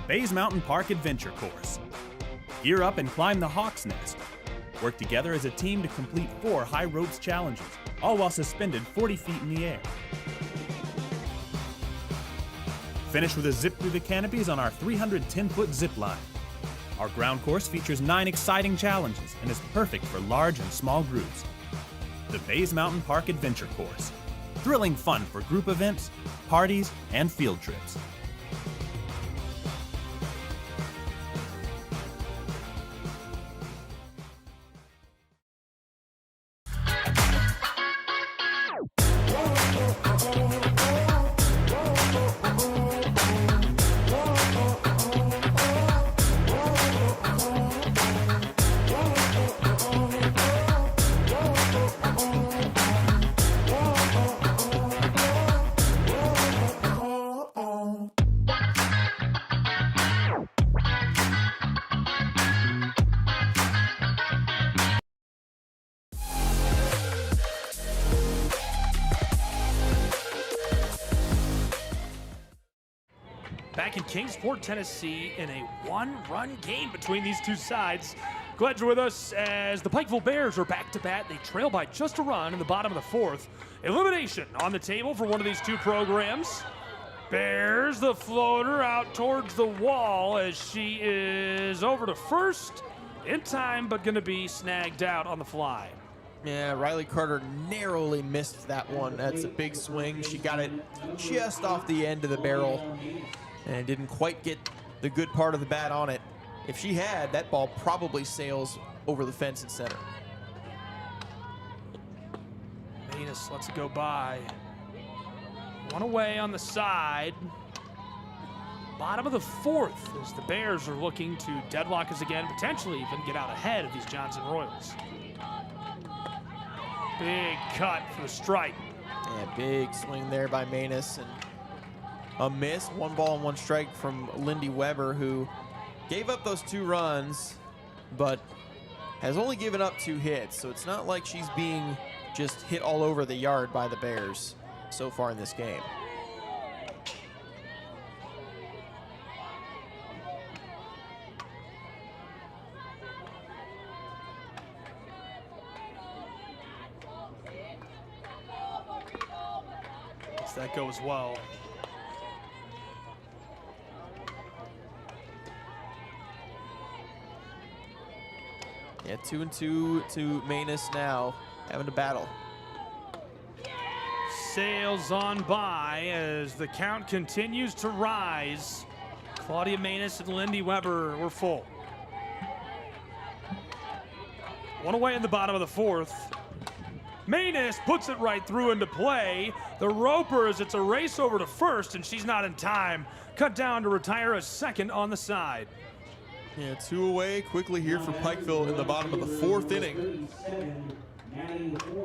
Baze Mountain Park Adventure Course. Gear up and climb the Hawk's Nest. Work together as a team to complete 4 high ropes challenges, all while suspended 40 feet in the air. Finish with a zip through the canopies on our 310-foot zip line. Our ground course features 9 exciting challenges and is perfect for large and small groups. The Baze Mountain Park Adventure Course. Thrilling fun for group events, parties, and field trips. Back in Kingsport, Tennessee, in a one-run game between these two sides. Glad you're with us as the Pikeville Bears are back to bat. They trail by just a run in the bottom of the 4th. Elimination on the table for one of these two programs. Bears the floater out towards the wall as she is over to first in time, but going to be snagged out on the fly. Yeah, Riley Carter narrowly missed that one. That's a big swing. She got it just off the end of the barrel and didn't quite get the good part of the bat on it. If she had, that ball probably sails over the fence and center. Venus lets it go by. One away on the side. Bottom of the 4th as the Bears are looking to deadlock us again, potentially even get out ahead of these Johnson Royals. Big cut for the strike. Yeah, big swing there by Manus, and a miss. 1 ball and 1 strike from Lindy Weber, who gave up those 2 runs, but has only given up 2 hits. So it's not like she's being just hit all over the yard by the Bears so far in this game. Lets that go as well. Yeah, 2-2 to Manus now, having to battle. Sails on by as the count continues to rise. Claudia Manus and Lindy Weber were full. 1 away in the bottom of the 4th. Manus puts it right through into play. The Ropers, it's a race over to first, and she's not in time. Cut down to retire a second on the side. Yeah, 2 away quickly here for Pikeville in the bottom of the 4th inning,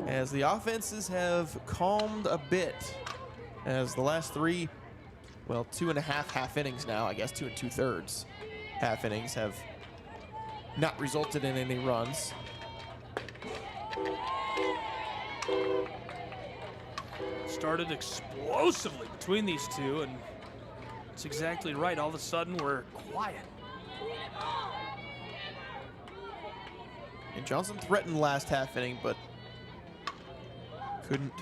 as the offenses have calmed a bit, as the last 3, well, 2.5 half innings now, I guess 2 2/3 half innings have not resulted in any runs. Started explosively between these two, and it's exactly right. All of a sudden, we're quiet. And Johnson threatened last half inning, but couldn't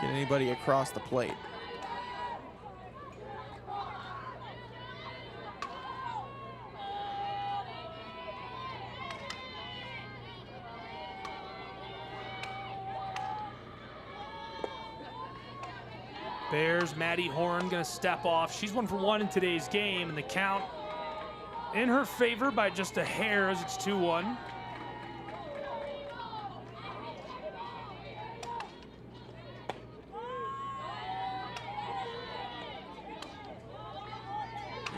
get anybody across the plate. Bears, Maddie Horn gonna step off. She's 1 for 1 in today's game, and the count in her favor by just a hair as it's 2-1.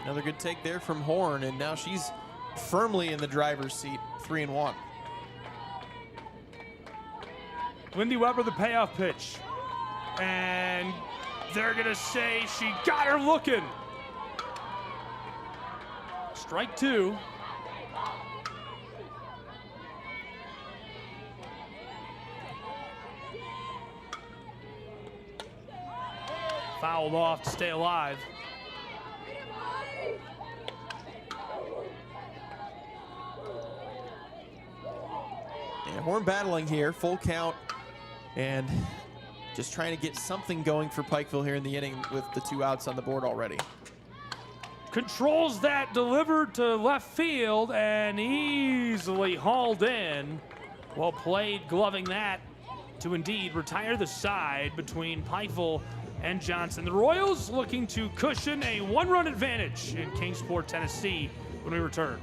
Another good take there from Horn, and now she's firmly in the driver's seat, 3-1. Lindy Weber, the payoff pitch. And they're gonna say she got her looking. Strike 2. Fouled off to stay alive. horn battling here, full count, and just trying to get something going for Pikeville here in the inning with the 2 outs on the board already. Controls that, delivered to left field, and easily hauled in. Well played, gloving that to indeed retire the side between Pikeville and Johnson. The Royals looking to cushion a 1-run advantage in Kingsport, Tennessee when we return.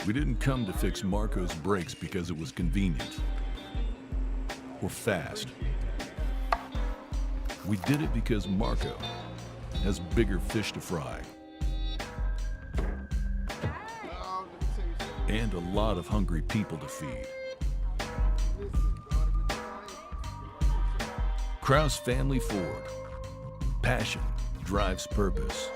We didn't come to fix Marco's brakes because it was convenient or fast. We did it because Marco has bigger fish to fry and a lot of hungry people to feed. Kraus Family Ford. Passion drives purpose.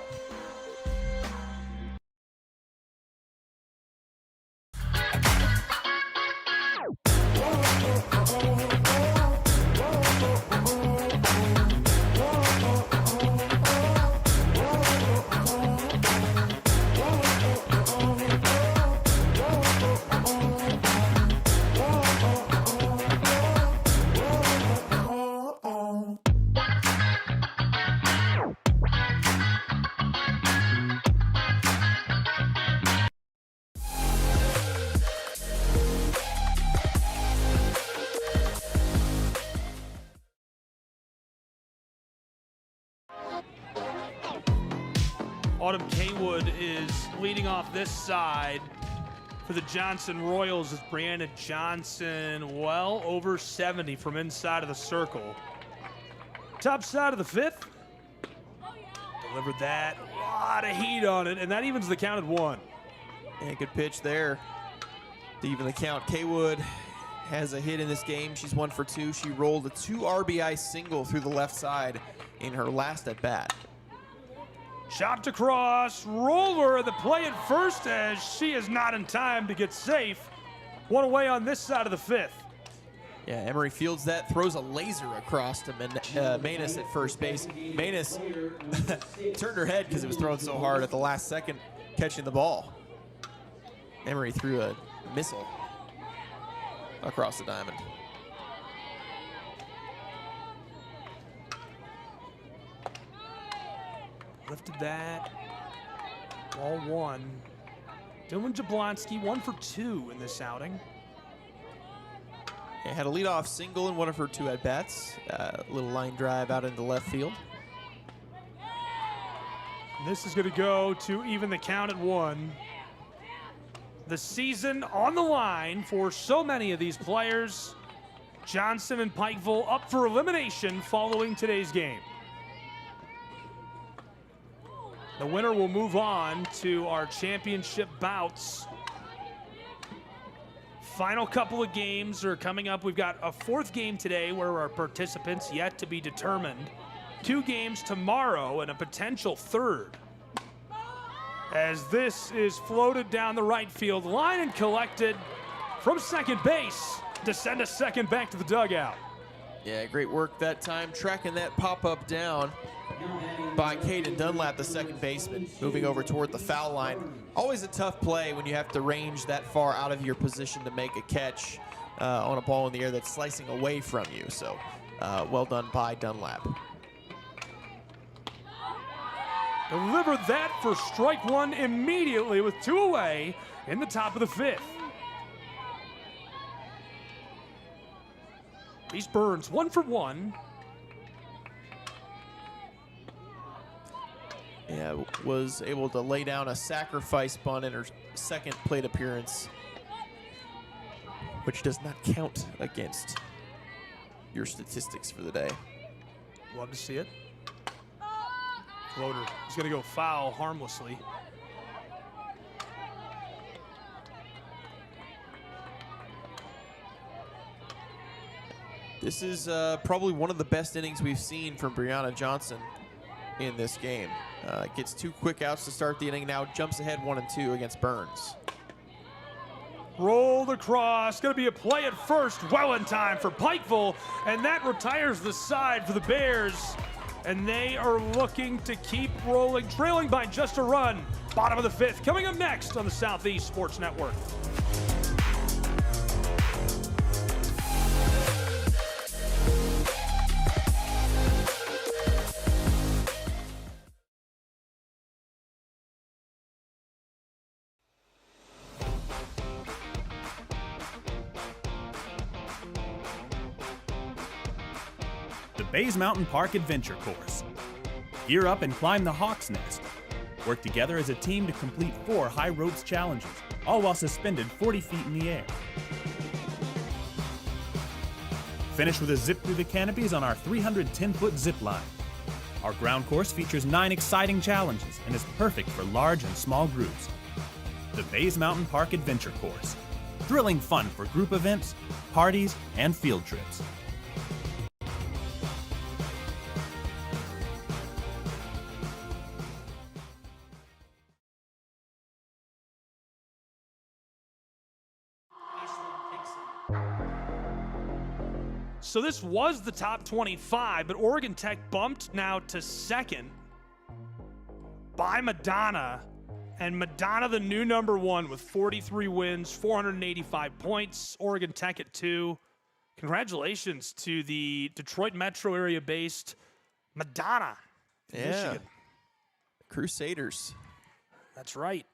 Autumn Kaywood is leading off this side for the Johnson Royals as Brandon Johnson well over 70 from inside of the circle. Top side of the 5th. Delivered that. A lot of heat on it, and that evens the count at 1. Yeah, good pitch there to even the count. Kaywood has a hit in this game. She's 1 for 2. She rolled a 2 RBI single through the left side in her last at bat. Chopped across, roller, the play at first as she is not in time to get safe. One away on this side of the 5th. Yeah, Emery fields that, throws a laser across to Manus at first base. Manus turned her head because it was thrown so hard at the last second, catching the ball. Emery threw a missile across the diamond. Lifted that. Ball 1. Dylan Jablonski 1 for 2 in this outing. Yeah, had a leadoff single in one of her 2 at-bats. Little line drive out into left field. This is going to go to even the count at 1. The season on the line for so many of these players. Johnson and Pikeville up for elimination following today's game. The winner will move on to our championship bouts. Final couple of games are coming up. We've got a 4th game today where our participants yet to be determined. 2 games tomorrow and a potential 3rd. As this is floated down the right field line and collected from second base to send us second back to the dugout. Yeah, great work that time, tracking that pop-up down by Caden Dunlap, the second baseman, moving over toward the foul line. Always a tough play when you have to range that far out of your position to make a catch on a ball in the air that's slicing away from you. So well done by Dunlap. Delivered that for strike 1 immediately with 2 away in the top of the 5th. Reese Burns 1 for 1. Yeah, was able to lay down a sacrifice bunt in her 2nd plate appearance, which does not count against your statistics for the day. Love to see it. Floater is going to go foul harmlessly. This is probably one of the best innings we've seen from Brianna Johnson in this game. Gets 2 quick outs to start the inning, now jumps ahead 1 and 2 against Burns. Rolled across, gonna be a play at first, well in time for Pikeville, and that retires the side for the Bears. And they are looking to keep rolling, trailing by just a run. Bottom of the 5th, coming up next on the Southeast Sports Network. The Baze Mountain Park Adventure Course. Gear up and climb the Hawk's Nest. Work together as a team to complete 4 high ropes challenges, all while suspended 40 feet in the air. Finish with a zip through the canopies on our 310-foot zip line. Our ground course features 9 exciting challenges and is perfect for large and small groups. The Baze Mountain Park Adventure Course. Thrilling fun for group events, parties, and field trips. So this was the top 25, but Oregon Tech bumped now to 2nd by Madonna. And Madonna, the new number 1 with 43 wins, 485 points. Oregon Tech at 2. Congratulations to the Detroit metro area based Madonna. Yeah. Michigan. Crusaders. That's right.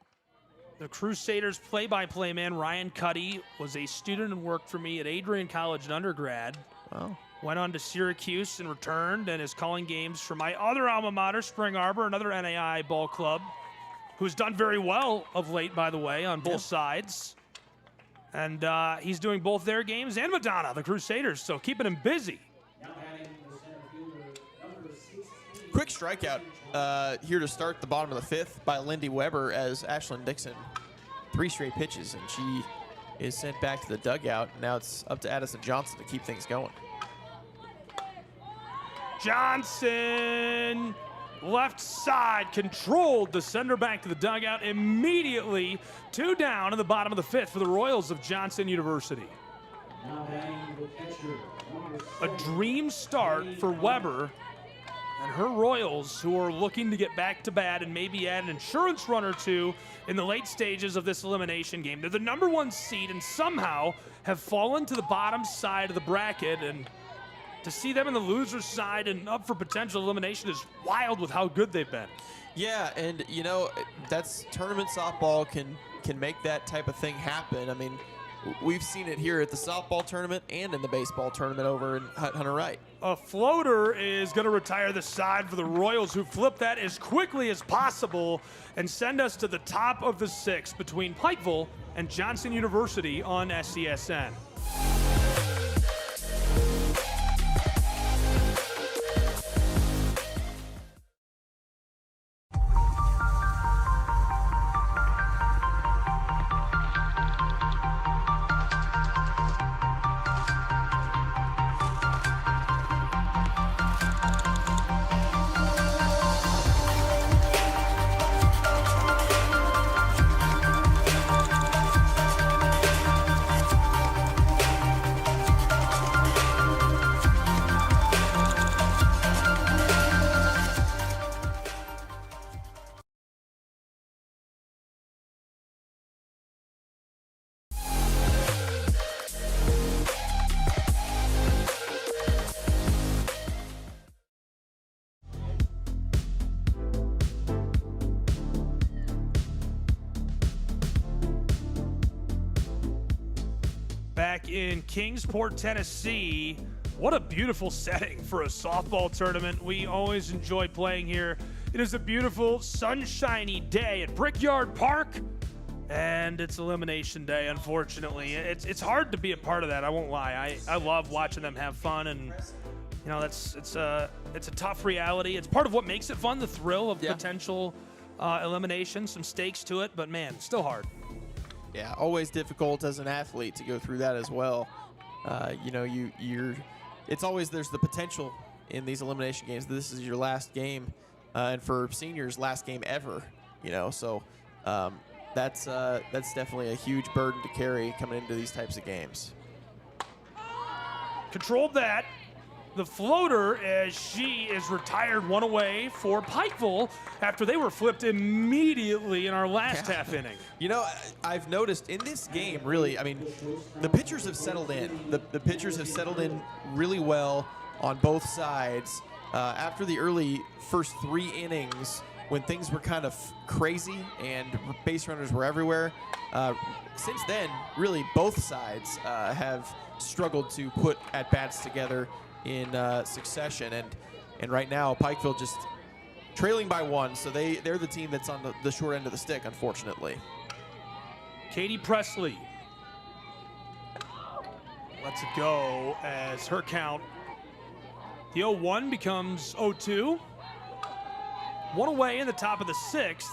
The Crusaders play-by-play man, Ryan Cuddy, was a student and worked for me at Adrian College in undergrad. Wow. Went on to Syracuse and returned and is calling games for my other alma mater, Spring Arbor, another NAI ball club, who's done very well of late, by the way, on both sides. And he's doing both their games and Madonna, the Crusaders, so keeping him busy. Quick strikeout here to start the bottom of the 5th by Lindy Weber as Ashlyn Dixon. 3 straight pitches, and she is sent back to the dugout. Now it's up to Addison Johnson to keep things going. Johnson, left side, controlled to send her back to the dugout immediately. 2 down in the bottom of the 5th for the Royals of Johnson University. A dream start for Weber and her Royals, who are looking to get back to bat and maybe add an insurance run or 2 in the late stages of this elimination game. They're the number 1 seed and somehow have fallen to the bottom side of the bracket, and to see them in the loser's side and up for potential elimination is wild with how good they've been. Yeah, and you know, that's tournament softball can make that type of thing happen. I mean, we've seen it here at the softball tournament and in the baseball tournament over in Hunter Wright. A floater is going to retire the side for the Royals, who flip that as quickly as possible and send us to the top of the 6th between Pikeville and Johnson University on SCSN. Back in Kingsport, Tennessee. What a beautiful setting for a softball tournament. We always enjoy playing here. It is a beautiful, sunshiny day at Brickyard Park, and it's elimination day, unfortunately. It's hard to be a part of that, I won't lie. I love watching them have fun, and you know, it's a tough reality. It's part of what makes it fun, the thrill of potential elimination, some stakes to it, but man, still hard. Yeah, always difficult as an athlete to go through that as well. You know, it's always, there's the potential in these elimination games. This is your last game, and for seniors, last game ever. You know, so that's definitely a huge burden to carry coming into these types of games. Controlled that. The floater, as she is retired, one away for Pikeville after they were flipped immediately in our last half inning. You know, I've noticed in this game, really, I mean, the pitchers have settled in. The pitchers have settled in really well on both sides. After the early first 3 innings, when things were kind of crazy and base runners were everywhere, since then, really, both sides have struggled to put at-bats together in succession, and right now Pikeville just trailing by 1, so they're the team that's on the short end of the stick, unfortunately. Katie Presley lets it go as her count, the 0-1 becomes 0-2. 1 away in the top of the 6th.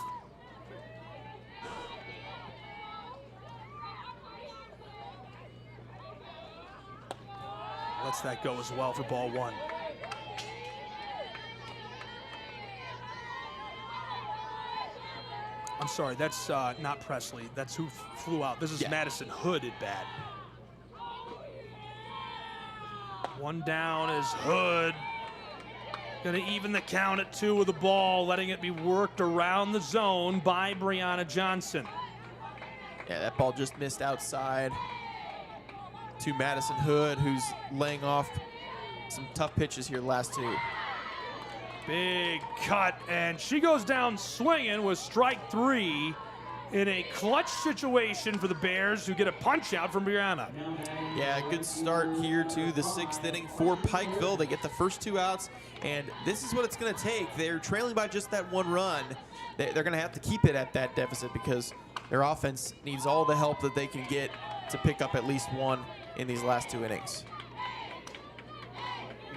Lets that go as well for ball 1. I'm sorry, that's not Presley. That's who flew out. This is Madison Hood at bat. 1 down is Hood. Gonna even the count at 2 with the ball, letting it be worked around the zone by Brianna Johnson. Yeah, that ball just missed outside to Madison Hood, who's laying off some tough pitches here last 2. Big cut, and she goes down swinging with strike 3 in a clutch situation for the Bears, who get a punch out from Brianna. Yeah, good start here to the 6th inning for Pikeville. They get the first 2 outs, and this is what it's going to take. They're trailing by just that 1 run. They're going to have to keep it at that deficit because their offense needs all the help that they can get to pick up at least 1 in these last 2 innings.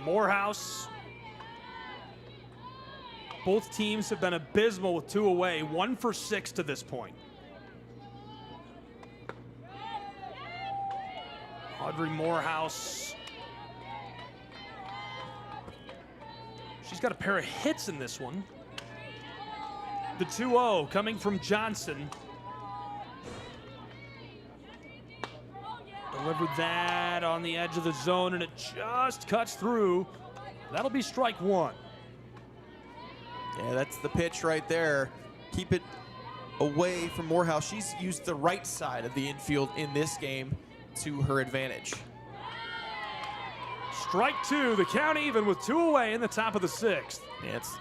Morehouse. Both teams have been abysmal with 2 away, 1 for 6 to this point. Audrey Morehouse. She's got a pair of hits in this one. The 2-0 coming from Johnson. Delivered that on the edge of the zone, and it just cuts through. That'll be strike 1. Yeah, that's the pitch right there. Keep it away from Morehouse. She's used the right side of the infield in this game to her advantage. Strike 2, the count even with 2 away in the top of the 6th. Yeah, it's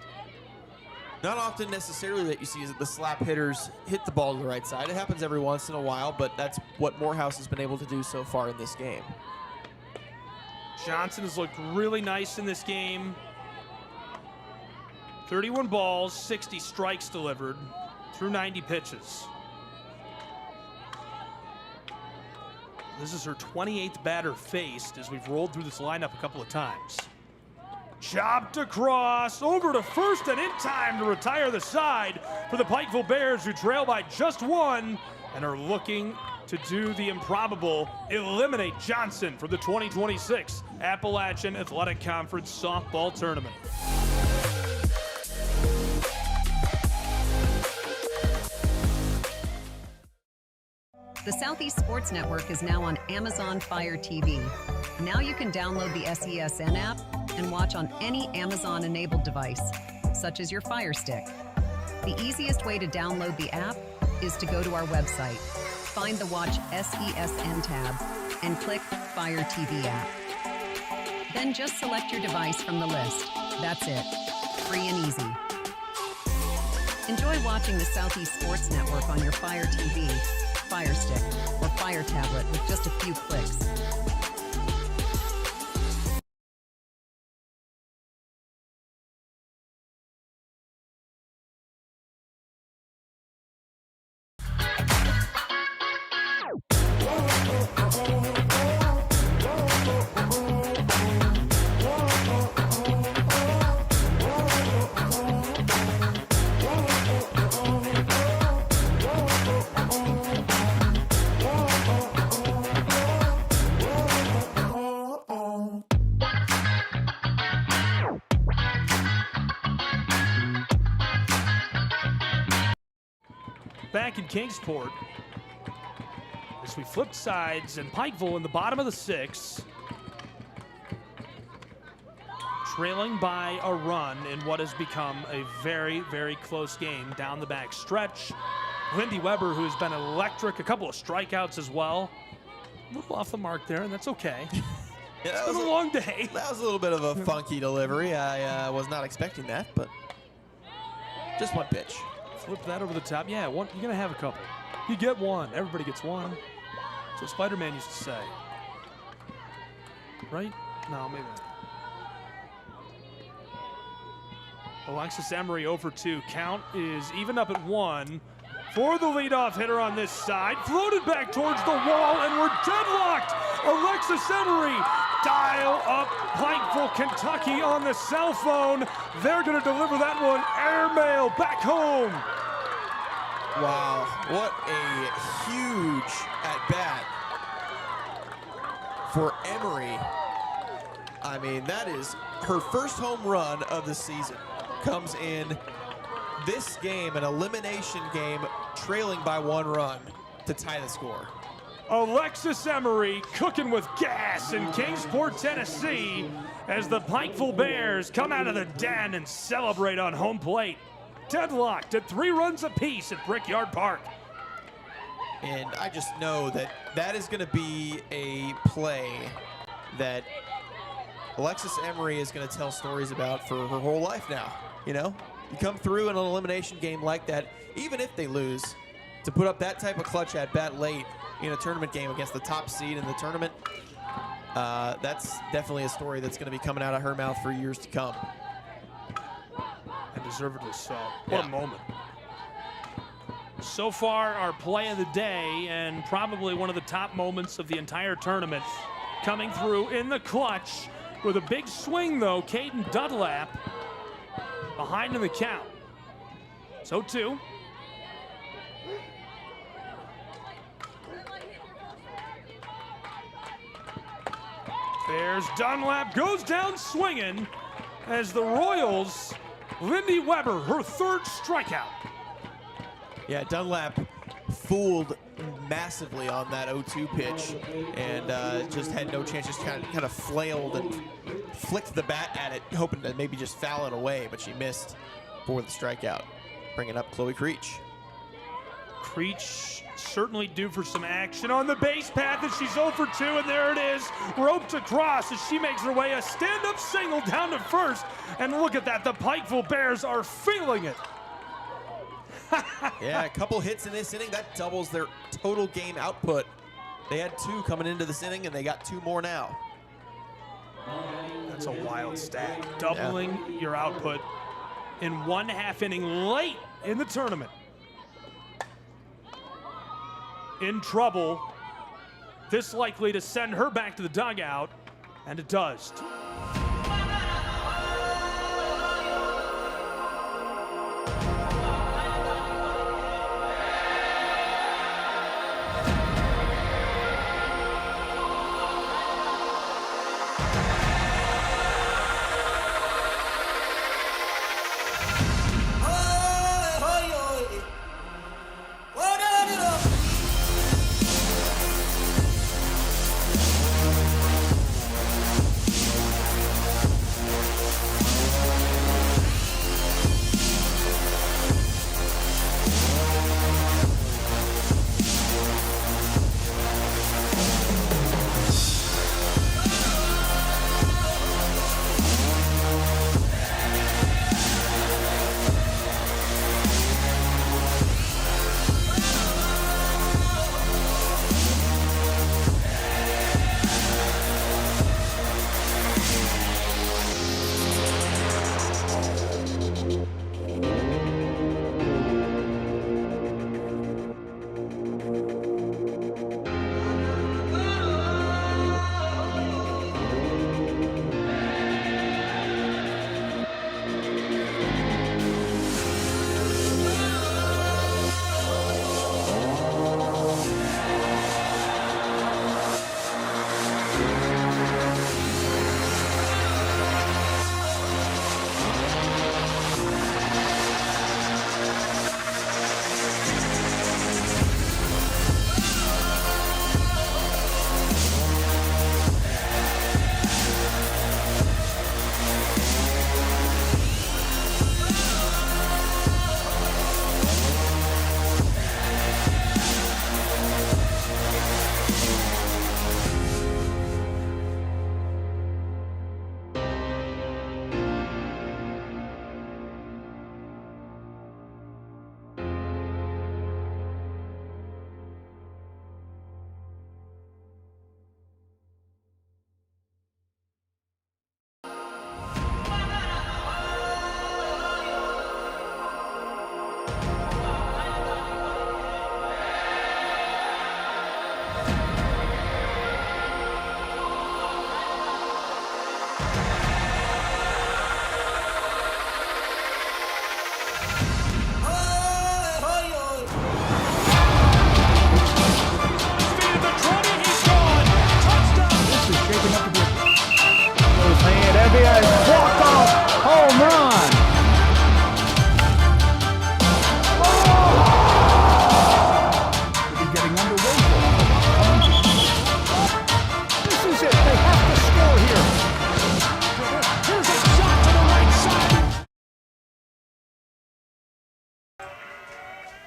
not often necessarily that you see the slap hitters hit the ball to the right side. It happens every once in a while, but that's what Morehouse has been able to do so far in this game. Johnson has looked really nice in this game. 31 balls, 60 strikes delivered through 90 pitches. This is her 28th batter faced as we've rolled through this lineup a couple of times. Chopped across, over to first and in time to retire the side for the Pikeville Bears, who trail by just 1 and are looking to do the improbable, eliminate Johnson for the 2026 Appalachian Athletic Conference Softball Tournament. The Southeast Sports Network is now on Amazon Fire TV. Now you can download the SESN app and watch on any Amazon-enabled device, such as your Fire Stick. The easiest way to download the app is to go to our website, find the Watch SESN tab, and click Fire TV app. Then just select your device from the list. That's it. Free and easy. Enjoy watching the Southeast Sports Network on your Fire TV, Fire Stick, or Fire tablet with just a few clicks. back in Kingsport. As we flip sides, and Pikeville in the bottom of the 6th, trailing by a run in what has become a very, very close game down the back stretch. Lindy Weber, who's been electric, a couple of strikeouts as well. A little off the mark there, and that's okay. Yeah, It's been a long day. That was a little bit of a funky delivery. I was not expecting that, but just one pitch. Flip that over the top. Yeah, one, you're going to have a couple. You get one. Everybody gets one. That's what Spider-Man used to say. Right? No, maybe not. Alexis Emery over 2. Count is even up at 1 for the leadoff hitter on this side. Floated back towards the wall, and we're deadlocked. Alexis Emery, dial up Pikeville, Kentucky on the cell phone. They're going to deliver that one airmail back home. Wow, what a huge at-bat for Emery. I mean, that is her first home run of the season. Comes in this game, an elimination game, trailing by 1 run to tie the score. Alexis Emery cooking with gas in Kingsport, Tennessee, as the Pikeville Bears come out of the den and celebrate on home plate. Deadlocked at 3 runs apiece at Brickyard Park. And I just know that that is going to be a play that Alexis Emery is going to tell stories about for her whole life now. You know, you come through in an elimination game like that, even if they lose, to put up that type of clutch at bat late in a tournament game against the top seed in the tournament, that's definitely a story that's going to be coming out of her mouth for years to come. And deservedly so. What a moment. So far, our play of the day, and probably one of the top moments of the entire tournament, coming through in the clutch with a big swing, though. Caden Dunlap behind in the count. So 2. There's Dunlap, goes down swinging as the Royals, Lindy Weber, her 3rd strikeout. Yeah, Dunlap fooled massively on that 0-2 pitch and just had no chance, just kind of flailed and flicked the bat at it, hoping to maybe just foul it away, but she missed for the strikeout. Bringing up Chloe Creech. Creech certainly due for some action on the base path, and she's 0 for 2, and there it is, roped across as she makes her way a stand-up single down to first, and look at that, the Pikeville Bears are feeling it. Yeah, a couple hits in this inning, that doubles their total game output. They had 2 coming into this inning, and they got 2 more now. That's a wild stat. Doubling your output in 1/2 inning late in the tournament. In trouble. This likely to send her back to the dugout, and it does.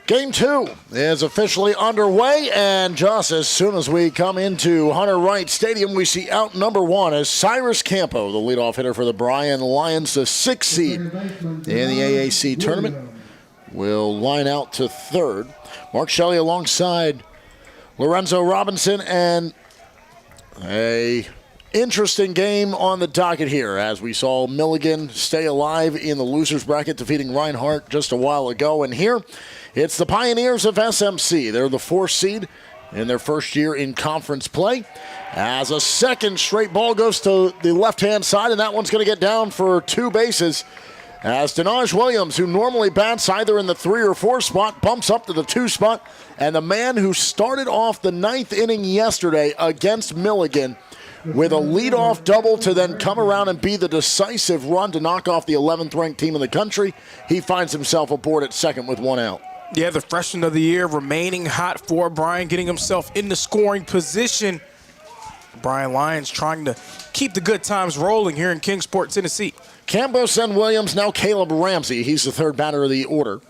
Game 2 is officially underway, and just as soon as we come into Hunter Wright Stadium, we see out number 1 as Cyrus Campo, the leadoff hitter for the Bryan Lions, the 6th seed in the AAC tournament, will line out to third. Mark Shelley alongside Lorenzo Robinson, and a interesting game on the docket here as we saw Milligan stay alive in the loser's bracket, defeating Reinhardt just a while ago. And here, it's the Pioneers of SMC. They're the 4th seed in their first year in conference play. As a second straight ball goes to the left-hand side, and that one's going to get down for 2 bases. As Denaj Williams, who normally bats either in the 3 or 4 spot, bumps up to the 2 spot. And the man who started off the 9th inning yesterday against Milligan with a leadoff double to then come around and be the decisive run to knock off the 11th ranked team in the country, he finds himself aboard at second with 1 out. Yeah, the freshman of the year remaining hot for Bryan, getting himself in the scoring position. Bryan Lions trying to keep the good times rolling here in Kingsport, Tennessee. Campos and Williams, now Caleb Ramsey. He's the 3rd batter of the order.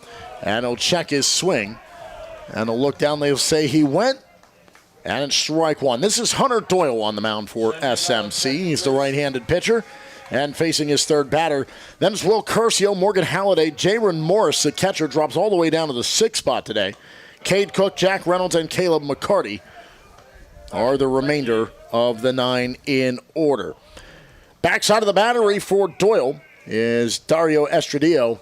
And he'll check his swing. And he'll look down, they'll say he went. And it's strike 1. This is Hunter Doyle on the mound for SMC. He's the right-handed pitcher. And facing his 3rd batter. Then it's Will Curcio, Morgan Halliday, Jaron Morris, the catcher, drops all the way down to the 6th spot today. Cade Cook, Jack Reynolds, and Caleb McCarty are the remainder of the 9 in order. Backside of the battery for Doyle is Dario Estradillo.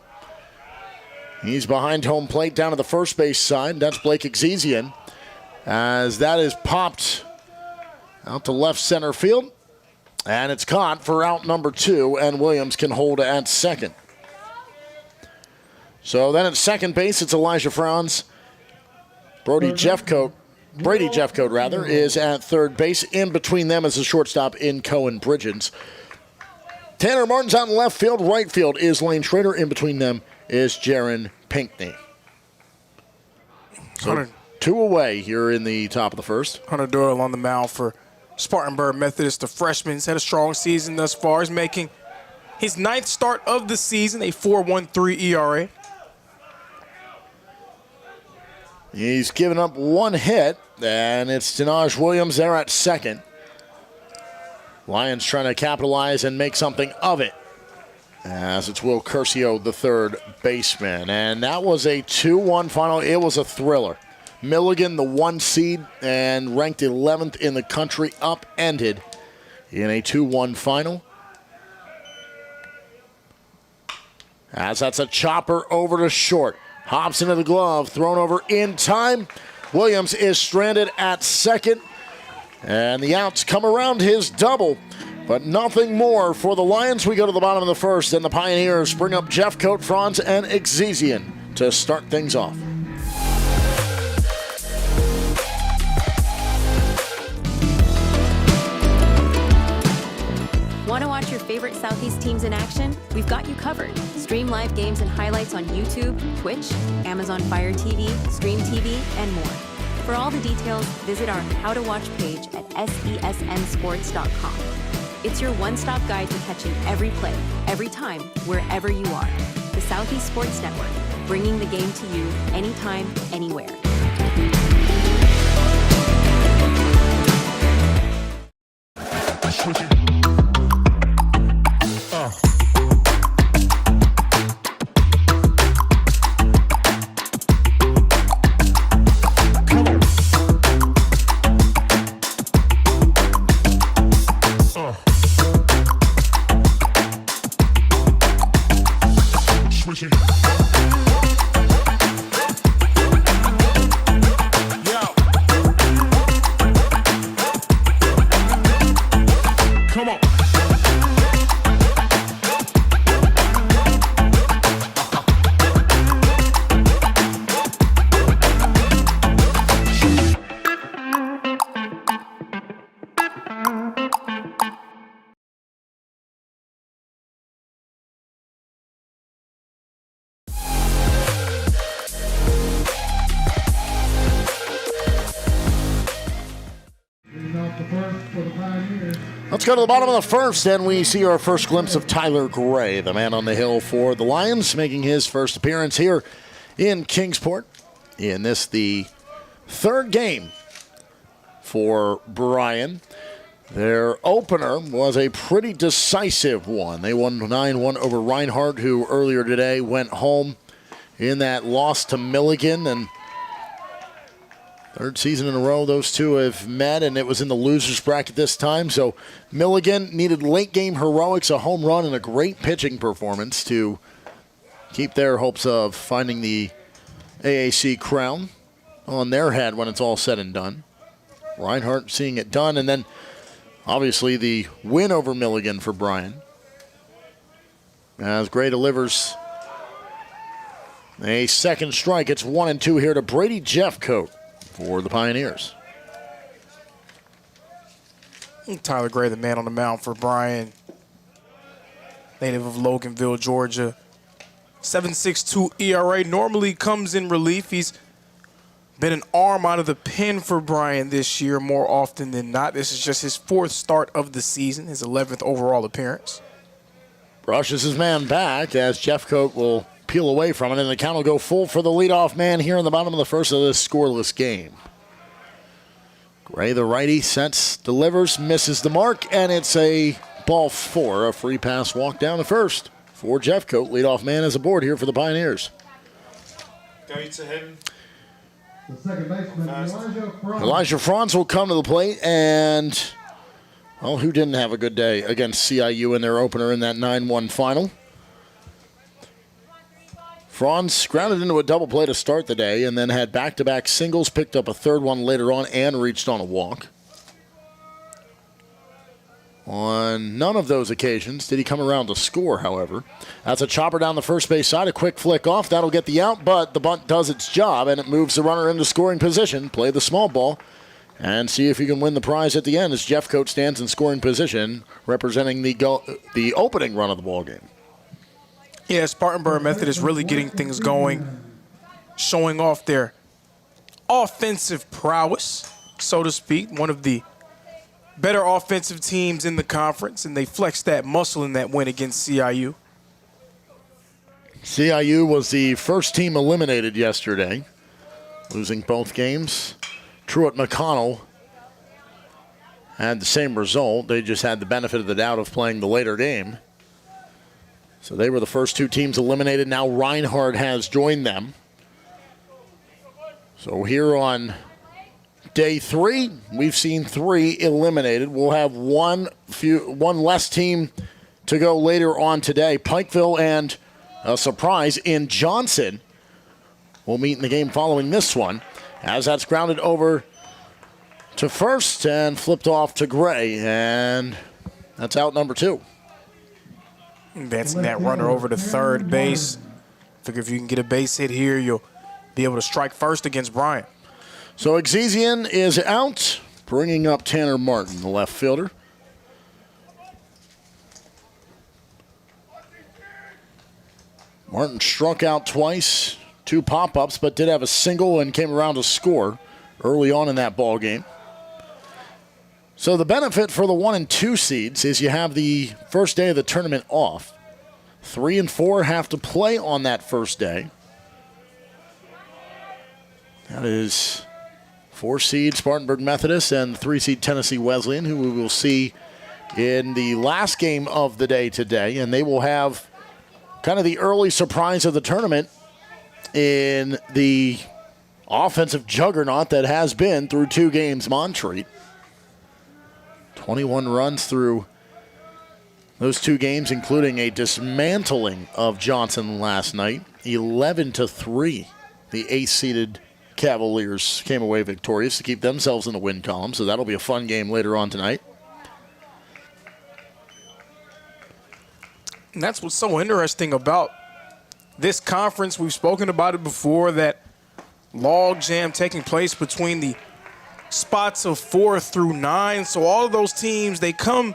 He's behind home plate down to the first base side. That's Blake Exesian, as that is popped out to left center field. And it's caught for out number 2, and Williams can hold at second. So then at second base, it's Elijah Franz. Brady Jeffcoat, is at third base. In between them is the shortstop in Cohen Bridgens. Tanner Martin's out in left field. Right field is Lane Schrader. In between them is Jaron Pinckney. So 2 away here in the top of the first. Hunter Doyle on the mound for Spartanburg Methodist, the freshman. He's had a strong season thus far. He's making his 9th start of the season, a 4.13 ERA. He's given up 1 hit, and it's Denaj Williams there at second. Lions trying to capitalize and make something of it, as it's Will Curcio, the 3rd baseman. And that was a 2-1 final. It was a thriller. Milligan, the 1 seed and ranked 11th in the country, upended in a 2-1 final. As that's a chopper over to short. Hops into the glove, thrown over in time. Williams is stranded at second. And the outs come around his double, but nothing more for the Lions. We go to the bottom of the first, and the Pioneers bring up Jeffcoat, Franz, and Exesian to start things off. Want to watch your favorite Southeast teams in action? We've got you covered. Stream live games and highlights on YouTube, Twitch, Amazon Fire TV, Stream TV, and more. For all the details, visit our How to Watch page at sesnsports.com. It's your one-stop guide to catching every play, every time, wherever you are. The Southeast Sports Network, bringing the game to you anytime, anywhere. Let's go to the bottom of the first, and we see our first glimpse of Tyler Gray, the man on the hill for the Lions, making his first appearance here in Kingsport. In this, the third game for Bryan. Their opener was a pretty decisive one. They won 9-1 over Reinhardt, who earlier today went home in that loss to Milligan. And third season in a row, those two have met, and it was in the losers bracket this time. So Milligan needed late-game heroics, a home run, and a great pitching performance to keep their hopes of finding the AAC crown on their head when it's all said and done. Reinhardt seeing it done, and then obviously the win over Milligan for Bryan. As Gray delivers a second strike, it's 1-2 here to Brady Jeffcoat for the Pioneers. Tyler Gray, the man on the mound for Bryan, native of Loganville, Georgia. 7.62 ERA, normally comes in relief. He's been an arm out of the pen for Bryan this year more often than not. This is just his fourth start of the season, his 11th overall appearance. Brushes his man back as Jeffcoat will peel away from it, and the count will go full for the leadoff man here in the bottom of the first of this scoreless game. Gray, the righty, sets, delivers, misses the mark, and it's a ball four, a free pass walk down the first for Jeffcoat. Leadoff man is aboard here for the Pioneers. Go to him. The second baseman, Elijah Franz will come to the plate, and, well, who didn't have a good day against CIU in their opener in that 9-1 final? Franz grounded into a double play to start the day and then had back-to-back singles, picked up a third one later on, and reached on a walk. On none of those occasions did he come around to score, however. That's a chopper down the first base side, a quick flick off. That'll get the out, but the bunt does its job, and it moves the runner into scoring position. Play the small ball and see if you can win the prize at the end as Jeffcoat stands in scoring position, representing the opening run of the ball game. Yeah, Spartanburg Methodist really getting things going, showing off their offensive prowess, so to speak. One of the better offensive teams in the conference, and they flexed that muscle in that win against CIU. CIU was the first team eliminated yesterday, losing both games. Truett McConnell had the same result. They just had the benefit of the doubt of playing the later game. So they were the first two teams eliminated. Now Reinhardt has joined them. So here on day 3, we've seen 3 eliminated. We'll have one less team to go later on today. Pikeville and a surprise in Johnson will meet in the game following this one, as that's grounded over to first and flipped off to Gray, and that's out number 2. Advancing that runner over to third base. Figure if you can get a base hit here, you'll be able to strike first against Bryan. So Exesian is out, bringing up Tanner Martin, the left fielder. Martin struck out twice, 2 pop-ups, but did have a single and came around to score early on in that ball game. So the benefit for the 1 and 2 seeds is you have the first day of the tournament off. 3 and 4 have to play on that first day. That is 4 seed Spartanburg Methodist and 3 seed Tennessee Wesleyan, who we will see in the last game of the day today. And they will have kind of the early surprise of the tournament in the offensive juggernaut that has been through 2 games Montreat. 21 runs through those 2 games, including a dismantling of Johnson last night. 11-3. The 8th-seeded Cavaliers came away victorious to keep themselves in the win column, so that'll be a fun game later on tonight. And that's what's so interesting about this conference. We've spoken about it before, that log jam taking place between the spots of 4 through 9. So all of those teams, they come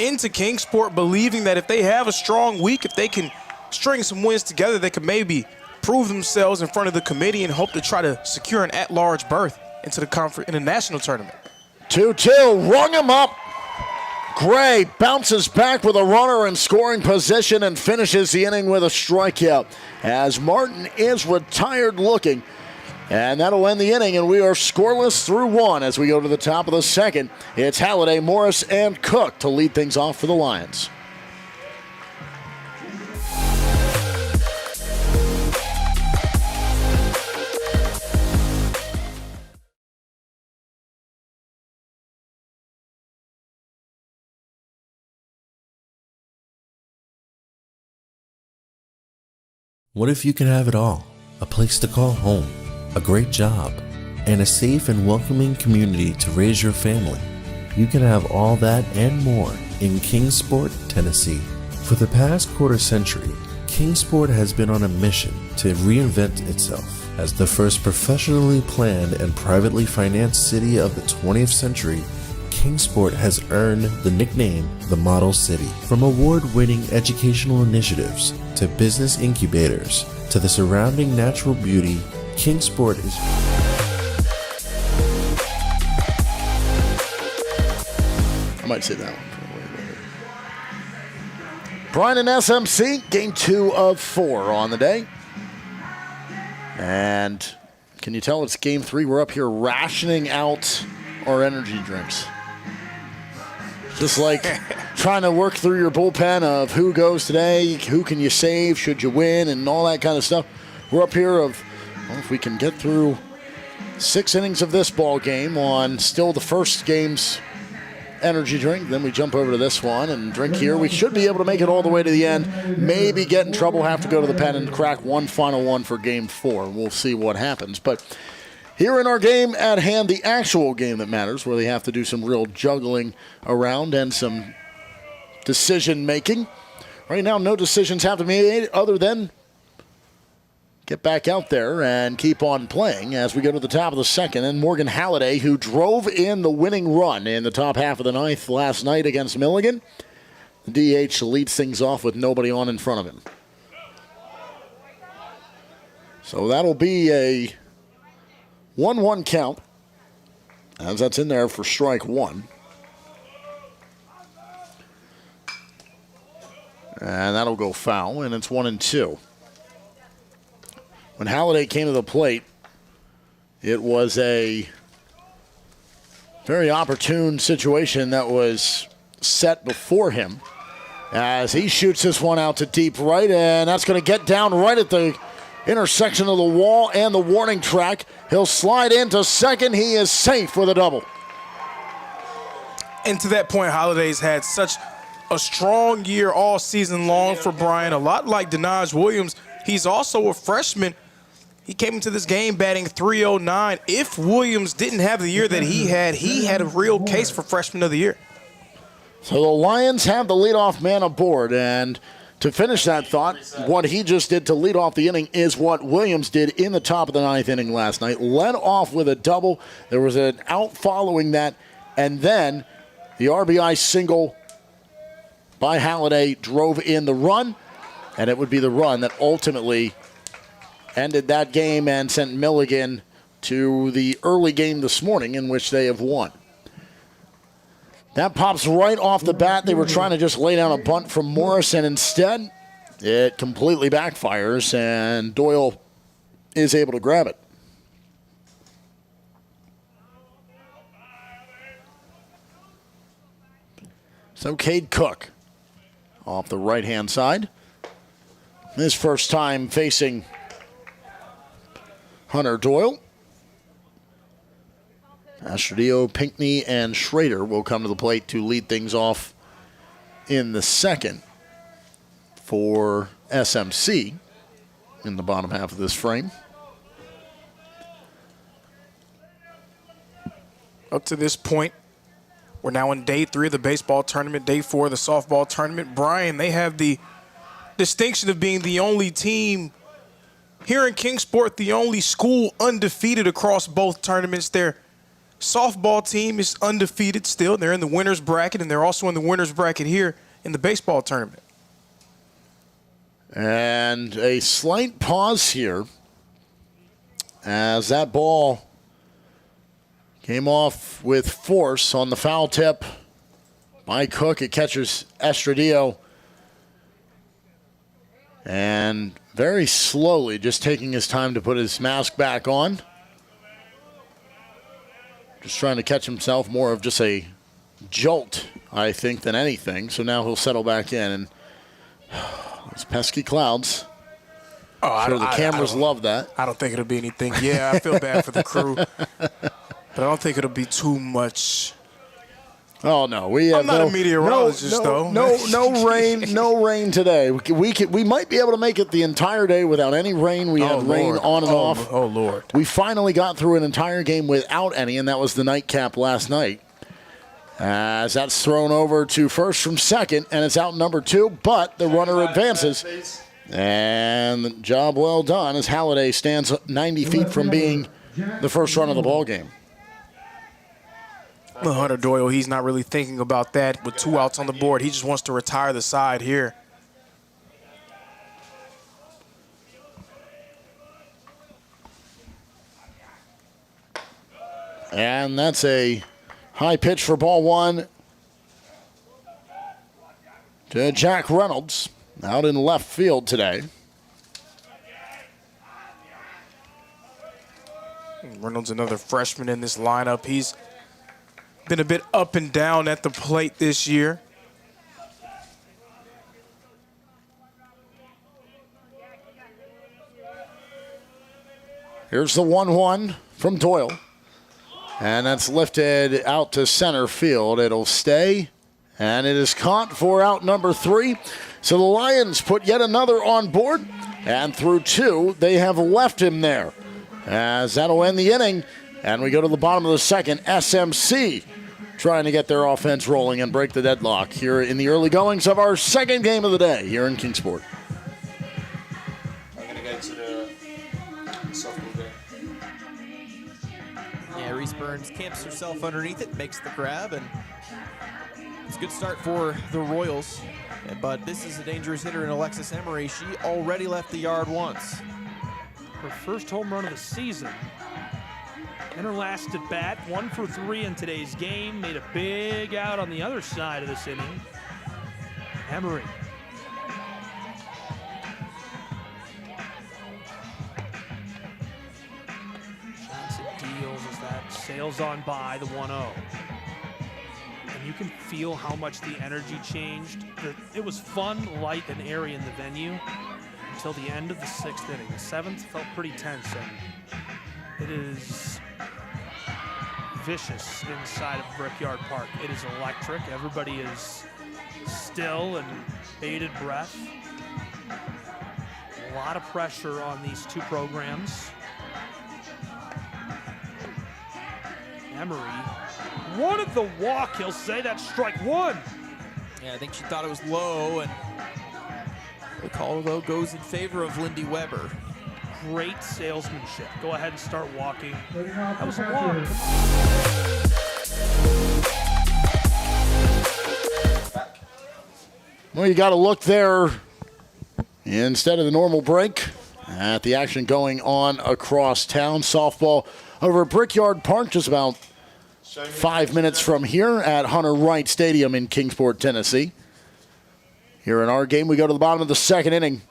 into Kingsport believing that if they have a strong week, if they can string some wins together, they can maybe prove themselves in front of the committee and hope to try to secure an at-large berth into the national tournament. 2-2, rung him up. Gray bounces back with a runner in scoring position and finishes the inning with a strikeout as Martin is retired looking. And that'll end the inning, and we are scoreless through one as we go to the top of the second. It's Halliday, Morris, and Cook to lead things off for the Lions. What if you could have it all? A place to call home, a great job, and a safe and welcoming community to raise your family. You can have all that and more in Kingsport, Tennessee. For the past quarter century, Kingsport has been on a mission to reinvent itself. As the first professionally planned and privately financed city of the 20th century, Kingsport has earned the nickname the Model City. From award-winning educational initiatives to business incubators to the surrounding natural beauty, Kingsport is I might say that one. Bryan and SMC, game 2 of 4 on the day. And can you tell it's game 3? We're up here rationing out our energy drinks. Just like trying to work through your bullpen of who goes today, who can you save, should you win, and all that kind of stuff. We're up here of, well, if we can get through 6 innings of this ball game on still the first game's energy drink, then we jump over to this one and drink here. We should be able to make it all the way to the end. Maybe get in trouble, have to go to the pen and crack one final one for game 4. We'll see what happens. But here in our game at hand, the actual game that matters, where they have to do some real juggling around and some decision making. Right now, no decisions have to be made other than get back out there and keep on playing as we go to the top of the second. And Morgan Halliday, who drove in the winning run in the top half of the ninth last night against Milligan, the DH leads things off with nobody on in front of him. So that'll be a 1-1 count, as that's in there for strike 1. And that'll go foul, and it's 1-2. When Halliday came to the plate, it was a very opportune situation that was set before him as he shoots this one out to deep right, and that's going to get down right at the intersection of the wall and the warning track. He'll slide into second. He is safe with a double. And to that point, Holliday's had such a strong year all season long for Bryan. A lot like Denaj Williams, he's also a freshman. He came into this game batting .309. If Williams didn't have the year that he had a real case for freshman of the year. So the Lions have the leadoff man aboard, and to finish that thought, what he just did to lead off the inning is what Williams did in the top of the ninth inning last night. Led off with a double. There was an out following that, and then the RBI single by Halliday drove in the run, and it would be the run that ultimately ended that game and sent Milligan to the early game this morning in which they have won. That pops right off the bat. They were trying to just lay down a bunt from Morris, and instead it completely backfires, and Doyle is able to grab it. So Cade Cook off the right-hand side. His first time facing Hunter Doyle. Astrodillo, Pinckney, and Schrader will come to the plate to lead things off in the second for SMC in the bottom half of this frame. Up to this point, we're now in day 3 of the baseball tournament, day 4 of the softball tournament. Bryan, they have the distinction of being the only team here in Kingsport, the only school undefeated across both tournaments. Their softball team is undefeated still. They're in the winner's bracket, and they're also in the winner's bracket here in the baseball tournament. And a slight pause here as that ball came off with force on the foul tip by Cook. It catches Estradillo. And very slowly, just taking his time to put his mask back on. Just trying to catch himself, more of just a jolt, I think, than anything. So now he'll settle back in. And those pesky clouds. The cameras love that. I don't think it'll be anything. Yeah, I feel bad for the crew. But I don't think it'll be too much. Oh no, I'm not a meteorologist though. No rain, no rain today. We might be able to make it the entire day without any rain. We had rain on and off. Oh Lord! We finally got through an entire game without any, and that was the nightcap last night. As that's thrown over to first from second, and it's out number 2, but the runner advances. And job well done as Halliday stands 90 feet from being the first run of the ball game. Well, Hunter Doyle, he's not really thinking about that with 2 outs on the board. He just wants to retire the side here. And that's a high pitch for ball 1 to Jack Reynolds out in left field today. Reynolds, another freshman in this lineup. He's been a bit up and down at the plate this year. Here's the 1-1 from Doyle. And that's lifted out to center field. It'll stay. And it is caught for out number 3. So the Lions put yet another on board. And through 2, they have left him there. As that'll end the inning. And we go to the bottom of the second. SMC trying to get their offense rolling and break the deadlock here in the early goings of our second game of the day here in Kingsport. I'm going to go to the softball game. Yeah, Reese Burns camps herself underneath it, makes the grab, and it's a good start for the Royals. But this is a dangerous hitter in Alexis Emery. She already left the yard once. Her first home run of the season. In her last at bat, 1 for 3 in today's game. Made a big out on the other side of this inning. Emery. Johnson deals as that sails on by the 1-0. And you can feel how much the energy changed. It was fun, light, and airy in the venue until the end of the 6th inning. The 7th felt pretty tense, and it is vicious inside of Brickyard Park. It is electric. Everybody is still and bated breath. A lot of pressure on these 2 programs. Emery wanted the walk. He'll say that's strike 1. Yeah, I think she thought it was low, and the call, though, goes in favor of Lindy Weber. Great salesmanship. Go ahead and start walking. That was a walk. Well, you got to look there instead of the normal break at the action going on across town. Softball over at Brickyard Park, just about 5 minutes from here at Hunter Wright Stadium in Kingsport, Tennessee. Here in our game, we go to the bottom of the second inning.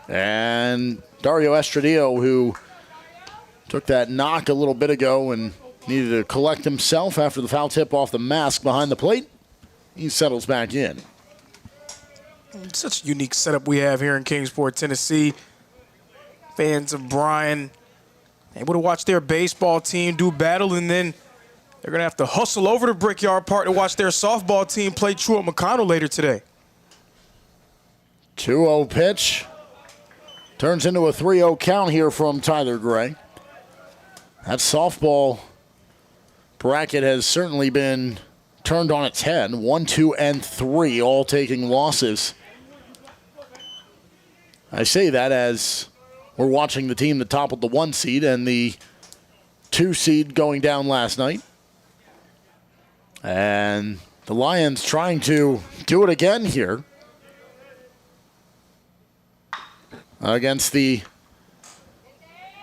And Dario Estradillo, who took that knock a little bit ago and needed to collect himself after the foul tip off the mask behind the plate, he settles back in. Such a unique setup we have here in Kingsport, Tennessee. Fans of Bryan able to watch their baseball team do battle, and then they're going to have to hustle over to Brickyard Park to watch their softball team play Truett McConnell later today. 2-0 pitch. Turns into a 3-0 count here from Tyler Gray. That softball bracket has certainly been turned on its head. 1, 2, and 3 all taking losses. I say that as we're watching the team that toppled the 1 seed and the 2 seed going down last night. And the Lions trying to do it again here against the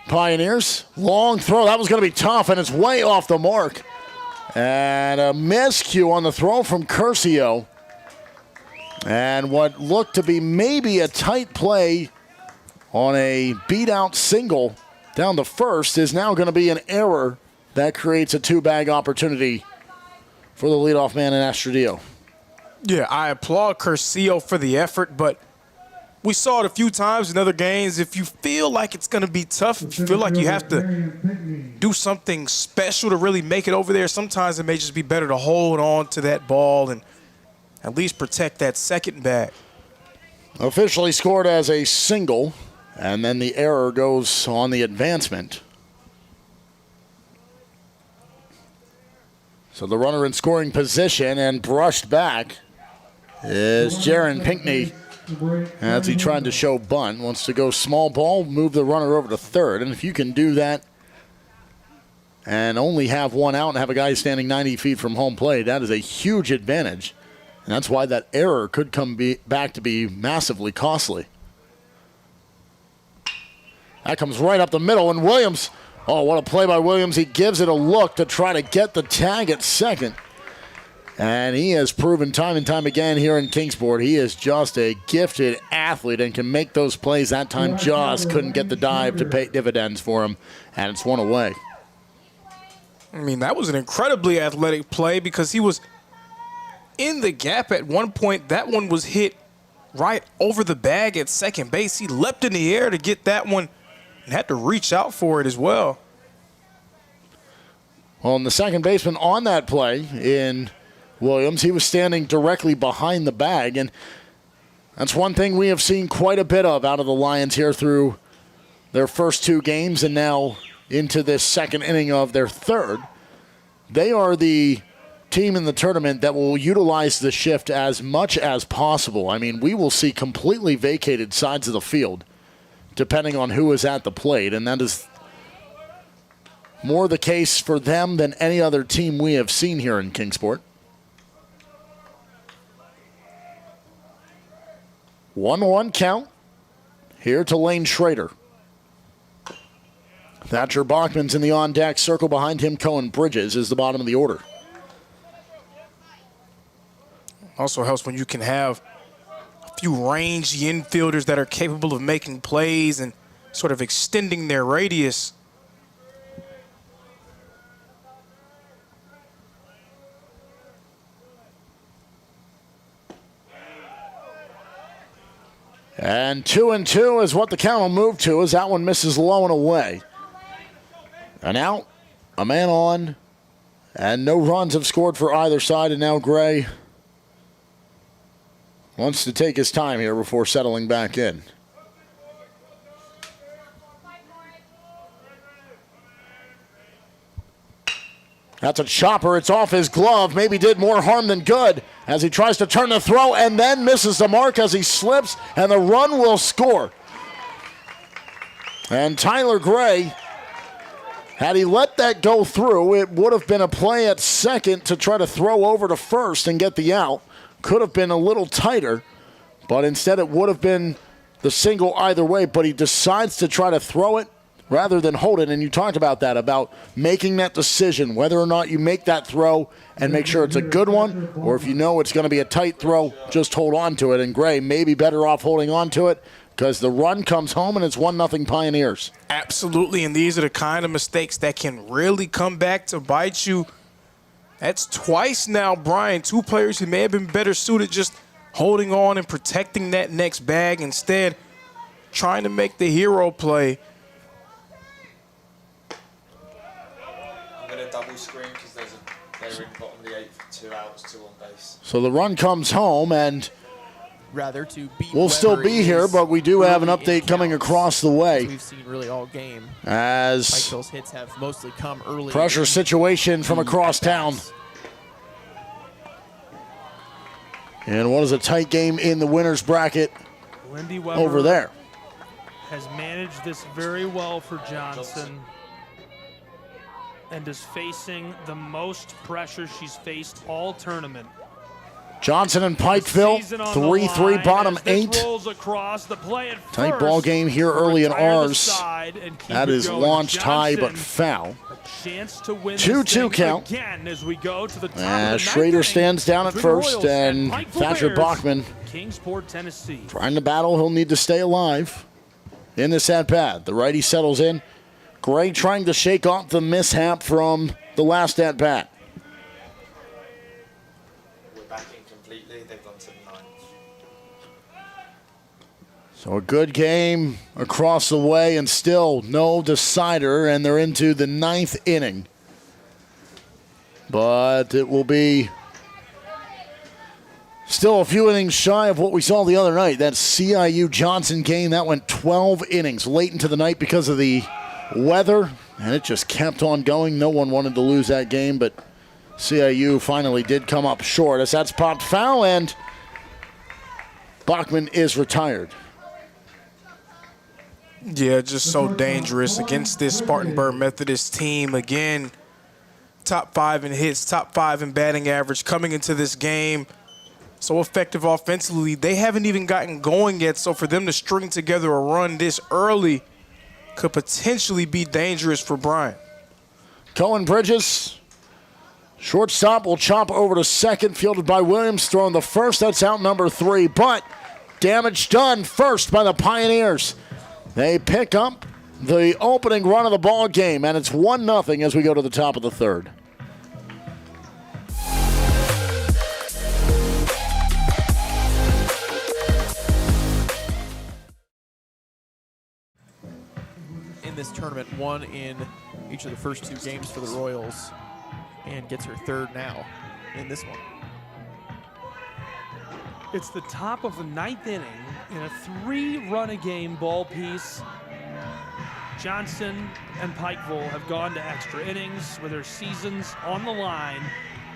Pioneers. Long throw. That was going to be tough, and it's way off the mark. And a miscue on the throw from Curcio. And what looked to be maybe a tight play on a beat-out single down the first is now going to be an error that creates a two-bag opportunity for the leadoff man in Astudillo. Yeah, I applaud Curcio for the effort, but we saw it a few times in other games. If you feel like it's going to be tough, if you feel like you have to do something special to really make it over there, sometimes it may just be better to hold on to that ball and at least protect that second bag. Officially scored as a single, and then the error goes on the advancement. So the runner in scoring position and brushed back is Jaron Pinckney. As he tried to show bunt, wants to go small ball, move the runner over to third. And if you can do that and only have one out and have a guy standing 90 feet from home plate, that is a huge advantage. And that's why that error could come back to be massively costly. That comes right up the middle, and Williams, oh, what a play by Williams. He gives it a look to try to get the tag at second. And he has proven time and time again here in Kingsport, he is just a gifted athlete and can make those plays. That time just couldn't get the dive to pay dividends for him, and it's one away. I mean, that was an incredibly athletic play because he was in the gap at one point. That one was hit right over the bag at second base. He leapt in the air to get that one and had to reach out for it as well. Well, and the second baseman on that play in Williams, he was standing directly behind the bag, and that's one thing we have seen quite a bit of out of the Lions here through their first two games and now into this second inning of their third. They are the team in the tournament that will utilize the shift as much as possible. I mean, we will see completely vacated sides of the field depending on who is at the plate, and that is more the case for them than any other team we have seen here in Kingsport. 1-1 count here to Lane Schrader. Thatcher Bachman's in the on-deck. Circle behind him, Cohen Bridges is the bottom of the order. Also helps when you can have a few rangy infielders that are capable of making plays and sort of extending their radius. And 2-2 is what the count will move to as that one misses low and away. An out, a man on, and no runs have scored for either side, and now Gray wants to take his time here before settling back in. That's a chopper. It's off his glove. Maybe did more harm than good as he tries to turn the throw and then misses the mark as he slips, and the run will score. And Tyler Gray, had he let that go through, it would have been a play at second to try to throw over to first and get the out. Could have been a little tighter, but instead it would have been the single either way, but he decides to try to throw it rather than hold it. And you talked about that, about making that decision, whether or not you make that throw and make sure it's a good one, or if you know it's going to be a tight throw, just hold on to it. And Gray may be better off holding on to it because the run comes home and it's 1-0 Pioneers. Absolutely, and these are the kind of mistakes that can really come back to bite you. That's twice now, Bryan. Two players who may have been better suited just holding on and protecting that next bag, instead trying to make the hero play. Double screen because they're in bottom of the 8th for 2 outs, 2 on base. So the run comes home, and rather to beat we'll still be here, but we do have an update coming across the way. We've seen really all game. As Pikeville's hits have mostly come early. Pressure situation from across town. And what is a tight game in the winner's bracket Lindy Weber over there. Has managed this very well for Johnson and is facing the most pressure she's faced all tournament. Johnson and Pikeville, 3-3 bottom 8. Tight ball game here early in ours. That is launched high but foul. 2-2 count. As Schrader stands down at first, and Thatcher Bachman trying to battle. He'll need to stay alive in this at-bat. The righty settles in. Gray trying to shake off the mishap from the last at-bat. We're backing completely. They've gone to the 9th. So a good game across the way and still no decider, and they're into the 9th inning. But it will be still a few innings shy of what we saw the other night. That CIU Johnson game, that went 12 innings late into the night because of the weather, and it just kept on going. No one wanted to lose that game, but CIU finally did come up short as that's popped foul, and Bachman is retired. Yeah, just so dangerous against this Spartanburg Methodist team. Again, top 5 in hits, top 5 in batting average coming into this game. So effective offensively. They haven't even gotten going yet, so for them to string together a run this early could potentially be dangerous for Bryan. Cohen Bridges, shortstop, will chop over to second, fielded by Williams, throwing the first. That's out number 3, but damage done first by the Pioneers. They pick up the opening run of the ball game, and it's 1-0 as we go to the top of the 3rd. In this tournament, won in each of the first 2 games for the Royals, and gets her 3rd now in this one. It's the top of the 9th inning in a 3-run-a-game ball piece. Johnson and Pikeville have gone to extra innings with their seasons on the line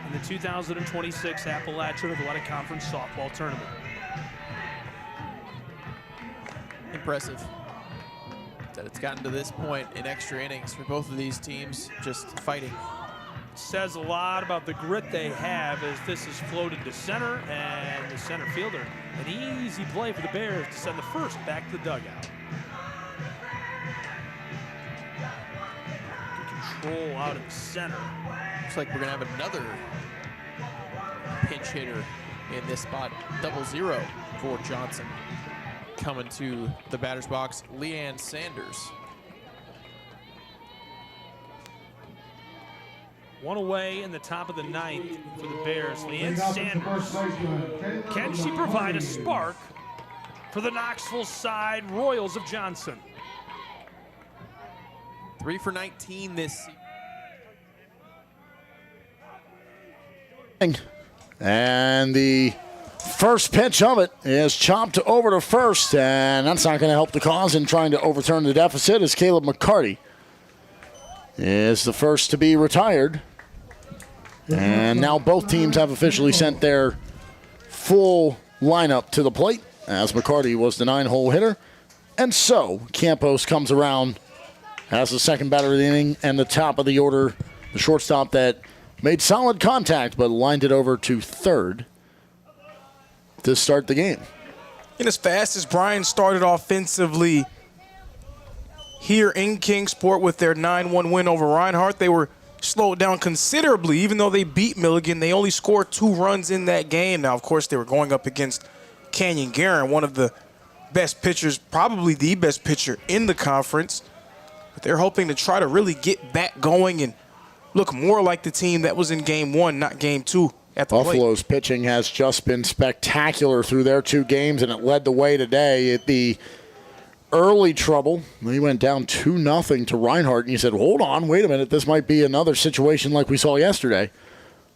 in the 2026 Appalachian Athletic Conference softball tournament. Impressive that it's gotten to this point in extra innings for both of these teams, just fighting. Says a lot about the grit they have as this is floated to center, and the center fielder, an easy play for the Bears to send the first back to the dugout. Good control out of the center. Looks like we're gonna have another pinch hitter in this spot. 0-0 for Johnson. Coming to the batter's box, Leanne Sanders. One away in the top of the 9th for the Bears. Leanne Sanders. Can she provide a spark for the Knoxville side Royals of Johnson? 3 for 19 this season. And the first pitch of it is chopped over to first, and that's not going to help the cause in trying to overturn the deficit, as Caleb McCarty is the first to be retired. And now both teams have officially sent their full lineup to the plate, as McCarty was the 9-hole hitter. And so Campos comes around as the second batter of the inning and the top of the order, the shortstop that made solid contact but lined it over to third to start the game. And as fast as Bryan started offensively here in Kingsport with their 9-1 win over Reinhardt, they were slowed down considerably. Even though they beat Milligan, they only scored 2 runs in that game. Now, of course, they were going up against Canyon Guerin, one of the best pitchers, probably the best pitcher in the conference. But they're hoping to try to really get back going and look more like the team that was in Game 1, not Game 2 at the Buffalo's plate. pitching has just been spectacular through their 2 games, and it led the way today at the early trouble. They went down 2-0 to Reinhardt, and you said, hold on, wait a minute, this might be another situation like we saw yesterday.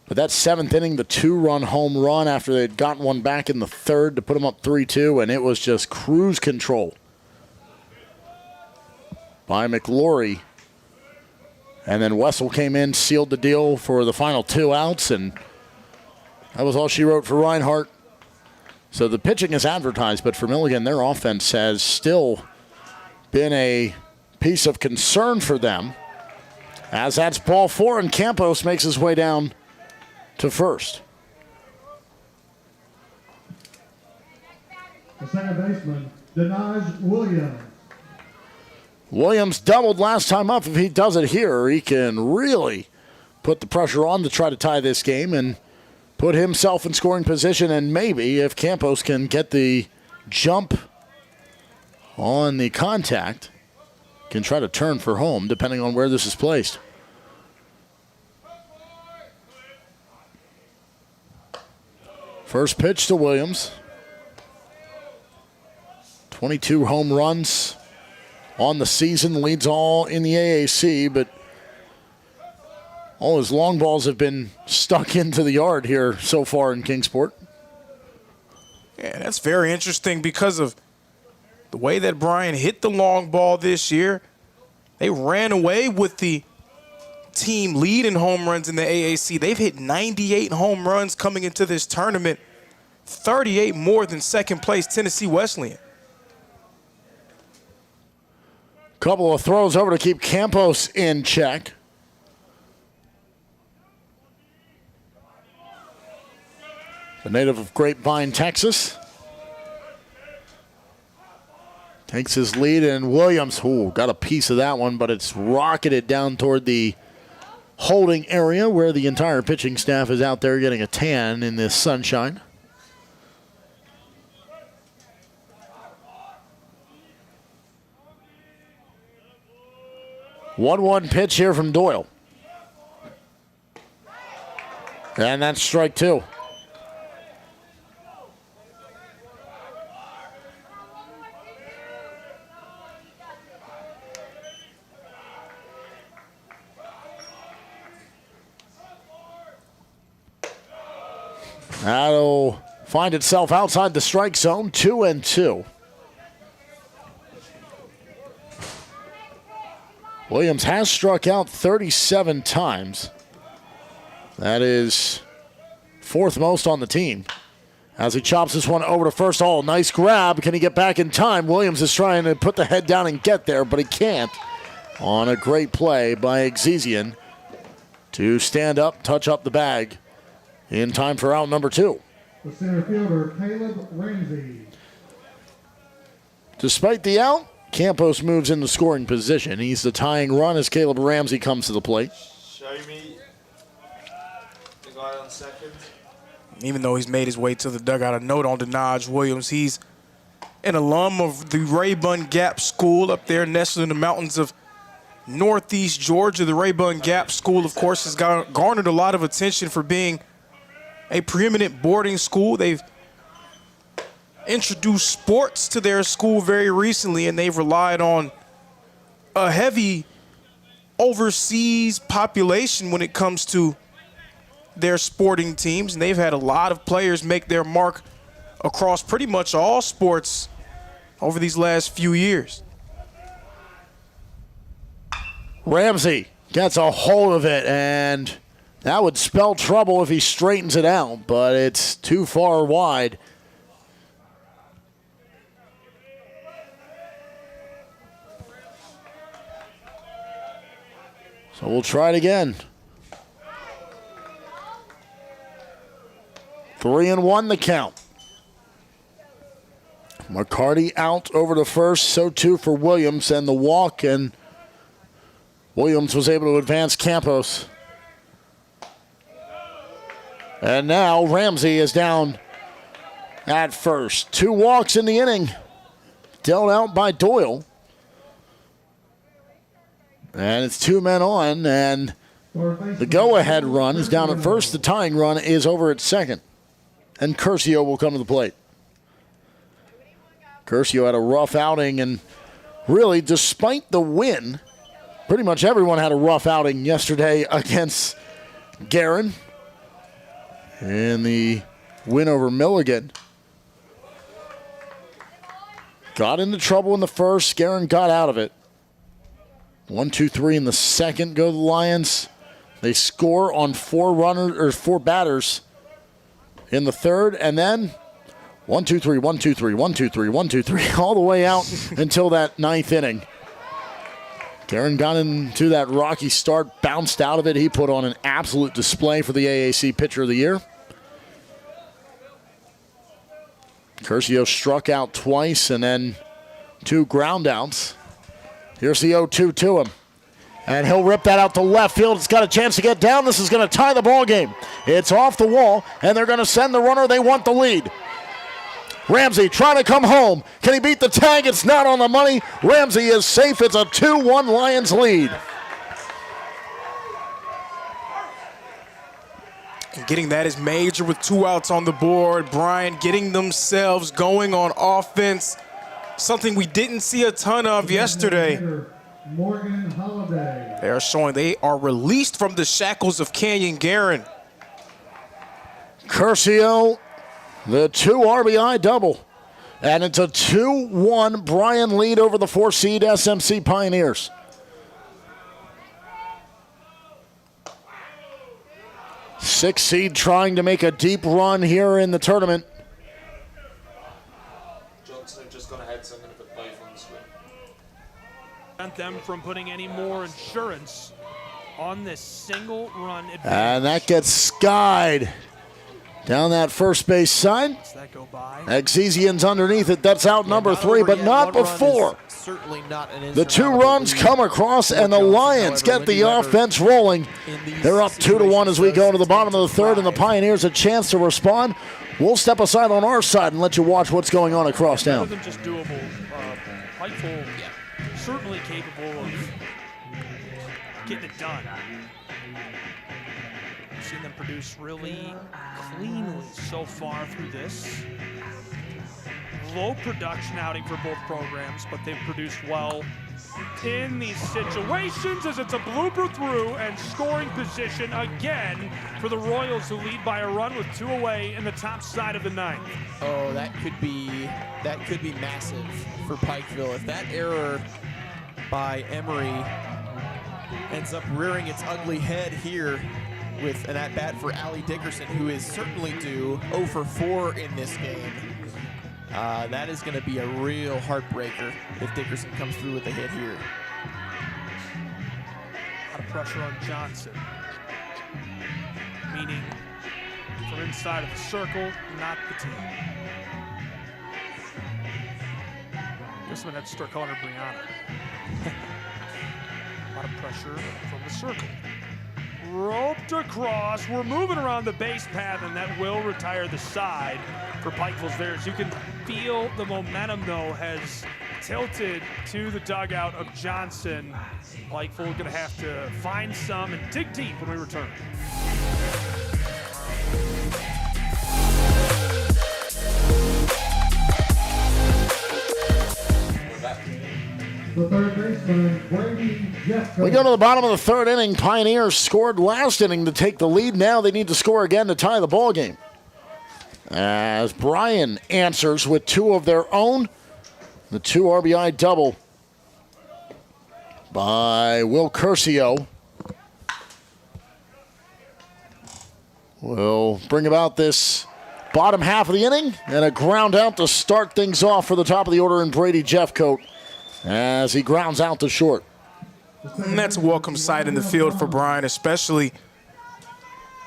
But that 7th inning, the 2-run home run after they'd gotten one back in the 3rd to put them up 3-2, and it was just cruise control by McLaury. And then Wessel came in, sealed the deal for the final 2 outs, and that was all she wrote for Reinhardt. So the pitching is advertised, but for Milligan, their offense has still been a piece of concern for them. As that's ball 4, and Campos makes his way down to first. The second baseman, Denaj Williams. Williams doubled last time up. If he does it here, he can really put the pressure on to try to tie this game and put himself in scoring position. And maybe if Campos can get the jump on the contact, can try to turn for home depending on where this is placed. First pitch to Williams. 22 home runs on the season, leads all in the AAC, but all his long balls have been stuck into the yard here so far in Kingsport. Yeah, that's very interesting because of the way that Bryan hit the long ball this year. They ran away with the team lead in home runs in the AAC. They've hit 98 home runs coming into this tournament, 38 more than second place Tennessee Wesleyan. Couple of throws over to keep Campos in check. The native of Grapevine, Texas. Takes his lead, and Williams, got a piece of that one, but it's rocketed down toward the holding area where the entire pitching staff is out there getting a tan in this sunshine. One pitch here from Doyle. And that's strike two. That'll find itself outside the strike zone, 2-2. Williams has struck out 37 times. That is fourth most on the team. As he chops this one over to first. Oh, nice grab. Can he get back in time? Williams is trying to put the head down and get there, but he can't. On a great play by Exesian to stand up, touch up the bag in time for out number two. The center fielder, Caleb Ramsey. Despite the out, Campos moves into scoring position. He's the tying run as Caleb Ramsey comes to the plate. Show me the guy on second. Even though he's made his way to the dugout, a note on Denaj Williams. He's an alum of the Rayburn Gap School up there nestled in the mountains of Northeast Georgia. The Rayburn Gap School, of course, has garnered a lot of attention for being a preeminent boarding school. They've introduced sports to their school very recently, and they've relied on a heavy overseas population when it comes to their sporting teams. And they've had a lot of players make their mark across pretty much all sports over these last few years. Ramsey gets a hold of it, and that would spell trouble if he straightens it out, but it's too far wide. So we'll try it again. 3-1 the count. McCarty out over to first, so too for Williams, and the walk, and Williams was able to advance Campos. And now Ramsey is down at first. 2 walks in the inning, dealt out by Doyle. And it's 2 men on, and the go-ahead run is down at first. The tying run is over at second. And Curcio will come to the plate. Curcio had a rough outing, and really, despite the win, pretty much everyone had a rough outing yesterday against Guerin in the win over Milligan. Got into trouble in the first. Guerin got out of it. 1-2-3 in the second go the Lions. They score on 4 batters in the third, and then 1-2-3, 1-2-3, 1-2-3, 1-2-3, all the way out until that 9th inning. Guerin got into that rocky start, bounced out of it. He put on an absolute display for the AAC Pitcher of the Year. Curcio struck out twice and then 2 ground outs. Here's the 0-2 to him. And he'll rip that out to left field. It's got a chance to get down. This is going to tie the ball game. It's off the wall, and they're going to send the runner. They want the lead. Ramsey trying to come home. Can he beat the tag? It's not on the money. Ramsey is safe. It's a 2-1 Lions lead. And getting that is major with 2 outs on the board. Bryan getting themselves going on offense. Something we didn't see a ton of yesterday. Morgan Holiday. They are showing they are released from the shackles of Canyon Guerin. Curcio, the 2 RBI double. And it's a 2-1 Bryan lead over the 4-seed SMC Pioneers. Sixth seed trying to make a deep run here in the tournament. Johnson have just gone ahead, so I'm going to put both on the screen. Prevent them from putting any more insurance on this single run advantage. And that gets skied down that first base side. Does that go by? Exesian's underneath it. That's out number 3, but not before. Certainly not an The 2 runs come across, and the Lions get the offense rolling. They're up 2-1 as we go to the bottom of the 3rd, and the Pioneers a chance to respond. We'll step aside on our side and let you watch what's going on across town. Better than just doable. Pikeville, certainly capable of getting it done. I've seen them produce really cleanly so far through this. Low production outing for both programs, but they've produced well in these situations as it's a blooper through and scoring position again for the Royals, who lead by a run with 2 away in the top side of the 9th. Oh, that could be massive for Pikeville. If that error by Emery ends up rearing its ugly head here with an at-bat for Allie Dickerson, who is certainly due 0 for 4 in this game. That is going to be a real heartbreaker if Dickerson comes through with a hit here. A lot of pressure on Johnson, meaning from inside of the circle, not the team. Guess I'm going to have to start calling her Brianna. A lot of pressure from the circle. Roped across. We're moving around the base path, and that will retire the side for Pikeville's Bears. You can feel the momentum, though, has tilted to the dugout of Johnson. Pikeville going to have to find some and dig deep when we return. The third baseman, Brady Jeffcoat. We go to the bottom of the 3rd inning. Pioneers scored last inning to take the lead. Now they need to score again to tie the ball game. As Bryan answers with 2 of their own. The 2 RBI double by Will Curcio will bring about this bottom half of the inning, and a ground out to start things off for the top of the order in Brady Jeffcoat as he grounds out to short. And that's a welcome sight in the field for Bryan, especially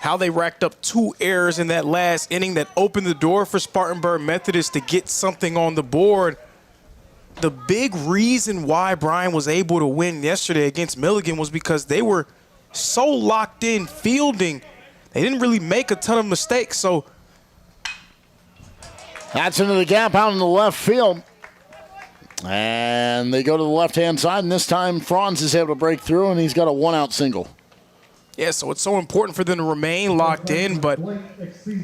how they racked up 2 errors in that last inning that opened the door for Spartanburg Methodist to get something on the board. The big reason why Bryan was able to win yesterday against Milligan was because they were so locked in fielding. They didn't really make a ton of mistakes. So that's into the gap out in the left field. And they go to the left-hand side, and this time Franz is able to break through, and he's got a 1-out single. Yeah, so it's so important for them to remain locked in, but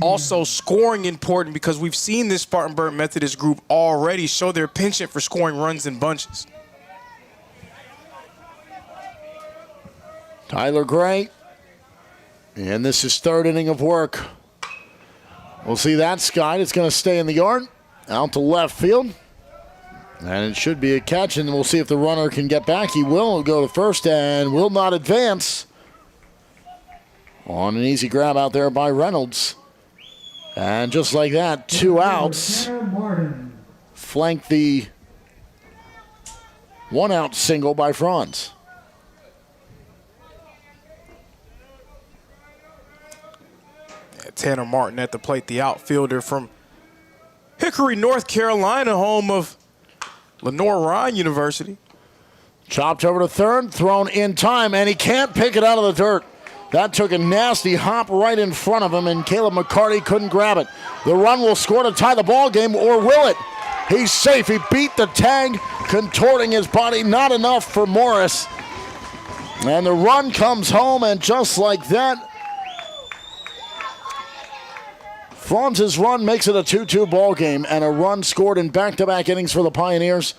also scoring important because we've seen this Spartanburg Methodist group already show their penchant for scoring runs in bunches. Tyler Gray, and this is 3rd inning of work. We'll see that skied. It's going to stay in the yard, out to left field. And it should be a catch, and we'll see if the runner can get back. He will. He'll go to first and will not advance. On an easy grab out there by Reynolds. And just like that, 2 outs. Flank the 1-out single by Franz. Tanner Martin at the plate, the outfielder from Hickory, North Carolina, home of Lenoir-Rhyne University. Chopped over to third, thrown in time, and he can't pick it out of the dirt. That took a nasty hop right in front of him, and Caleb McCarty couldn't grab it. The run will score to tie the ball game, or will it? He's safe. He beat the tag, contorting his body. Not enough for Morris. And the run comes home, and just like that, Franz's run makes it a 2-2 ball game, and a run scored in back-to-back innings for the Pioneers.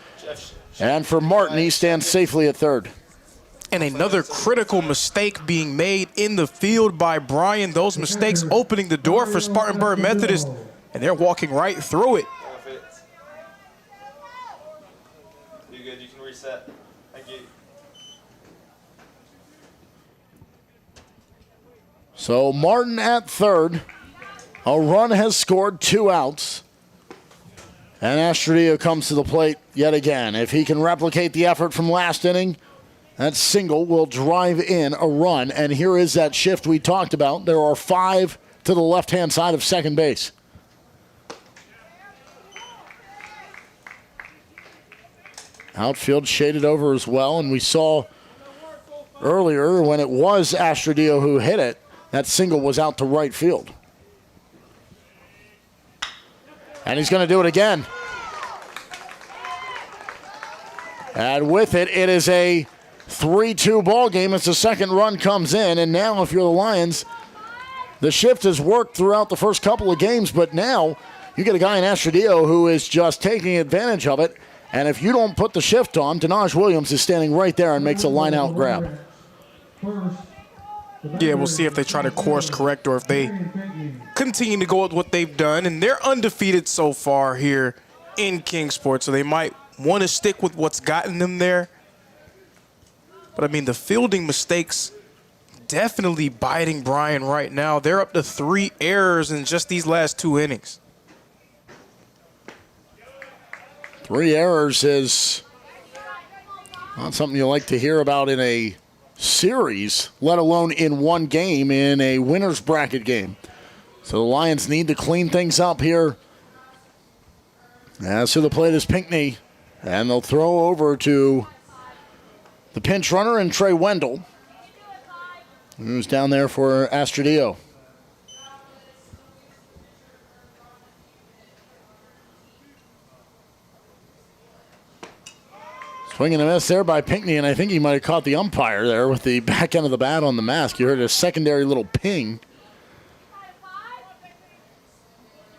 And for Martin, he stands safely at third. And another critical mistake being made in the field by Bryan. Those mistakes opening the door for Spartanburg Methodist, and they're walking right through it. You good? You can reset. Thank you. So Martin at third. A run has scored, 2 outs. And Astrodillo comes to the plate yet again. If he can replicate the effort from last inning, that single will drive in a run. And here is that shift we talked about. There are 5 to the left-hand side of second base. Outfield shaded over as well. And we saw earlier when it was Astrodillo who hit it, that single was out to right field. And he's going to do it again. And with it, it is a 3-2 ball game as the second run comes in. And now, if you're the Lions, the shift has worked throughout the first couple of games, but now you get a guy in Astrodillo who is just taking advantage of it. And if you don't put the shift on, Denaj Williams is standing right there and makes a line-out grab. Yeah, we'll see if they try to course correct or if they continue to go with what they've done. And they're undefeated so far here in Kingsport, so they might want to stick with what's gotten them there. But, I mean, the fielding mistakes definitely biting Bryan right now. They're up to 3 errors in just these last 2 innings. 3 errors is not something you like to hear about in a series, let alone in one game in a winner's bracket game. So the Lions need to clean things up here. As to the plate is Pinckney, and they'll throw over to the pinch runner and Trey Wendell, who's down there for Astrodillo. Swing and a miss there by Pinckney, and I think he might have caught the umpire there with the back end of the bat on the mask. You heard a secondary little ping.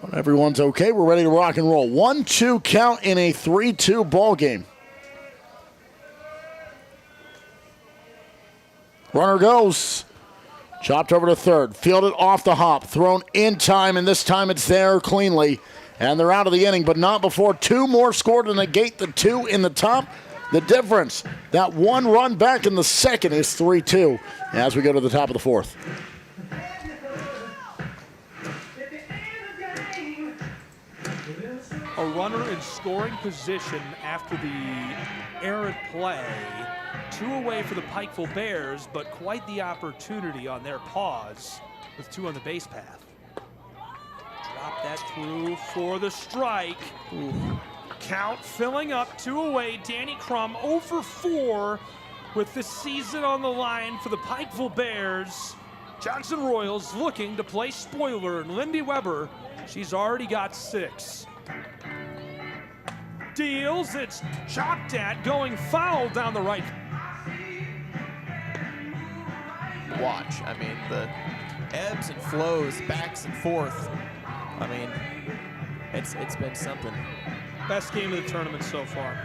But everyone's okay. We're ready to rock and roll. 1-2 count in a 3-2 ball game. Runner goes. Chopped over to third. Fielded off the hop. Thrown in time, and this time it's there cleanly. And they're out of the inning, but not before 2 more scored to negate the 2 in the top. The difference, that 1 run back in the second is 3-2 as we go to the top of the 4th. A runner in scoring position after the errant play. 2 away for the Pikeville Bears, but quite the opportunity on their pause with 2 on the base path. Drop that through for the strike. Ooh. Count filling up, 2 away. Danny Crum 0 for 4 with the season on the line for the Pikeville Bears. Johnson Royals looking to play spoiler, and Lindy Weber, she's already got 6. Deals, it's chopped at, going foul down the right. Watch, I mean, the ebbs and flows, backs and forth. I mean, it's been something. Best game of the tournament so far.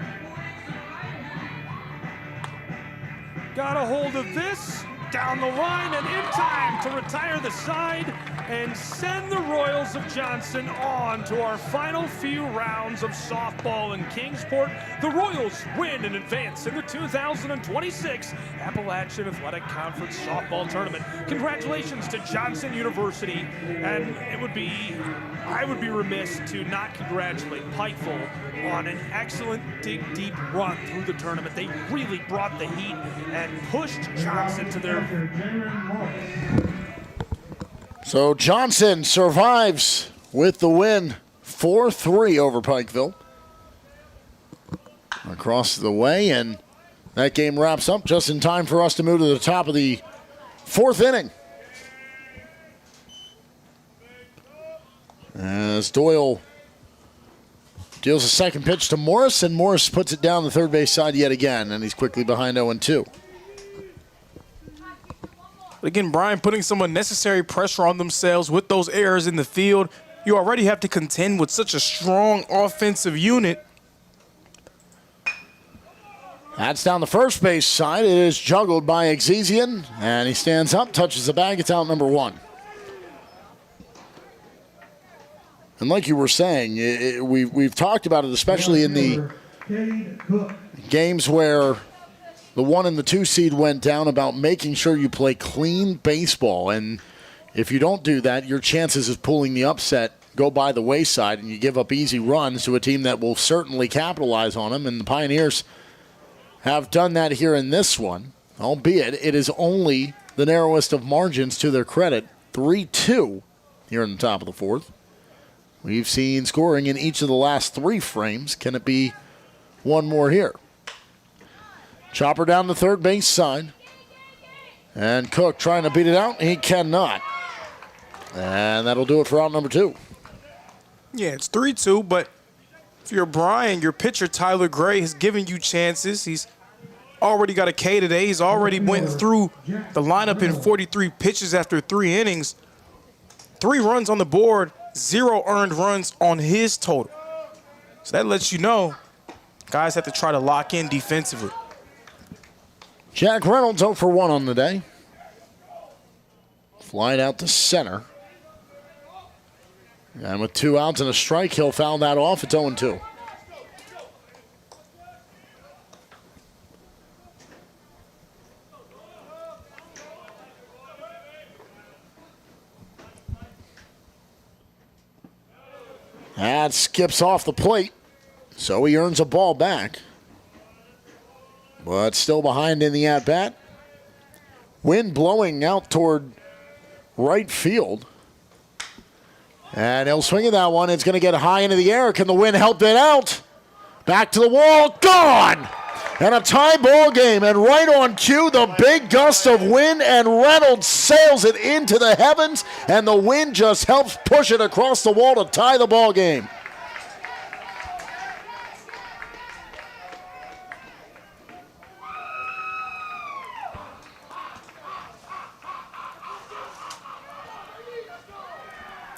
Got a hold of this, down the line and in time to retire the side and send the Royals of Johnson on to our final few rounds of softball in Kingsport. The Royals win and advance in the 2026 Appalachian Athletic Conference Softball Tournament. Congratulations to Johnson University, and I would be remiss to not congratulate Pikeville on an excellent deep run through the tournament. They really brought the heat and pushed Johnson to their... So Johnson survives with the win 4-3 over Pikeville. Across the way, and that game wraps up just in time for us to move to the top of the 4th inning. As Doyle deals a second pitch to Morris, and Morris puts it down the third base side yet again, and he's quickly behind 0-2. Again, Bryan putting some unnecessary pressure on themselves with those errors in the field. You already have to contend with such a strong offensive unit. That's down the first base side. It is juggled by Exesian, and he stands up, touches the bag. It's out number 1. And like you were saying, we've talked about it, especially in the games where the 1 and the 2 seed went down, about making sure you play clean baseball. And if you don't do that, your chances of pulling the upset go by the wayside, and you give up easy runs to a team that will certainly capitalize on them. And the Pioneers have done that here in this one, albeit it is only the narrowest of margins to their credit. 3-2 here in the top of the 4th. We've seen scoring in each of the last 3 frames. Can it be one more here? Chopper down the third base side. And Cook trying to beat it out. He cannot. And that'll do it for out number 2. Yeah, it's 3-2, but if you're Bryan, your pitcher Tyler Gray has given you chances. He's already got a K today. He's already went through the lineup in 43 pitches after 3 innings. 3 runs on the board, 0 earned runs on his total. So that lets you know guys have to try to lock in defensively. Jack Reynolds 0 for 1 on the day. Flied out to center. And with 2 outs and a strike, he'll foul that off. It's 0-2. That skips off the plate, so he earns a ball back. But still behind in the at-bat. Wind blowing out toward right field. And he'll swing at that one. It's going to get high into the air. Can the wind help it out? Back to the wall. Gone! And a tie ball game. And right on cue, the big gust of wind. And Reynolds sails it into the heavens. And the wind just helps push it across the wall to tie the ball game.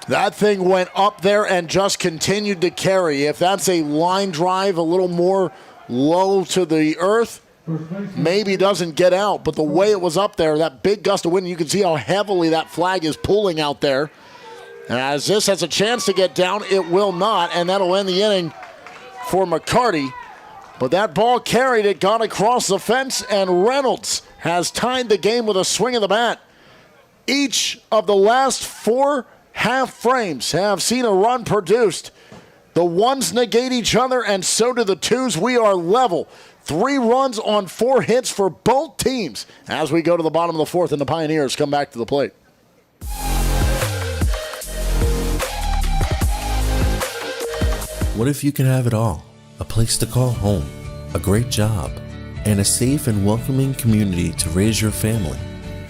That thing went up there and just continued to carry. If that's a line drive a little more low to the earth, maybe doesn't get out. But the way it was up there, that big gust of wind, you can see how heavily that flag is pulling out there. And as this has a chance to get down, it will not. And that'll end the inning for McCarty. But that ball carried, it got across the fence, and Reynolds has tied the game with a swing of the bat. Each of the last 4 half frames have seen a run produced. The ones negate each other, and so do the twos. We are level. 3 runs on 4 hits for both teams as we go to the bottom of the 4th, and the Pioneers come back to the plate. What if you can have it all? A place to call home, a great job, and a safe and welcoming community to raise your family.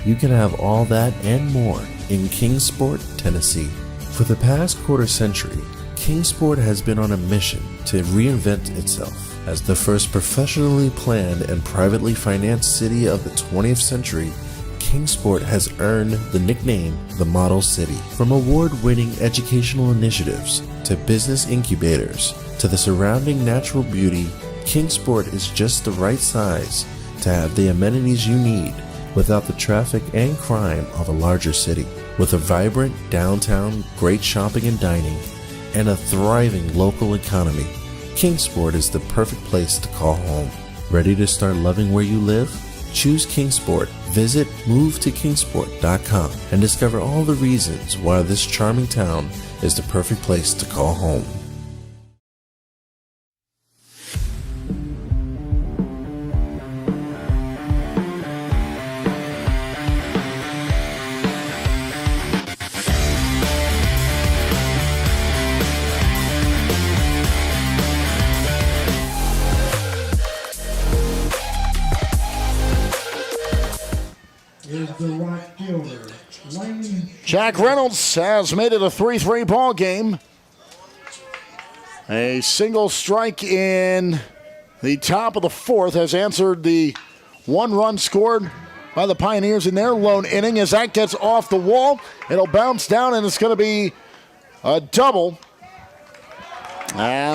You can have all that and more in Kingsport, Tennessee. For the past quarter century, Kingsport has been on a mission to reinvent itself. As the first professionally planned and privately financed city of the 20th century, Kingsport has earned the nickname the Model City. From award-winning educational initiatives to business incubators to the surrounding natural beauty, Kingsport is just the right size to have the amenities you need without the traffic and crime of a larger city. With a vibrant downtown, great shopping and dining, and a thriving local economy, Kingsport is the perfect place to call home. Ready to start loving where you live? Choose Kingsport. Visit movetokingsport.com and discover all the reasons why this charming town is the perfect place to call home. is the right fielder, Lane. Jack Reynolds has made it a 3-3 ball game. A single strike in the top of the fourth has answered the 1 run scored by the Pioneers in their lone inning. As that gets off the wall, it'll bounce down, and it's going to be a double.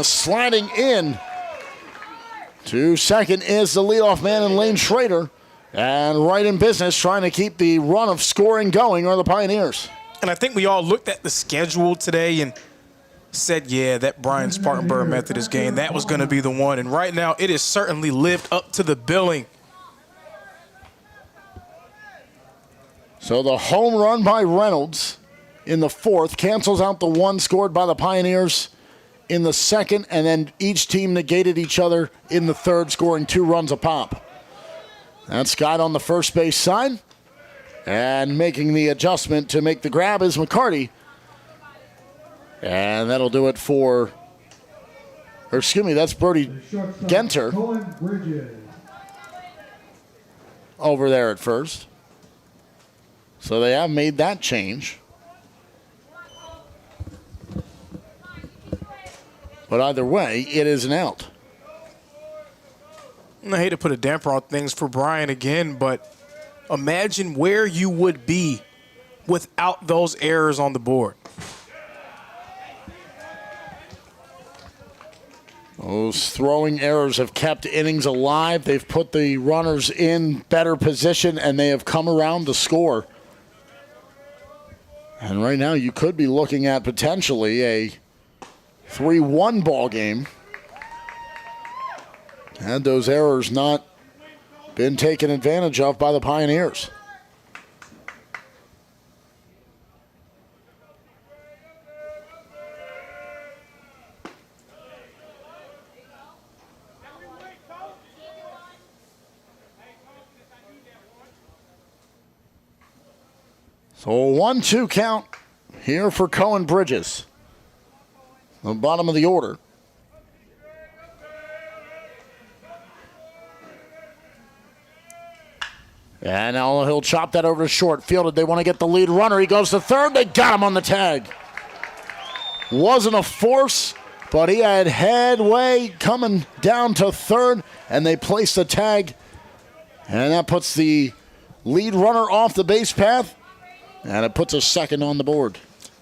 Sliding in to second is the leadoff man in Lane Schrader. And right in business, trying to keep the run of scoring going are the Pioneers. And I think we all looked at the schedule today and said, yeah, that Bryan Spartanburg Methodist game, that was going to be the one. And right now, it has certainly lived up to the billing. So the home run by Reynolds in the fourth cancels out the 1 scored by the Pioneers in the second, and then each team negated each other in the third, scoring 2 runs apop. That's Scott on the first base side. And making the adjustment to make the grab is McCarty. And that'll do it for, or excuse me, that's Brody Genter over there at first. So they have made that change. But either way, it is an out. I hate to put a damper on things for Bryan again, but imagine where you would be without those errors on the board. Those throwing errors have kept innings alive. They've put the runners in better position, and they have come around to score. And right now, you could be looking at potentially a 3-1 ball game. Had those errors not been taken advantage of by the Pioneers. So a 1-2 count here for Cohen Bridges. The bottom of the order. And now he'll chop that over to short. Fielded. They want to get the lead runner. He goes to third. They got him on the tag. Wasn't a force, but he had headway coming down to third, and they placed the tag. And that puts the lead runner off the base path, and it puts a second on the board.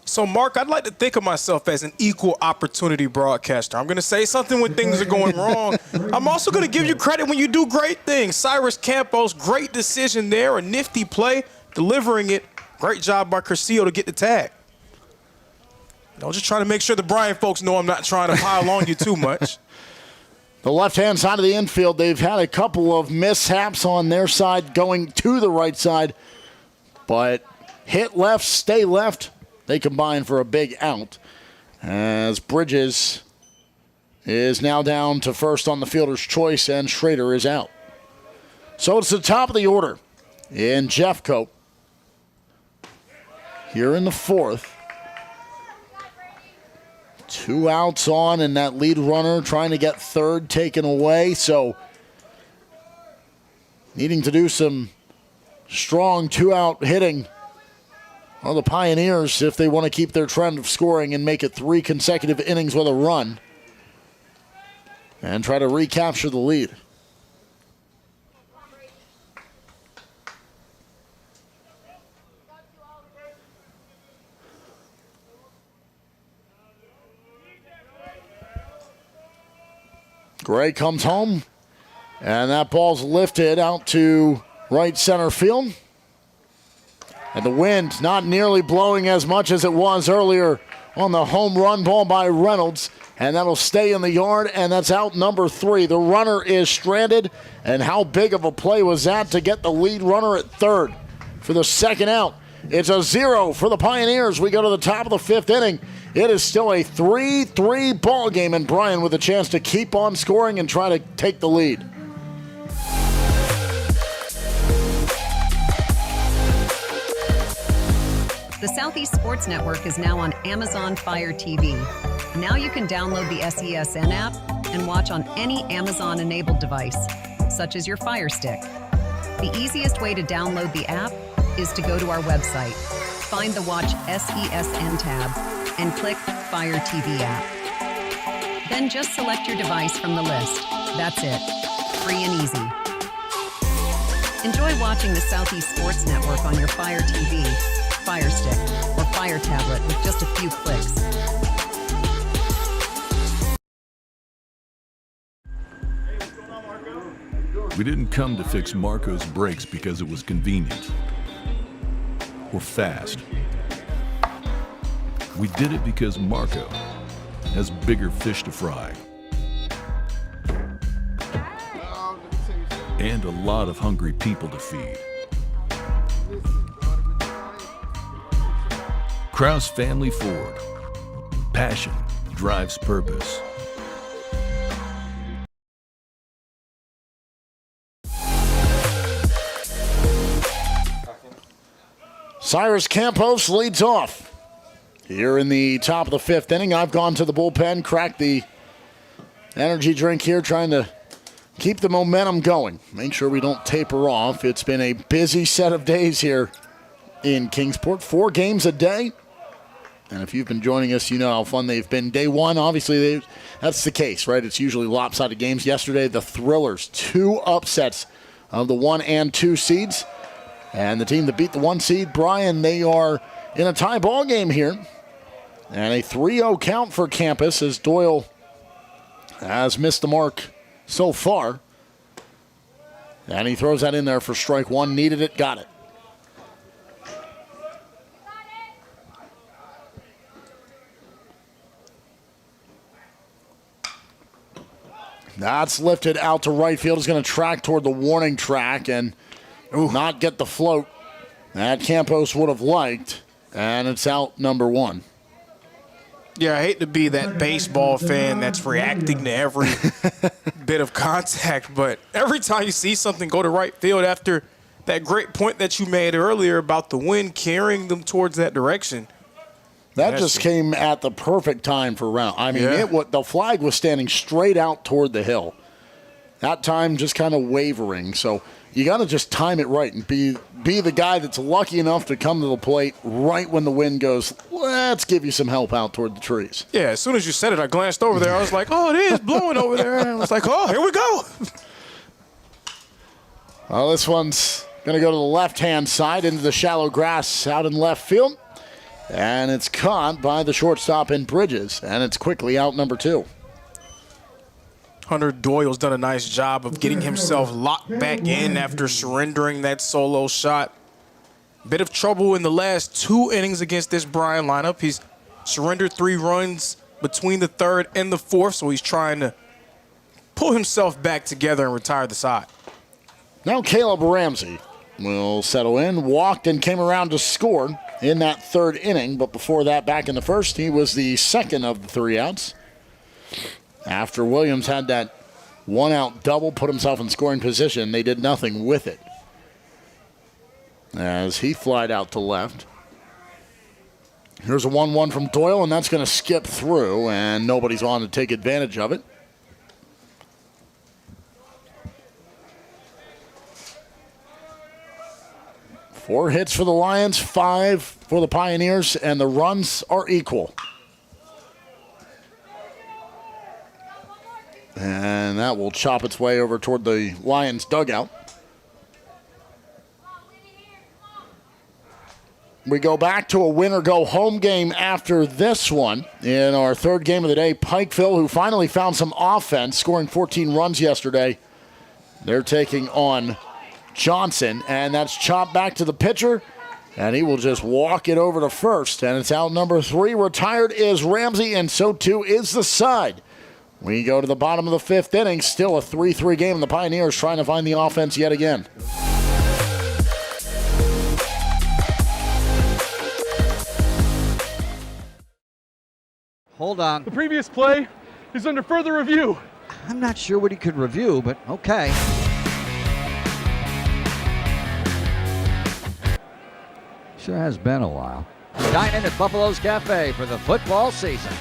So, Mark, I'd like to think of myself as an equal opportunity broadcaster. I'm going to say something when things are going wrong. I'm also going to give you credit when you do great things. Cyrus Campos, great decision there, a nifty play, delivering it. Great job by Curcio to get the tag. I'm just trying to make sure the Bryan folks know I'm not trying to pile on you too much. The left-hand side of the infield, they've had a couple of mishaps on their side going to the right side, but hit left, stay left. They combine for a big out as Bridges is now down to first on the fielder's choice, and Schrader is out. So it's the top of the order in Jeffco here in the fourth. 2 outs on, and that lead runner trying to get third taken away. So needing to do some strong 2-out hitting are the Pioneers if they want to keep their trend of scoring and make it 3 consecutive innings with a run and try to recapture the lead. Gray comes home, and that ball's lifted out to right center field. And the wind not nearly blowing as much as it was earlier on the home run ball by Reynolds. And that'll stay in the yard, and that's out number 3. The runner is stranded, and how big of a play was that to get the lead runner at third for the second out. It's a 0 for the Pioneers. We go to the top of the 5th inning. It is still a 3-3 ball game, and Bryan with a chance to keep on scoring and try to take the lead. The Southeast Sports Network is now on Amazon Fire TV. Now you can download the SESN app and watch on any Amazon-enabled device, such as your Fire Stick. The easiest way to download the app is to go to our website, find the Watch SESN tab, and click Fire TV app. Then just select your device from the list. That's it. Free and easy. Enjoy watching the Southeast Sports Network on your Fire TV, Fire Stick, or Fire tablet with just a few clicks. We didn't come to fix Marco's brakes because it was convenient or fast. We did it because Marco has bigger fish to fry and a lot of hungry people to feed. Kraus Family Ford. Passion drives purpose. Cyrus Campos leads off. Here in the top of the fifth inning, I've gone to the bullpen, cracked the energy drink here, trying to keep the momentum going. Make sure we don't taper off. It's been a busy set of days here in Kingsport. 4 games a day. And if you've been joining us, you know how fun they've been. Day one, obviously, that's the case, right? It's usually lopsided games. Yesterday, the Thrillers, 2 upsets of the 1 and 2 seeds. And the team that beat the 1 seed, Bryan, they are in a tie ball game here. And a 3-0 count for Campus as Doyle has missed the mark so far. And he throws that in there for strike 1. Needed it, got it. That's lifted out to right field. Is going to track toward the warning track and not get the float that Campos would have liked. And it's out number 1. Yeah, I hate to be that baseball fan that's reacting to every bit of contact, but every time you see something go to right field after that great point that you made earlier about the wind carrying them towards that direction. That just came at the perfect time for round. I mean, the flag was standing straight out toward the hill. That time just kind of wavering. So you got to just time it right and be the guy that's lucky enough to come to the plate right when the wind goes, let's give you some help out toward the trees. Yeah, as soon as you said it, I glanced over there. I was like, oh, it is blowing over there. And I was like, oh, here we go. Well, this one's going to go to the left-hand side into the shallow grass out in left field. And it's caught by the shortstop in Bridges, and it's quickly out number 2. Hunter Doyle's done a nice job of getting himself locked back in after surrendering that solo shot. Bit of trouble in the last 2 innings against this Bryan lineup. He's surrendered 3 runs between the 3rd and the 4th, so he's trying to pull himself back together and retire the side. Now Caleb Ramsey will settle in, walked and came around to score in that 3rd inning, but before that, back in the 1st, he was the 2nd of the 3 outs. After Williams had that 1-out double, put himself in scoring position, they did nothing with it. As he flied out to left. Here's a 1-1 from Doyle, and that's going to skip through, and nobody's on to take advantage of it. Four hits for the Lions, 5 for the Pioneers, and the runs are equal. And that will chop its way over toward the Lions dugout. We go back to a win-or-go-home game after this one. In our 3rd game of the day, Pikeville, who finally found some offense, scoring 14 runs yesterday. They're taking on Johnson, and that's chopped back to the pitcher, and he will just walk it over to first, and it's out number 3. Retired is Ramsey, and so too is the side. We go to the bottom of the 5th inning, still a 3-3 game, and the Pioneers trying to find the offense yet again. Hold on. The previous play is under further review. I'm not sure what he could review, but okay. Sure has been a while. Dine in at Buffalo's Cafe for the football season.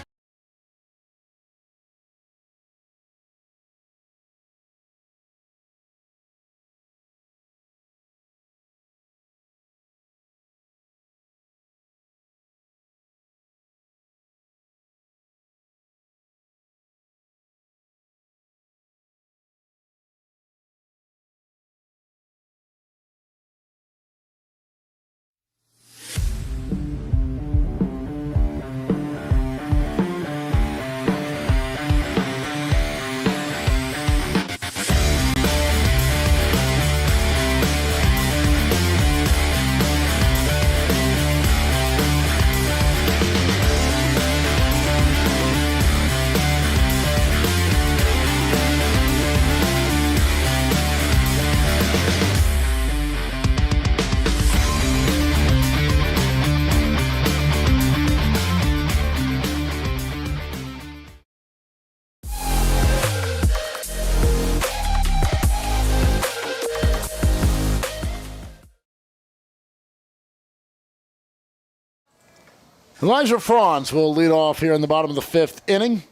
Elijah Franz will lead off here in the bottom of the 5th inning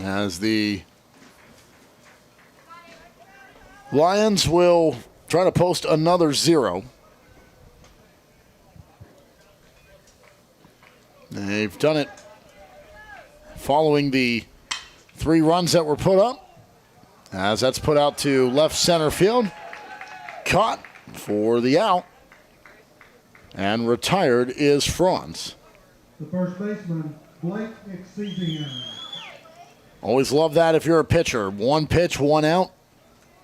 as the Lions will try to post another 0. They've done it following the 3 runs that were put up, as that's put out to left center field. Caught for the out, and retired is Franz. The first baseman, Blake Exedian. Always love that if you're a pitcher. 1 pitch, 1 out.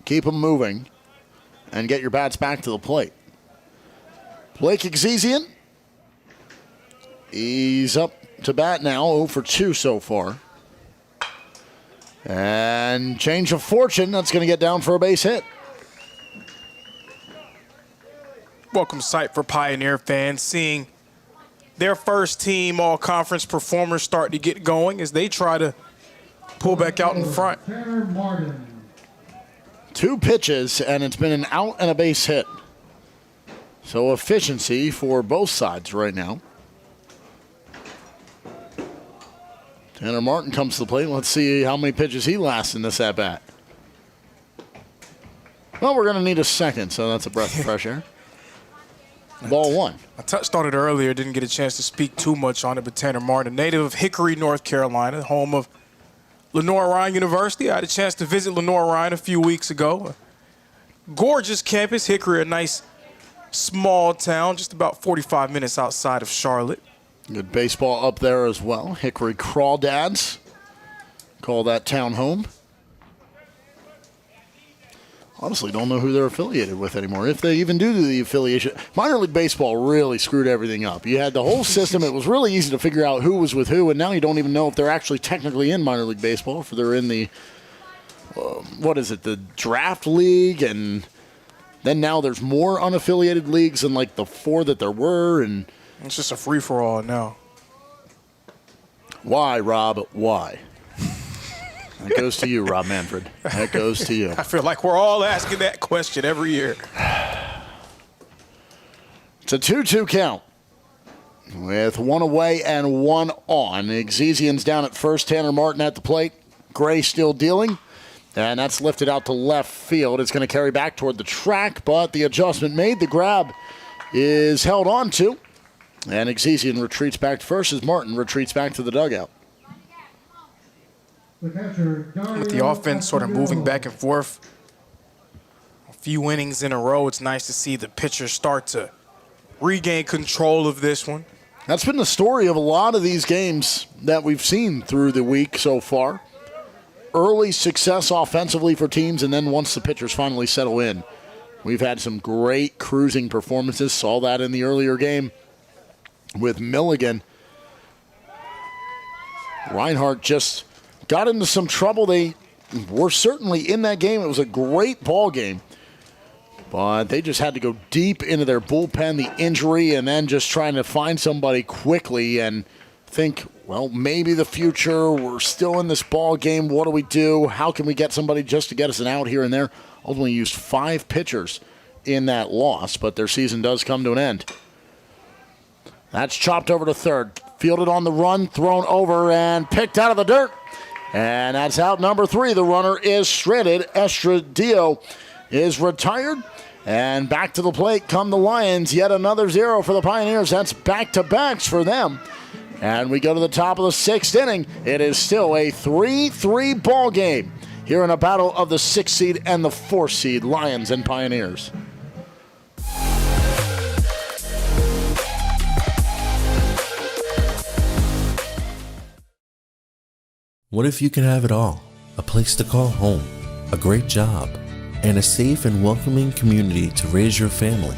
Keep them moving and get your bats back to the plate. Blake Exedian. He's up to bat now, 0 for 2 so far. And change of fortune, that's going to get down for a base hit. Welcome sight for Pioneer fans, seeing their first team all-conference performers start to get going as they try to pull back out in front. 2 pitches, and it's been an out and a base hit. So efficiency for both sides right now. Tanner Martin comes to the plate. Let's see how many pitches he lasts in this at-bat. Well, we're going to need a second, so that's a breath of fresh air. Ball 1. I touched on it earlier, didn't get a chance to speak too much on it, but Tanner Martin, a native of Hickory, North Carolina, home of Lenoir-Rhyne University. I had a chance to visit Lenoir-Rhyne a few weeks ago. Gorgeous campus, Hickory, a nice small town, just about 45 minutes outside of Charlotte. Good baseball up there as well. Hickory Crawdads call that town home. Honestly, don't know who they're affiliated with anymore, if they even do the affiliation. Minor League Baseball really screwed everything up. You had the whole system. It was really easy to figure out who was with who, and now you don't even know if they're actually technically in Minor League Baseball, if they're in the, the draft league, and then now there's more unaffiliated leagues than like the 4 that there were, and it's just a free-for-all now. Why, Rob? Why? That goes to you, Rob Manfred. That goes to you. I feel like we're all asking that question every year. It's a 2-2 count with 1 away and 1 on. Exesian's down at first. Tanner Martin at the plate. Gray still dealing. And that's lifted out to left field. It's going to carry back toward the track, but the adjustment made. The grab is held on to. And Exesian retreats back to first as Martin retreats back to the dugout. With the offense sort of moving back and forth a few innings in a row, it's nice to see the pitchers start to regain control of this one. That's been the story of a lot of these games that we've seen through the week so far. Early success offensively for teams, and then once the pitchers finally settle in, we've had some great cruising performances. Saw that in the earlier game with Milligan. Reinhardt just got into some trouble. They were certainly in that game. It was a great ball game. But they just had to go deep into their bullpen, the injury, and then just trying to find somebody quickly and think, well, maybe the future. We're still in this ball game. What do we do? How can we get somebody just to get us an out here and there? Ultimately used 5 pitchers in that loss, but their season does come to an end. That's chopped over to third. Fielded on the run, thrown over, and picked out of the dirt. And that's out number 3. The runner is shredded. Estradio is retired. And back to the plate come the Lions. Yet another 0 for the Pioneers. That's back-to-backs for them. And we go to the top of the 6th inning. It is still a 3-3 ball game here in a battle of the 6th seed and the 4th seed, Lions and Pioneers. What if you can have it all? A place to call home, a great job, and a safe and welcoming community to raise your family.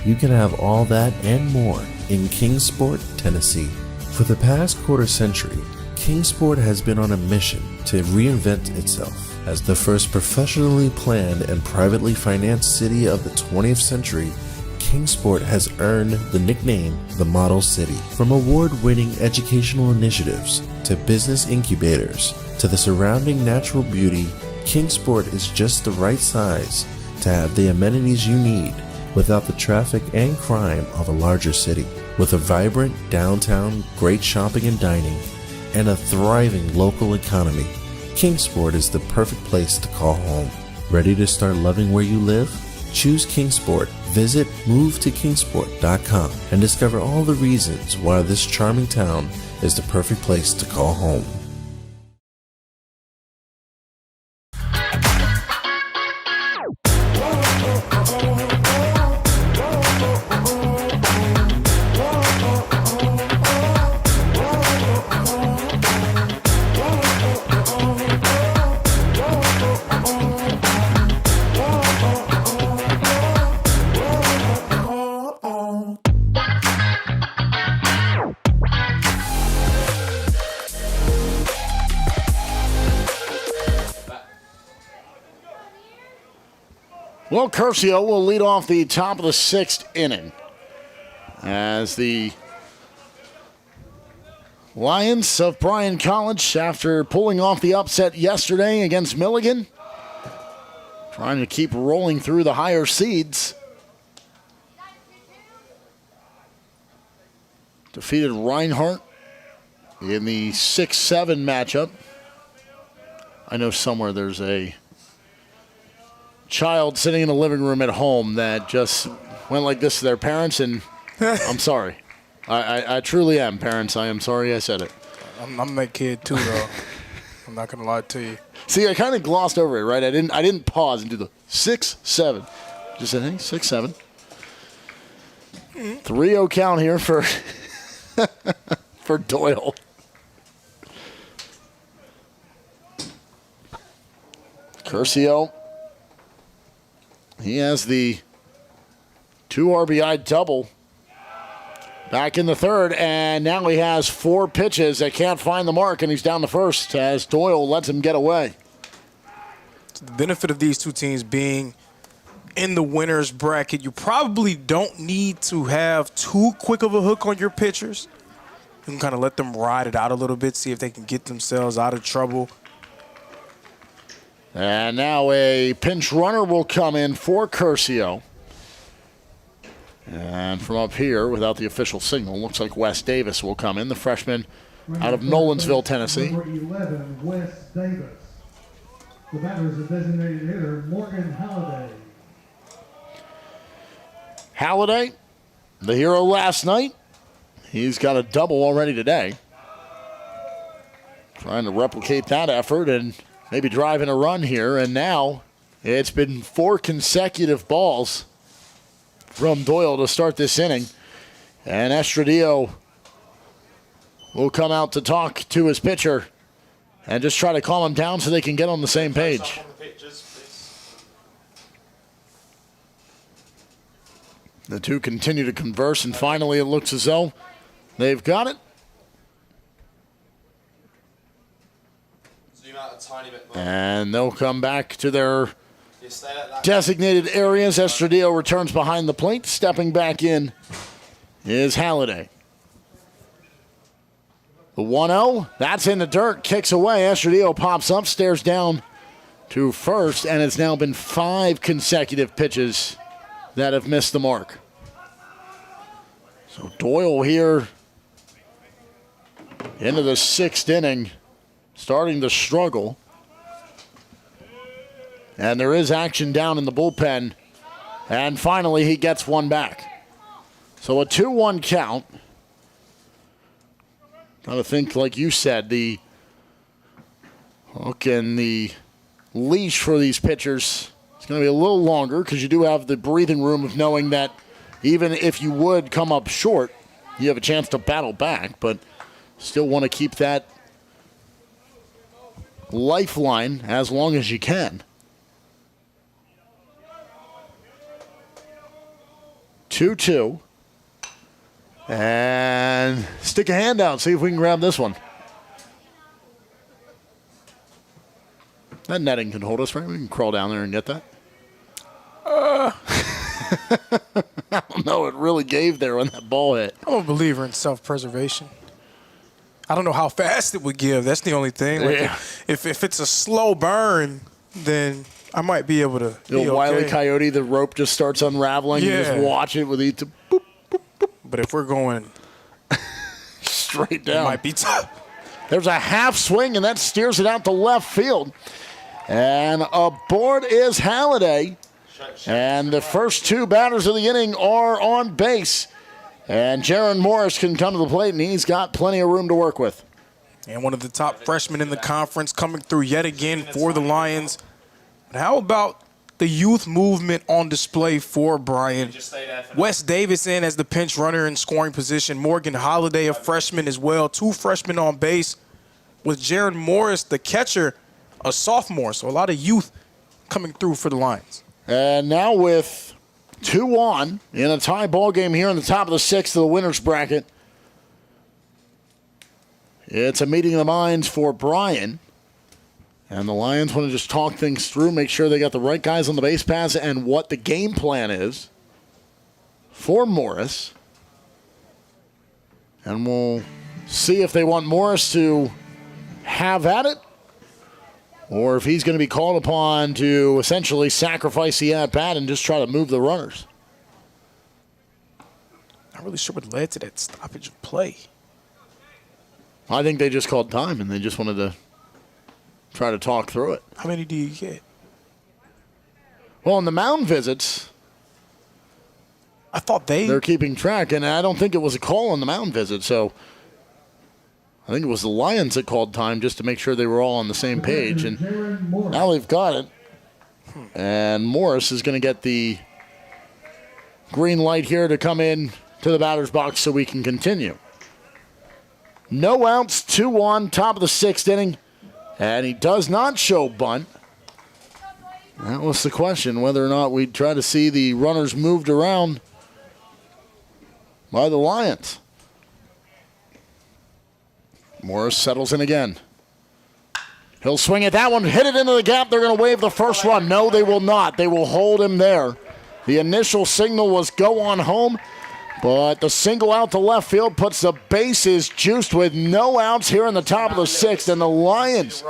You can have all that and more in Kingsport, Tennessee. For the past quarter century, Kingsport has been on a mission to reinvent itself. As the first professionally planned and privately financed city of the 20th century, Kingsport has earned the nickname the Model City. From award-winning educational initiatives to business incubators to the surrounding natural beauty, Kingsport is just the right size to have the amenities you need without the traffic and crime of a larger city. With a vibrant downtown, great shopping and dining, and a thriving local economy, Kingsport is the perfect place to call home. Ready to start loving where you live? Choose Kingsport. Visit movetokingsport.com and discover all the reasons why this charming town is the perfect place to call home. Well, Curcio will lead off the top of the 6th inning as the Lions of Bryan College, after pulling off the upset yesterday against Milligan, trying to keep rolling through the higher seeds. Defeated Reinhardt in the 6-7 matchup. I know somewhere there's a child sitting in the living room at home that just went like this to their parents, and I'm sorry. I truly am, parents. I am sorry I said it. I'm that kid too, though. I'm not gonna lie to you. See, I kind of glossed over it, right? I didn't pause and do the 6-7. Just said, hey, 6-7. 3-0 count here for for Doyle. Curcio. He has the 2 RBI double back in the 3rd, and now he has 4 pitches that can't find the mark, and he's down the 1st as Doyle lets him get away. The benefit of these two teams being in the winner's bracket, you probably don't need to have too quick of a hook on your pitchers. You can kind of let them ride it out a little bit, see if they can get themselves out of trouble. And now a pinch runner will come in for Curcio. And from up here, without the official signal, looks like Wes Davis will come in, the freshman out of Nolensville, Tennessee. Number 11, Wes Davis. The batter is a designated hitter, Morgan Halliday. Halliday, the hero last night. He's got a double already today. Trying to replicate that effort and maybe driving a run here. And now it's been 4 consecutive balls from Doyle to start this inning. And Estradillo will come out to talk to his pitcher and just try to calm him down so they can get on the same page. The two continue to converse, and finally it looks as though they've got it. And they'll come back to their designated areas. Estradillo returns behind the plate. Stepping back in is Halliday. The 1-0, that's in the dirt, kicks away. Estradillo pops up, stares down to first, and it's now been 5 consecutive pitches that have missed the mark. So Doyle here into the 6th inning, starting to struggle. And there is action down in the bullpen. And finally he gets one back. So a 2-1 count. Got to think, like you said, the hook and the leash for these pitchers is going to be a little longer because you do have the breathing room of knowing that even if you would come up short, you have a chance to battle back, but still want to keep that lifeline as long as you can. 2-2. And stick a hand out, see if we can grab this one. That netting can hold us, right? We can crawl down there and get that. I don't know. It really gave there when that ball hit. I'm a believer in self-preservation. I don't know how fast it would give. That's the only thing. Like Yeah. if it's a slow burn, then I might be able to. The Wile E. Coyote, the rope just starts unraveling. You Yeah. just watch it with each. But but if we're going straight down, it might be tough. There's a half swing, and that steers it out to left field. And aboard is Halliday. And the first two batters of the inning are on base. And Jaron Morris can come to the plate, and he's got plenty of room to work with. And one of the top freshmen in the conference coming through yet again for the Lions. But how about the youth movement on display for Bryan? Wes Davis in as the pinch runner in scoring position. Morgan Holiday, a freshman as well. Two freshmen on base. With Jaron Morris, the catcher, a sophomore. So a lot of youth coming through for the Lions. And now with 2 on in a tie ball game here in the top of the 6th of the winner's bracket. It's a meeting of the minds for Bryan. And the Lions want to just talk things through, make sure they got the right guys on the base paths and what the game plan is for Morris. And we'll see if they want Morris to have at it, or if he's going to be called upon to essentially sacrifice the at-bat and just try to move the runners. Not really sure what led to that stoppage of play. I think they just called time, and they just wanted to try to talk through it. How many do you get? Well, in the mound visits, I thought they're keeping track, and I don't think it was a call on the mound visit, so I think it was the Lions that called time just to make sure they were all on the same page. And now they've got it. And Morris is going to get the green light here to come in to the batter's box so we can continue. No outs, 2 on, top of the 6th inning. And he does not show bunt. That was the question, whether or not we'd try to see the runners moved around by the Lions. Morris settles in again. He'll swing at that one, hit it into the gap. They're going to wave the first run. No, they will not. They will hold him there. The initial signal was go on home, but the single out to left field puts the bases juiced with no outs here in the top of the 6th. And the Lions,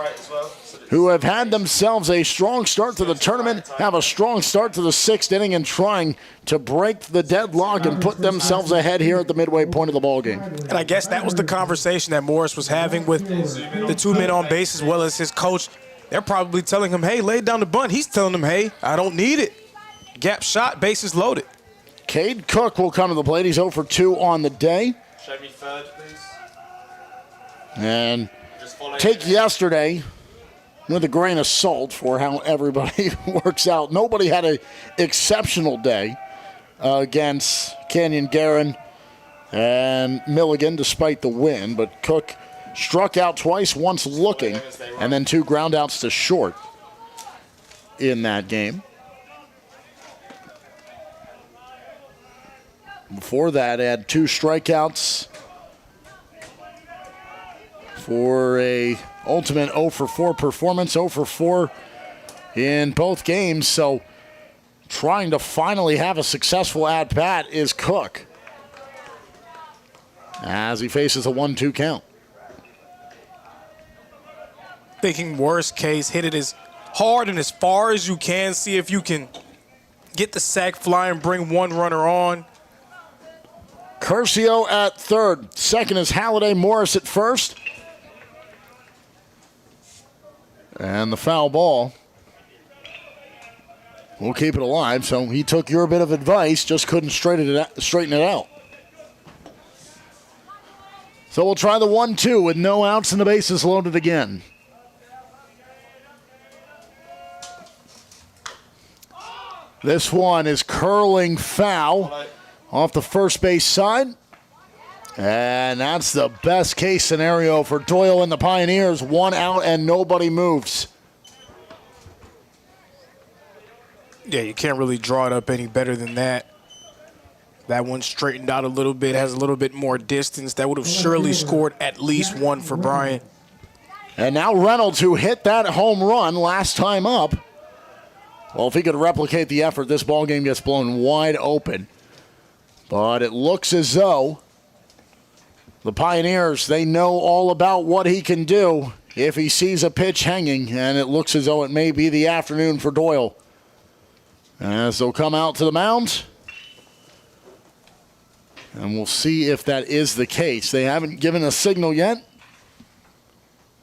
who have had themselves a strong start to the tournament, have a strong start to the 6th inning and trying to break the deadlock and put themselves ahead here at the midway point of the ballgame. And I guess that was the conversation that Morris was having with the 2 men on base as well as his coach. They're probably telling him, hey, lay down the bunt. He's telling them, hey, I don't need it. Gap shot, bases loaded. Cade Cook will come to the plate. He's 0 for 2 on the day. Show me third, please. And take yesterday with a grain of salt for how everybody works out. Nobody had an exceptional day against Canyon Garin and Milligan despite the win, but Cook struck out twice, once looking, and then 2 groundouts to short in that game. Before that, had 2 strikeouts for a ultimate 0 for 4 performance, 0 for 4 in both games. So trying to finally have a successful at-bat is Cook as he faces a 1-2 count. Thinking worst case, hit it as hard and as far as you can. See if you can get the sack fly and bring 1 runner on. Curcio at third. Second is Halliday. Morris at first. And the foul ball will keep it alive. So he took your bit of advice, just couldn't straighten it out. So we'll try the 1-2 with no outs and the bases loaded again. This one is curling foul off the first base side. And that's the best case scenario for Doyle and the Pioneers. 1 out and nobody moves. Yeah, you can't really draw it up any better than that. That one straightened out a little bit, has a little bit more distance. That would have surely scored at least 1 for Bryan. And now Reynolds, who hit that home run last time up. Well, if he could replicate the effort, this ballgame gets blown wide open. But it looks as though the Pioneers, they know all about what he can do if he sees a pitch hanging, and it looks as though it may be the afternoon for Doyle. As they'll come out to the mound. And we'll see if that is the case. They haven't given a signal yet,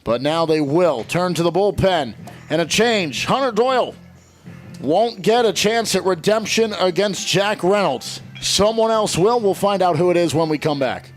but now they will. Turn to the bullpen, and a change. Hunter Doyle won't get a chance at redemption against Jack Reynolds. Someone else will. We'll find out who it is when we come back.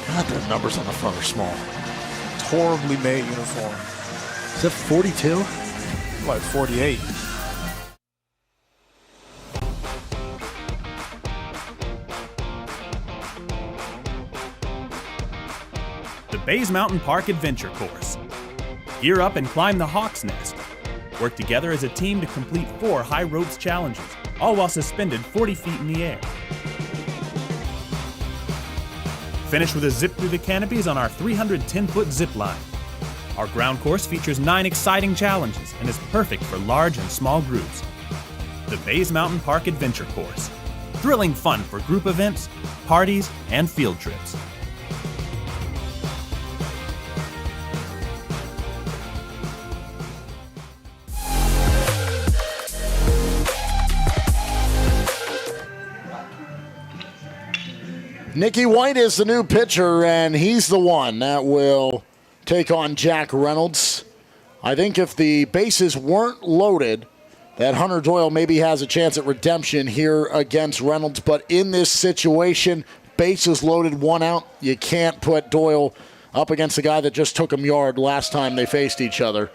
God, the numbers on the front are small. Horribly made uniform. Is that 42? Like 48. The Baze Mountain Park Adventure Course. Gear up and climb the Hawk's Nest. Work together as a team to complete 4 high ropes challenges, all while suspended 40 feet in the air. Finish with a zip through the canopies on our 310-foot zip line. Our ground course features 9 exciting challenges and is perfect for large and small groups. The Baze Mountain Park Adventure Course. Thrilling fun for group events, parties, and field trips. Nicky White is the new pitcher, and he's the one that will take on Jack Reynolds. I think if the bases weren't loaded, that Hunter Doyle maybe has a chance at redemption here against Reynolds. But in this situation, bases loaded, 1 out, you can't put Doyle up against the guy that just took him yard last time they faced each other.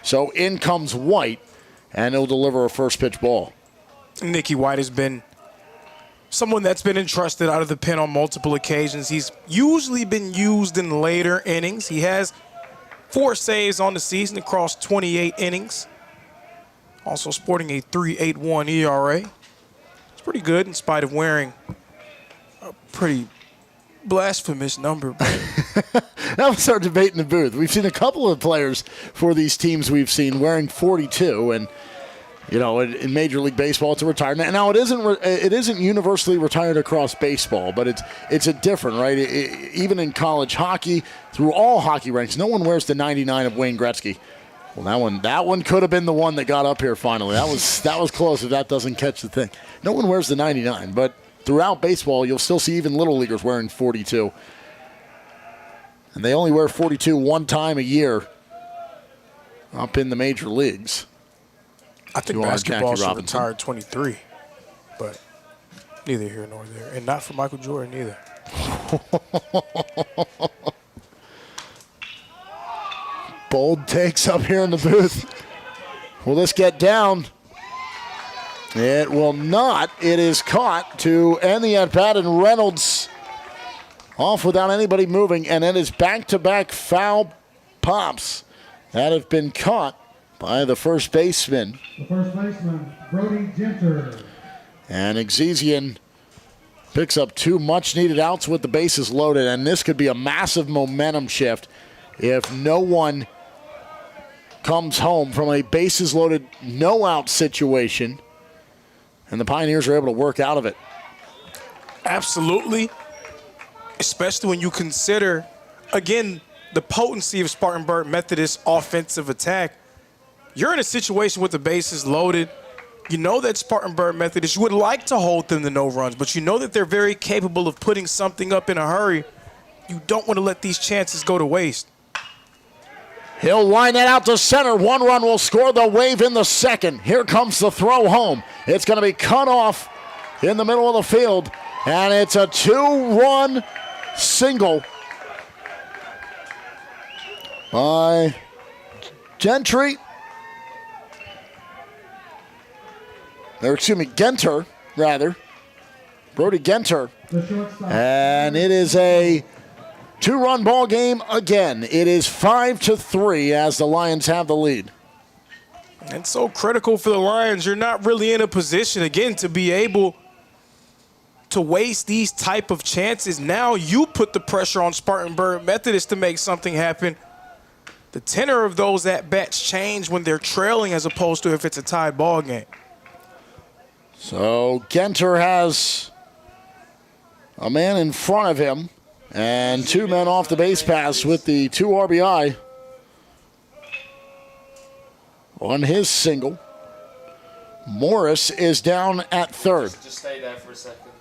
So in comes White, and he'll deliver a first pitch ball. Nicky White has been someone that's been entrusted out of the pen on multiple occasions. He's usually been used in later innings. He has 4 saves on the season across 28 innings. Also sporting a 3.81 ERA. It's pretty good in spite of wearing a pretty blasphemous number. That was our debate in the booth. We've seen a couple of players for these teams we've seen wearing 42, and you know, in Major League Baseball, it's a retirement. Now, it isn't universally retired across baseball, but it's a different, right? Even in college hockey, through all hockey ranks, no one wears the 99 of Wayne Gretzky. Well, that one could have been the one that got up here finally. That was close if that doesn't catch the thing. No one wears the 99, but throughout baseball, you'll still see even little leaguers wearing 42. And they only wear 42 one time a year up in the major leagues. I think basketball should retire 23, but neither here nor there. And not for Michael Jordan either. Bold takes up here in the booth. Will this get down? It will not. It is caught to end the at-bat, and Reynolds off without anybody moving, and it is back-to-back foul pops that have been caught by the first baseman. The first baseman, Brody Genter. And Exesian picks up 2 much-needed outs with the bases loaded, and this could be a massive momentum shift if no one comes home from a bases-loaded, no-out situation, and the Pioneers are able to work out of it. Absolutely, especially when you consider, again, the potency of Spartanburg Methodist offensive attack. You're in a situation with the bases loaded. You know that Spartanburg Methodist, you would like to hold them to no runs, but you know that they're very capable of putting something up in a hurry. You don't want to let these chances go to waste. He'll line that out to center. 1 run will score. The wave in the second. Here comes the throw home. It's going to be cut off in the middle of the field, and it's a 2-run single by Gentry. Or excuse me, Genter, rather. Brody Genter. And it is a 2-run ball game again. It is 5-3 as the Lions have the lead. It's so critical for the Lions. You're not really in a position, again, to be able to waste these type of chances. Now you put the pressure on Spartanburg Methodist to make something happen. The tenor of those at-bats change when they're trailing as opposed to if it's a tied ball game. So Genter has a man in front of him and 2 men off the base pass with the 2 RBI on his single. Morris is down at third. Just stay there for a second.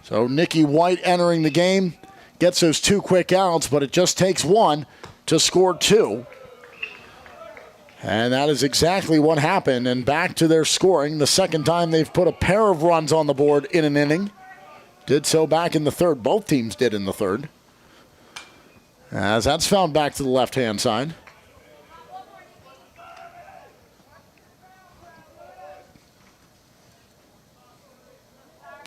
So Nicky White entering the game, gets those 2 quick outs, but it just takes 1 to score 2. And that is exactly what happened. And back to their scoring. The second time they've put a pair of runs on the board in an inning. Did so back in the third. Both teams did in the third. As that's found back to the left-hand side.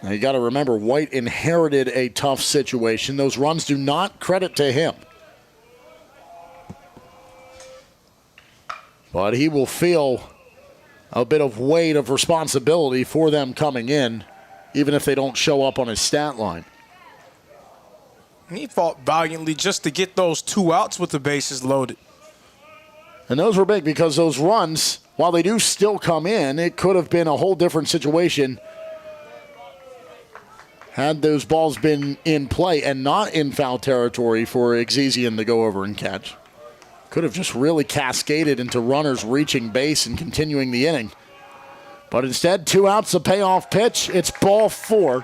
Now you got to remember, White inherited a tough situation. Those runs do not credit to him. But he will feel a bit of weight of responsibility for them coming in, even if they don't show up on his stat line. He fought valiantly just to get those 2 outs with the bases loaded. And those were big because those runs, while they do still come in, it could have been a whole different situation had those balls been in play and not in foul territory for Exesian to go over and catch. Could have just really cascaded into runners reaching base and continuing the inning. But instead, 2 outs, a payoff pitch. It's ball 4.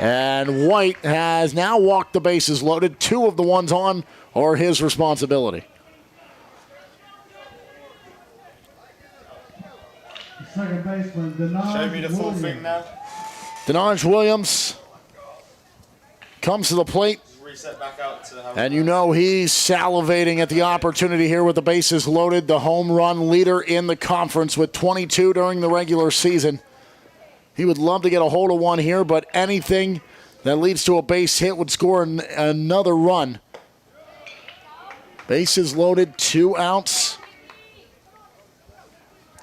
And White has now walked the bases loaded. 2 of the ones on are his responsibility. Second baseman, Denaj. Show me the full thing now. Denaj Williams comes to the plate. Reset back out to how And you know he's salivating at the opportunity here with the bases loaded. The home run leader in the conference with 22 during the regular season. He would love to get a hold of one here, but anything that leads to a base hit would score another run. Bases loaded, 2 outs.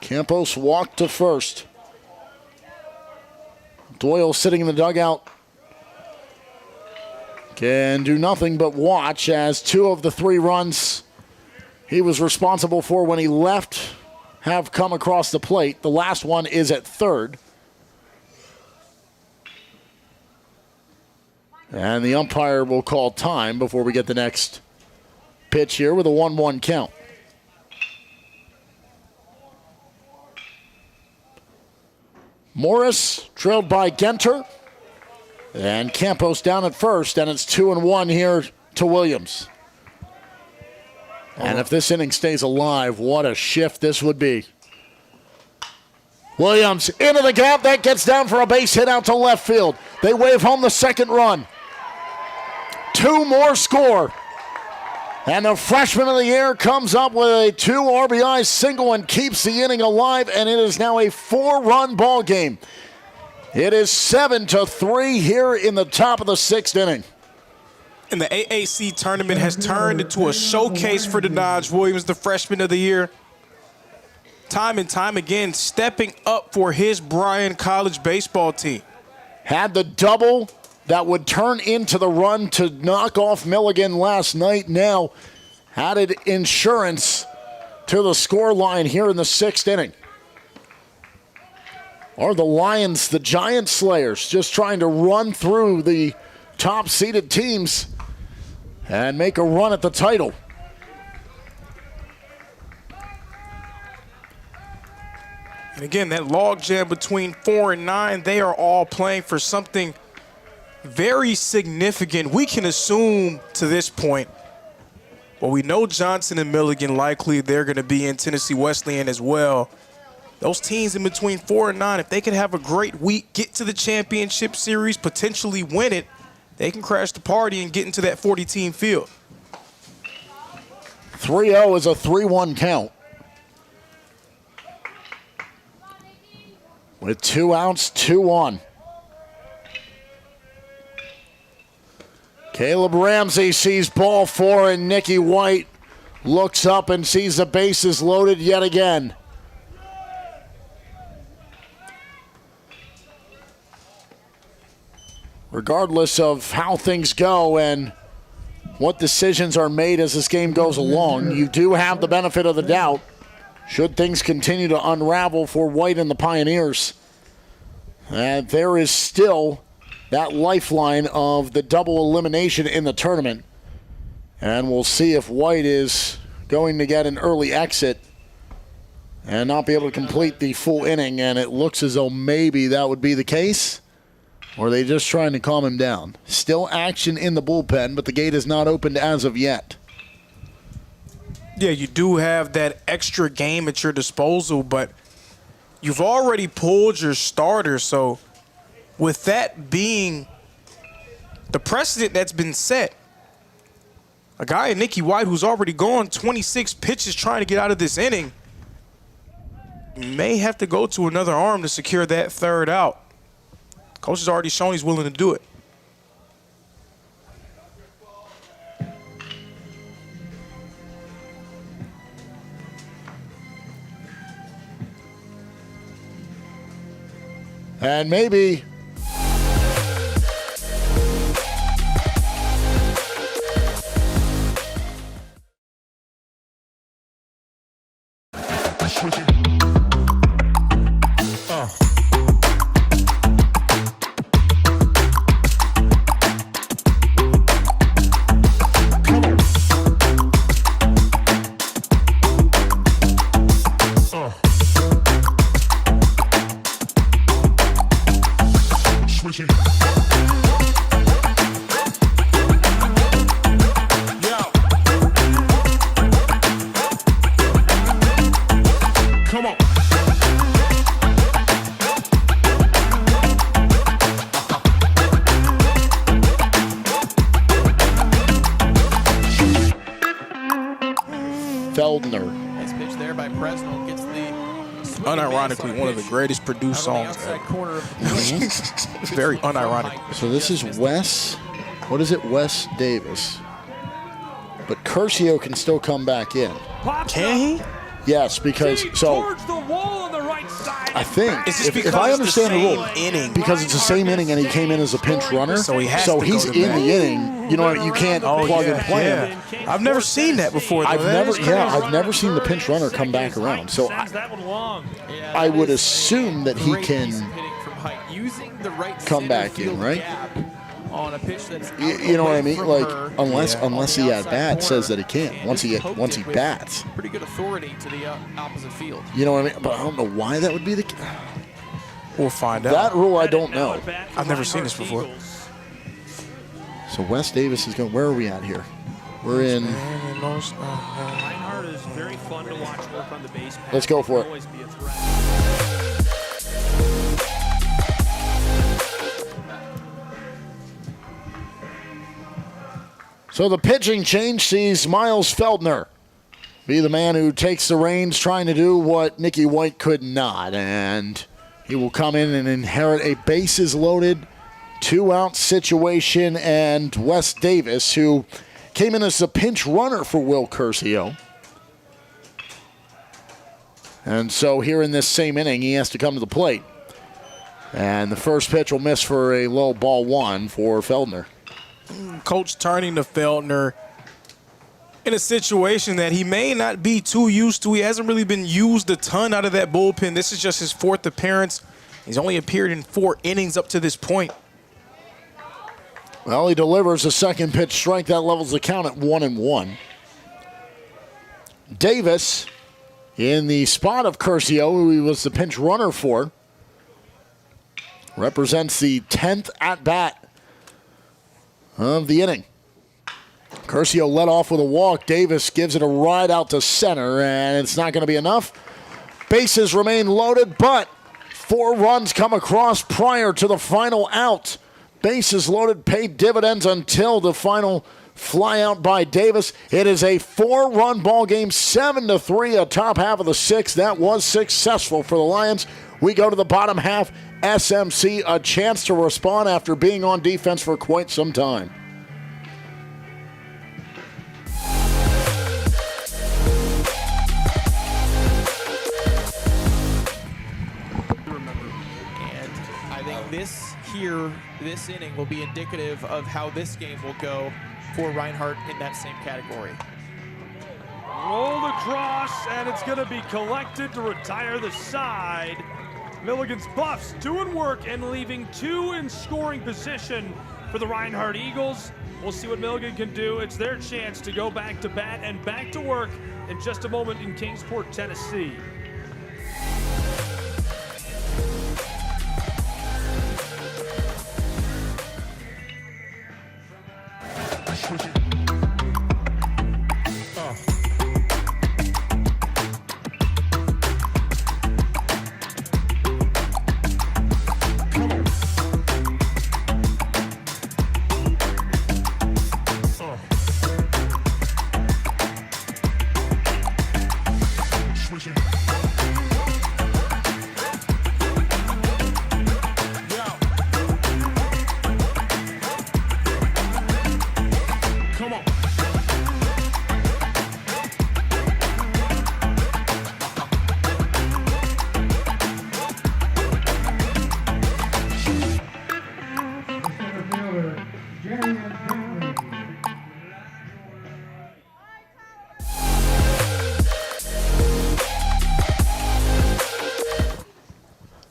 Campos walked to first. Doyle sitting in the dugout can do nothing but watch as 2 of the 3 runs he was responsible for when he left have come across the plate. The last one is at third. And the umpire will call time before we get the next pitch here with a 1-1 count. Morris trailed by Genter. And Campos down at first, and it's 2-1 here to Williams. And if this inning stays alive, what a shift this would be. Williams into the gap. That gets down for a base hit out to left field. They wave home the second run. 2 more score. And the freshman of the year comes up with a 2 RBI single and keeps the inning alive, and it is now a 4-run ball game. It is 7-3 here in the top of the 6th inning. And the AAC tournament has turned into a showcase for Denaj Williams, the freshman of the year. Time and time again, stepping up for his Bryan College baseball team. Had the double that would turn into the run to knock off Milligan last night. Now added insurance to the score line here in the 6th inning. Are the Lions, the Giant Slayers, just trying to run through the top-seeded teams and make a run at the title? And again, that logjam between 4 and 9, they are all playing for something very significant. We can assume to this point, well, we know Johnson and Milligan likely they're going to be in Tennessee Wesleyan as well. Those teams in between 4 and 9, if they can have a great week, get to the championship series, potentially win it, they can crash the party and get into that 40-team field. 3-0 is a 3-1 count. With 2 outs, 2 on. Caleb Ramsey sees ball 4, and Nicky White looks up and sees the bases loaded yet again. Regardless of how things go and what decisions are made as this game goes along, you do have the benefit of the doubt should things continue to unravel for White and the Pioneers. And there is still that lifeline of the double elimination in the tournament. And we'll see if White is going to get an early exit and not be able to complete the full inning. And it looks as though maybe that would be the case. Or are they just trying to calm him down? Still action in the bullpen, but the gate is not opened as of yet. Yeah, you do have that extra game at your disposal, but you've already pulled your starter. So with that being the precedent that's been set, a guy in Nicky White who's already gone 26 pitches trying to get out of this inning, you may have to go to another arm to secure that third out. Coach has already shown he's willing to do it. And maybe Feldner. Nice pitch there by Presnell. Gets the unironically one of the greatest produced songs ever. Very unironic. So this is Wes. What is it? Wes Davis. But Curcio can still come back in. Can he? Yes, because towards the wall on the right side. I think if I understand the rule, because it's the same inning and he came in as a pinch runner, so he's in the inning. You know, you can't plug and play him. I've never seen that before. I've never seen the pinch runner come back around. So I would assume that he can come back in, right? On a pitch that's you know what I mean? Like unless he at bat says that he can't. Once he bats. Pretty good authority to the opposite field. You know what I mean? But I don't know why that would be the case. We'll find out. That rule I don't know. I've never seen this before. So Wes Davis is going. Where are we at here? We're in. Reinhardt is very fun to watch work on the base. Let's go for it. So the pitching change sees Miles Feldner be the man who takes the reins, trying to do what Nicky White could not. And he will come in and inherit a bases-loaded, 2-out situation. And Wes Davis, who came in as a pinch runner for Will Curcio. And so here in this same inning, he has to come to the plate. And the first pitch will miss for a low ball 1 for Feldner. Coach turning to Feldner in a situation that he may not be too used to. He hasn't really been used a ton out of that bullpen. This is just his 4th appearance. He's only appeared in 4 innings up to this point. Well, he delivers a second pitch strike. That levels the count at 1-1. Davis in the spot of Curcio, who he was the pinch runner for, represents the 10th at-bat of the inning. Curcio led off with a walk. Davis gives it a ride out to center, and it's not going to be enough. Bases remain loaded, but 4 runs come across prior to the final out. Bases loaded, paid dividends until the final fly out by Davis. It is a 4-run ball game, 7-3, a top half of the 6th. That was successful for the Lions. We go to the bottom half. SMC a chance to respond after being on defense for quite some time. here this inning will be indicative of how this game will go for Reinhardt in that same category. Rolled across, and it's going to be collected to retire the side. Milligan's Buffs doing work and leaving 2 in scoring position for the Reinhardt Eagles. We'll see what Milligan can do. It's their chance to go back to bat and back to work in just a moment in Kingsport, Tennessee.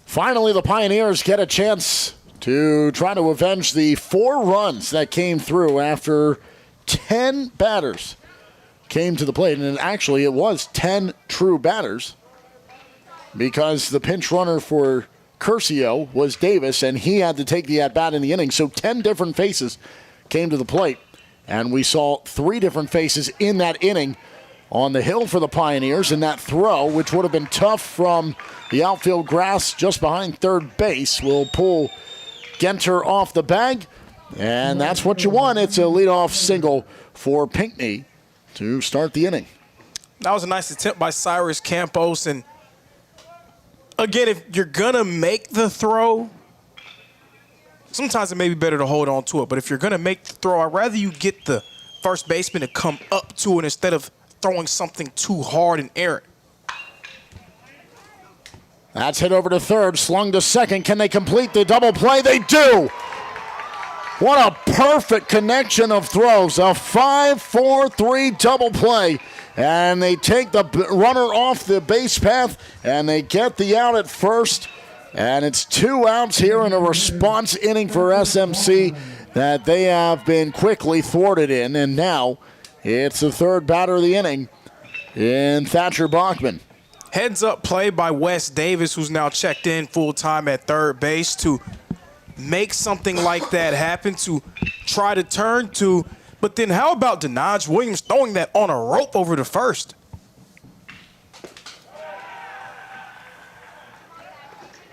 Finally, the Pioneers get a chance to try to avenge the 4 runs that came through after 10 batters came to the plate. And actually, it was 10 true batters because the pinch runner for Curcio was Davis, and he had to take the at-bat in the inning. So 10 different faces came to the plate, and we saw 3 different faces in that inning on the hill for the Pioneers, and that throw, which would have been tough from the outfield grass just behind third base, will pull Genter off the bag, and that's what you want. It's a leadoff single for Pinckney to start the inning. That was a nice attempt by Cyrus Campos, and again, if you're going to make the throw, sometimes it may be better to hold on to it, but if you're going to make the throw, I'd rather you get the first baseman to come up to it instead of throwing something too hard and errant. That's hit over to third, slung to second. Can they complete the double play? They do! What a perfect connection of throws. A 5-4-3 double play. And they take the runner off the base path, and they get the out at first. And it's 2 outs here in a response inning for SMC that they have been quickly thwarted in. And now it's the third batter of the inning in Thatcher Bachman. Heads up play by Wes Davis, who's now checked in full-time at third base, to make something like that happen, to try to turn to. But then how about Denaj Williams throwing that on a rope over to first?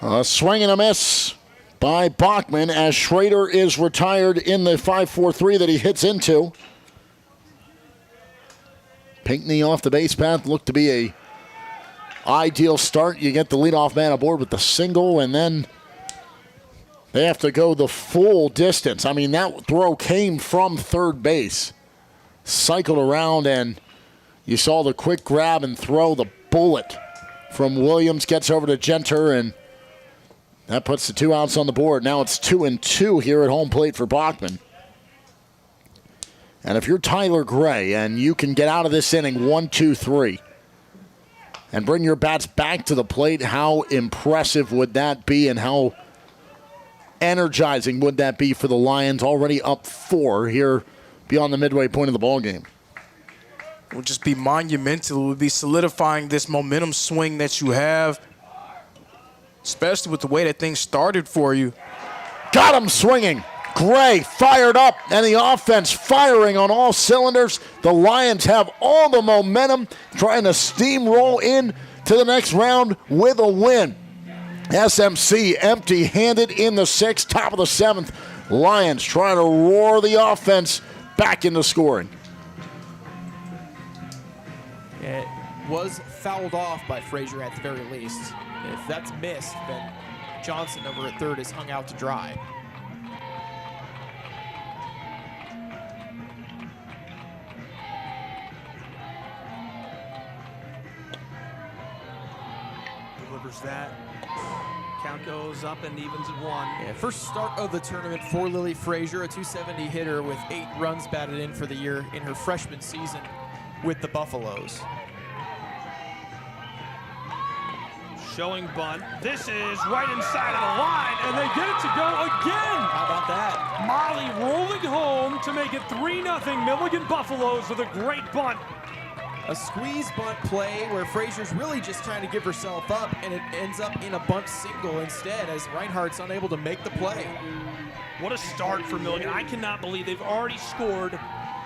A swing and a miss by Bachman as Schrader is retired in the 5-4-3 that he hits into. Pinckney off the base path looked to be a ideal start. You get the leadoff man aboard with the single, and then they have to go the full distance. I mean, that throw came from third base, cycled around, and you saw the quick grab and throw. The bullet from Williams gets over to Genter, and that puts the 2 outs on the board. Now it's 2-2 here at home plate for Bachman. And if you're Tyler Gray and you can get out of this inning 1-2-3 and bring your bats back to the plate, how impressive would that be, and how energizing would that be for the Lions, already up 4 here beyond the midway point of the ballgame? It would just be monumental. It would be solidifying this momentum swing that you have, especially with the way that things started for you. Got him swinging. Gray fired up, and the offense firing on all cylinders. The Lions have all the momentum, trying to steamroll in to the next round with a win. SMC empty-handed in the 6th, top of the 7th. Lions trying to roar the offense back into scoring. It was fouled off by Frazier at the very least. If that's missed, then Johnson over at third is hung out to dry. Delivers that. Count goes up and evens at 1. Yeah, first start of the tournament for Lily Frazier, a 270 hitter with 8 runs batted in for the year in her freshman season with the Buffaloes. Showing bunt. This is right inside of the line, and they get it to go again. How about that? Molly rolling home to make it 3-0 Milligan Buffaloes with a great bunt. A squeeze bunt play where Frazier's really just trying to give herself up, and it ends up in a bunt single instead as Reinhardt's unable to make the play. What a start for Milligan. I cannot believe they've already scored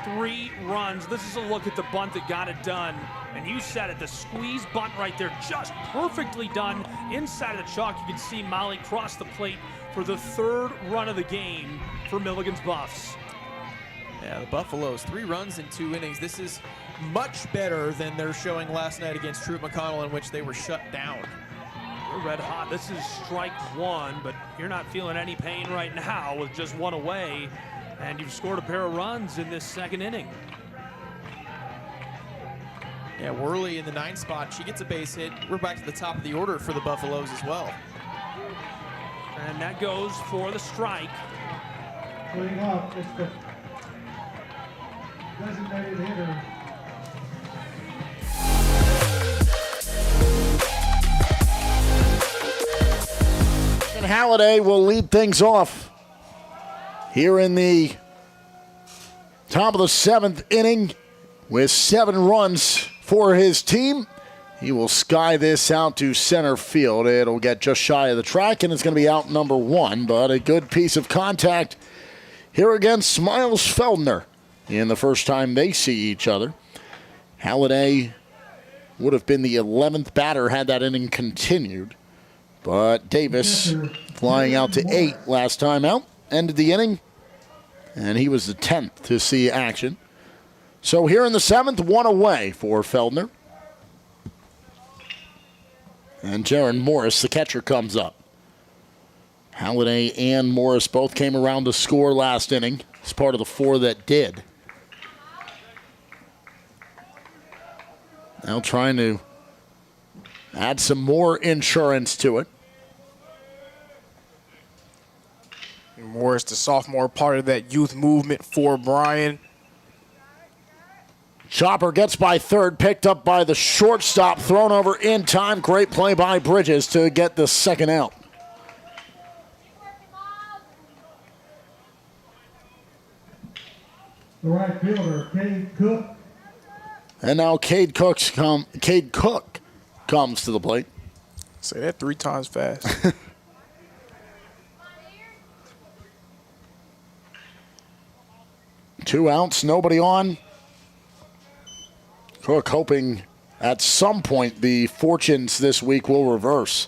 3 runs. This is a look at the bunt that got it done. And you said it, the squeeze bunt right there, just perfectly done. Inside of the chalk, you can see Molly cross the plate for the 3rd run of the game for Milligan's Buffs. Yeah, the Buffaloes, 3 runs in 2 innings. This is much better than their showing last night against Troop McConnell, in which they were shut down. We're red hot. This is strike 1, but you're not feeling any pain right now with just 1 away. And you've scored a pair of runs in this 2nd inning. Yeah, Worley in the 9th spot. She gets a base hit. We're back to the top of the order for the Buffaloes as well. And that goes for the strike. Leading off is the designated hitter. And Halliday will lead things off here in the top of the 7th inning with 7 runs for his team. He will sky this out to center field. It'll get just shy of the track, and it's going to be out number 1, but a good piece of contact here against Miles Feldner in the first time they see each other. Halliday would have been the 11th batter had that inning continued, but Davis flying out to 8 last time out, ended the inning, and he was the 10th to see action. So here in the 7th, 1 away for Feldner. And Jaron Morris, the catcher, comes up. Halliday and Morris both came around to score last inning as part of the 4 that did. Now trying to add some more insurance to it. Morris, the sophomore, part of that youth movement for Bryan. Chopper gets by 3rd, picked up by the shortstop, thrown over in time. Great play by Bridges to get the 2nd out. The right fielder, Cade Cook. And now Cade Cook comes to the plate. Say that 3 times fast. 2 outs, nobody on. Cook hoping at some point the fortunes this week will reverse.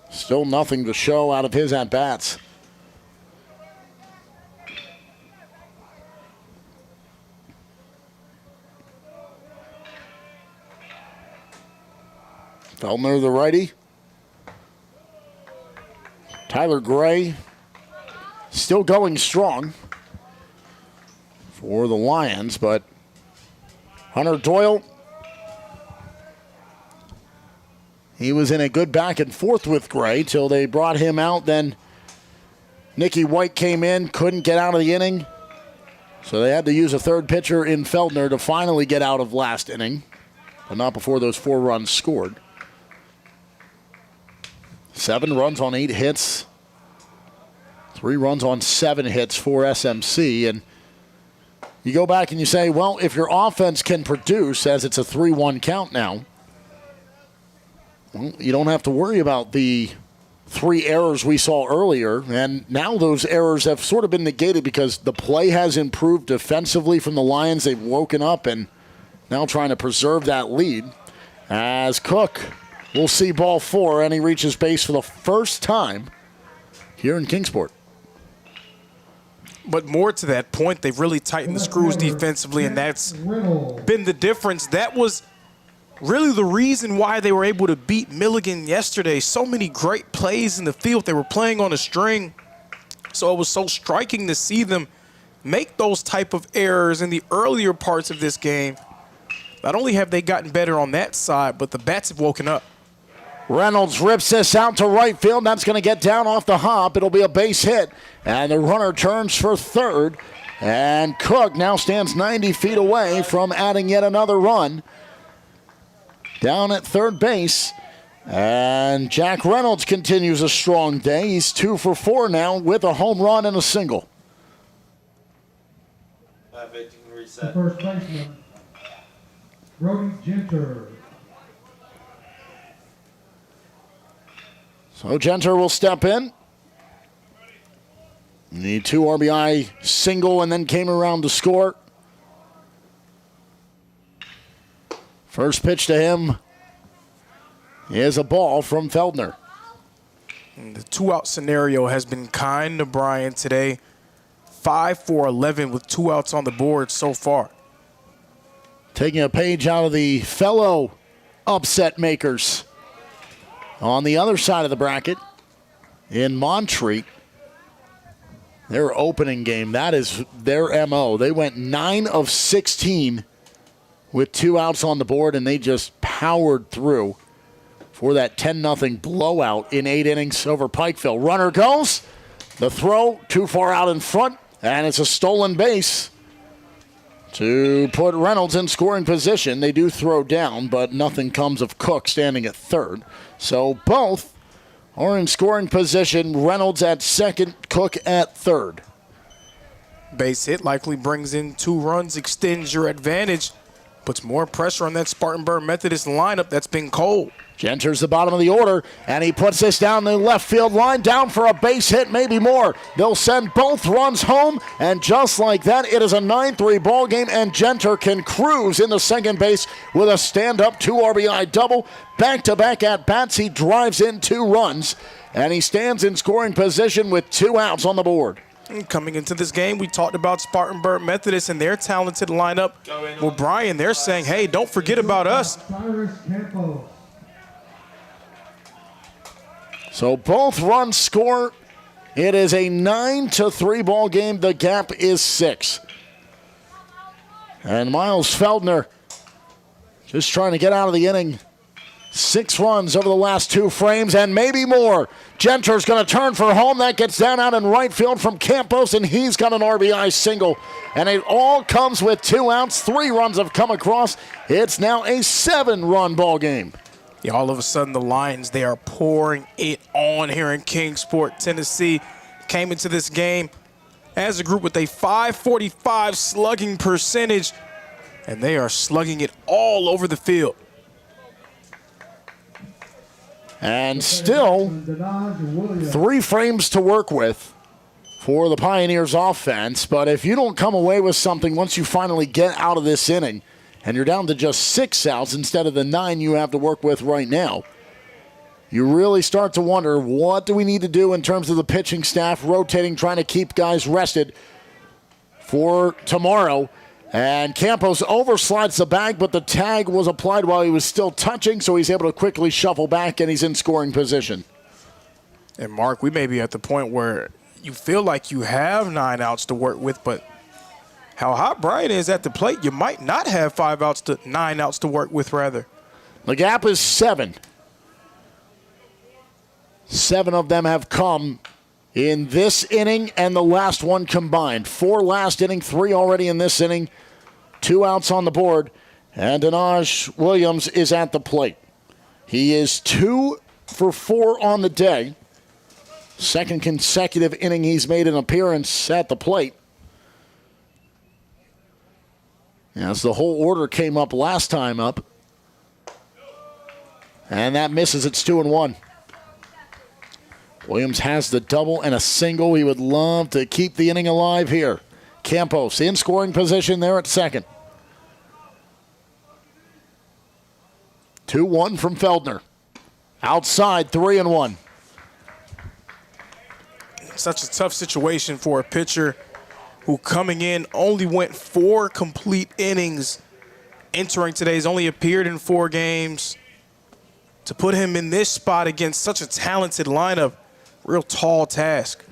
Still nothing to show out of his at-bats. Feldner, the righty. Tyler Gray still going strong for the Lions, but Hunter Doyle, he was in a good back and forth with Gray till they brought him out. Then Nikki White came in, couldn't get out of the inning. So they had to use a 3rd pitcher in Feldner to finally get out of last inning, but not before those 4 runs scored. 7 runs on 8 hits. 3 runs on 7 hits for SMC. And you go back and you say, well, if your offense can produce, as it's a 3-1 count now, well, you don't have to worry about the 3 errors we saw earlier. And now those errors have sort of been negated because the play has improved defensively from the Lions. They've woken up and now trying to preserve that lead. As Cook will see ball 4, and he reaches base for the first time here in Kingsport. But more to that point, they've really tightened the screws defensively, and that's been the difference. That was really the reason why they were able to beat Milligan yesterday. So many great plays in the field. They were playing on a string. So it was so striking to see them make those type of errors in the earlier parts of this game. Not only have they gotten better on that side, but the bats have woken up. Reynolds rips this out to right field. That's going to get down off the hop. It'll be a base hit. And the runner turns for third. And Cook now stands 90 feet away from adding yet another run down at third base. And Jack Reynolds continues a strong day. He's 2 for 4 now with a home run and a single. The first baseman, Brody Genter. So Genter will step in. The 2 RBI single and then came around to score. First pitch to him is a ball from Feldner. And the 2-out scenario has been kind to Bryan today. 5 for 11 with 2 outs on the board so far. Taking a page out of the fellow upset makers. On the other side of the bracket, in Montreat, their opening game, that is their MO. They went 9 of 16 with 2 outs on the board, and they just powered through for that 10-0 blowout in 8 innings over Pikeville. Runner goes. The throw too far out in front, and it's a stolen base to put Reynolds in scoring position. They do throw down, but nothing comes of Cook standing at third. So both are in scoring position. Reynolds at second, Cook at third. Base hit likely brings in 2 runs, extends your advantage, puts more pressure on that Spartanburg Methodist lineup that's been cold. Genter's the bottom of the order, and he puts this down the left field line, down for a base hit, maybe more. They'll send both runs home, and just like that, it is a 9-3 ball game, and Genter can cruise into second base with a stand-up 2 RBI double. Back-to-back at-bats, he drives in 2 runs, and he stands in scoring position with 2 outs on the board. And coming into this game, we talked about Spartanburg Methodist and their talented lineup. Well, Bryan, they're saying, hey, don't forget about us. So both runs score. It is a 9-3 ball game. The gap is 6. And Miles Feldner just trying to get out of the inning. 6 runs over the last 2 frames and maybe more. Genter's going to turn for home. That gets down out in right field from Campos, and he's got an RBI single. And it all comes with 2 outs. 3 runs have come across. It's now a 7-run ball game. Yeah, all of a sudden the Lions, they are pouring it on here in Kingsport, Tennessee. Came into this game as a group with a .545 slugging percentage, and they are slugging it all over the field. And still 3 frames to work with for the Pioneers offense. But if you don't come away with something once you finally get out of this inning, and you're down to just 6 outs instead of the 9 you have to work with right now, you really start to wonder, what do we need to do in terms of the pitching staff, rotating, trying to keep guys rested for tomorrow. And Campos overslides the bag, but the tag was applied while he was still touching, so he's able to quickly shuffle back, and he's in scoring position. And, Mark, we may be at the point where you feel like you have 9 outs to work with, but how hot Bryan is at the plate, you might not have 9 outs to work with, rather. The gap is 7. 7 of them have come in this inning and the last one combined. 4 last inning, 3 already in this inning. 2 outs on the board, and Denaj Williams is at the plate. He is 2 for 4 on the day. Second consecutive inning he's made an appearance at the plate. As the whole order came up last time up. And that misses. It's 2-1. Williams has the double and a single. He would love to keep the inning alive here. Campos in scoring position there at second. 2-1 from Feldner. Outside, 3-1. Such a tough situation for a pitcher who coming in only went 4 complete innings entering today. He's only appeared in 4 games. To put him in this spot against such a talented lineup, real tall task.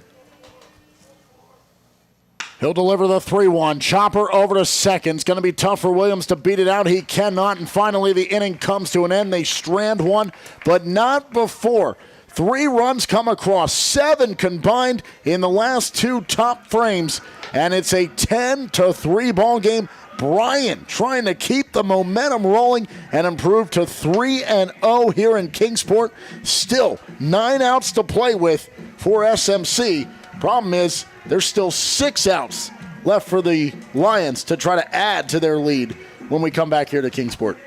He'll deliver the 3-1. Chopper over to second. It's going to be tough for Williams to beat it out. He cannot. And finally, the inning comes to an end. They strand one, but not before 3 runs come across. 7 combined in the last 2 top frames. And it's a 10-3 ball game. Bryan trying to keep the momentum rolling and improve to 3-0 here in Kingsport. Still 9 outs to play with for SMC. Problem is, there's still 6 outs left for the Lions to try to add to their lead when we come back here to Kingsport.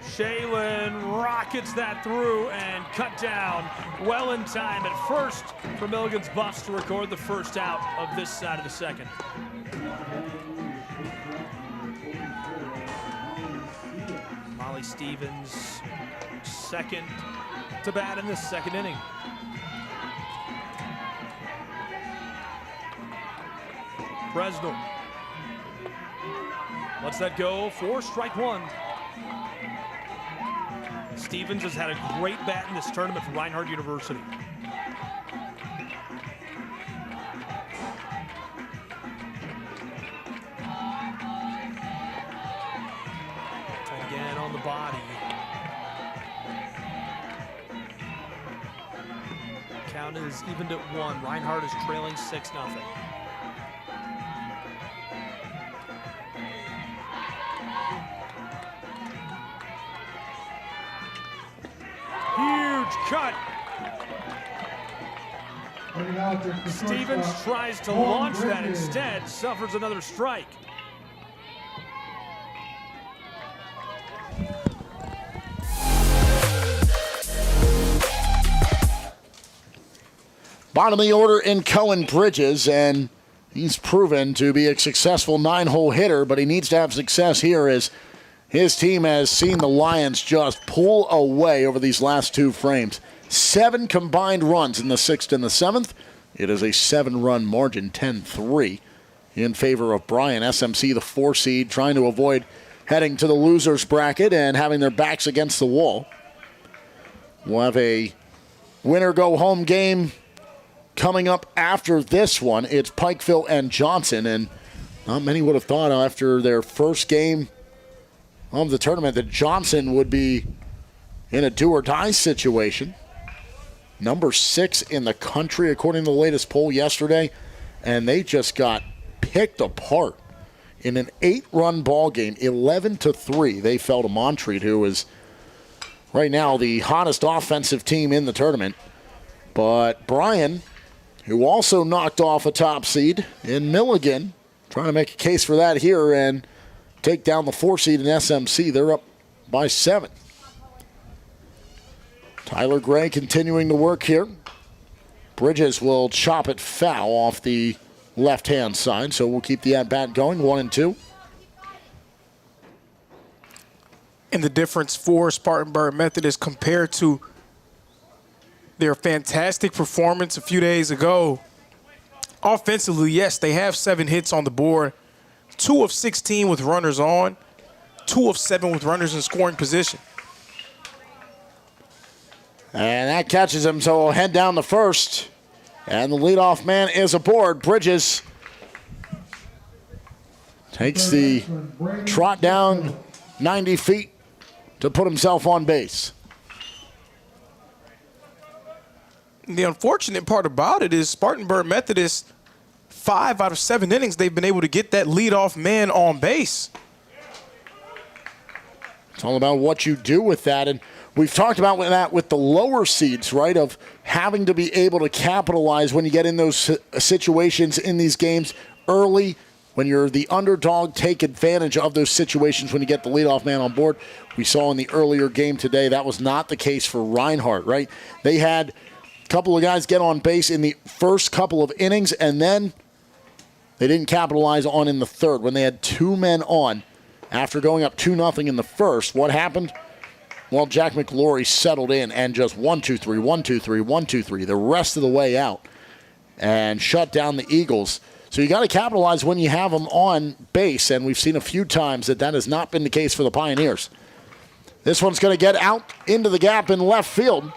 Shaylin rockets that through and cut down well in time at first for Milligan's Buffs to record the first out of this side of the second. Molly Stevens, second to bat in this second inning. Bresnell lets that go for strike 1. Stevens has had a great bat in this tournament for Reinhardt University. Again on the body. Count is evened at 1. Reinhardt is trailing 6-0. Huge cut. Stevens tries to launch that instead, suffers another strike. Bottom of the order in Cohen Bridges, and he's proven to be a successful 9-hole hitter, but he needs to have success here as his team has seen the Lions just pull away over these last 2 frames. 7 combined runs in the 6th and the 7th. It is a 7-run margin, 10-3 in favor of Bryan. SMC, the 4 seed, trying to avoid heading to the losers bracket and having their backs against the wall. We'll have a winner-go-home game coming up after this one. It's Pikeville and Johnson, and not many would have thought after their first game of the tournament that Johnson would be in a do-or-die situation. Number 6 in the country, according to the latest poll yesterday, and they just got picked apart in an 8-run ball game, 11-3. They fell to Montreat, who is right now the hottest offensive team in the tournament. But Bryan, who also knocked off a top seed in Milligan, trying to make a case for that here and take down the 4 seed in SMC. They're up by 7. Tyler Gray continuing to work here. Bridges will chop it foul off the left-hand side, so we'll keep the at-bat going, 1-2. And the difference for Spartanburg Methodist compared to their fantastic performance a few days ago. Offensively, yes, they have 7 hits on the board, 2 of 16 with runners on, 2 of 7 with runners in scoring position. And that catches him, so we'll head down to first. And the leadoff man is aboard. Bridges takes the trot down 90 feet to put himself on base. The unfortunate part about it is Spartanburg Methodist, 5 out of 7 innings, they've been able to get that leadoff man on base. It's all about what you do with that. And we've talked about that with the lower seeds, right, of having to be able to capitalize when you get in those situations in these games early. When you're the underdog, take advantage of those situations when you get the leadoff man on board. We saw in the earlier game today that was not the case for Reinhardt, right? They had a couple of guys get on base in the first couple of innings, and then they didn't capitalize on in the third when they had 2 men on. After going up 2-0 in the first, what happened? Well, Jack McLaury settled in and just 1-2-3, 1-2-3, 1-2-3 the rest of the way out and shut down the Eagles. So you got to capitalize when you have them on base, and we've seen a few times that has not been the case for the Pioneers. This one's going to get out into the gap in left field,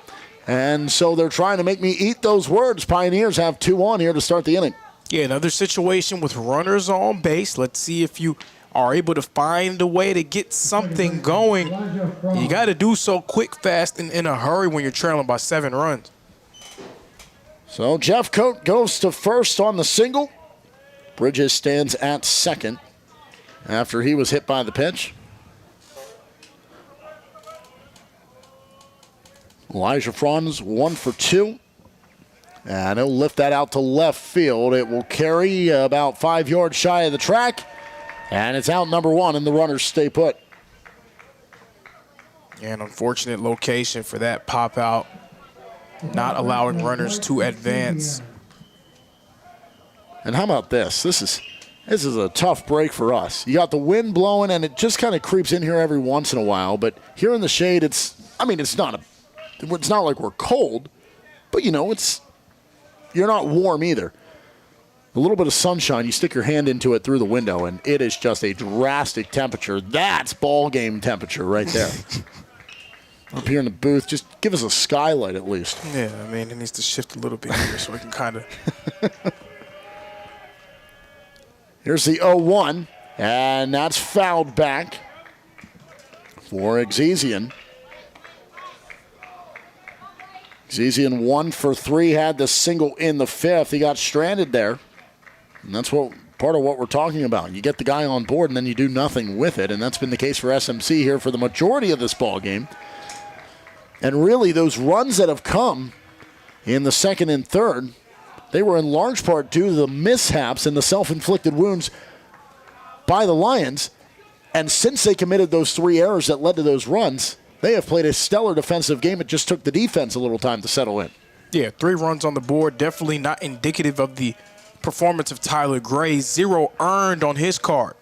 And so they're trying to make me eat those words. Pioneers have 2 on here to start the inning. Yeah, another situation with runners on base. Let's see if you are able to find a way to get something going. You got to do so quick, fast, and in a hurry when you're trailing by 7 runs. So Jeff Coate goes to first on the single. Bridges stands at second after he was hit by the pitch. Elijah Franz 1 for 2. And he'll lift that out to left field. It will carry about 5 yards shy of the track. And it's out number 1, and the runners stay put. An unfortunate location for that pop out, not allowing runners to advance. And how about this? This is a tough break for us. You got the wind blowing, and it just kind of creeps in here every once in a while. But here in the shade, it's not like we're cold, but you're not warm either. A little bit of sunshine, you stick your hand into it through the window, and it is just a drastic temperature. That's ball game temperature right there. Up here in the booth, just give us a skylight at least. Yeah, it needs to shift a little bit here so we can kind of. Here's the 0-1, and that's fouled back for Exesian. Exesian 1 for 3, had the single in the 5th. He got stranded there. And that's part of what we're talking about. You get the guy on board and then you do nothing with it, and that's been the case for SMC here for the majority of this ball game. And really, those runs that have come in the 2nd and 3rd, they were in large part due to the mishaps and the self-inflicted wounds by the Lions. And since they committed those 3 errors that led to those runs, they have played a stellar defensive game. It just took the defense a little time to settle in. Yeah, 3 runs on the board, definitely not indicative of the performance of Tyler Gray. 0 earned on his card.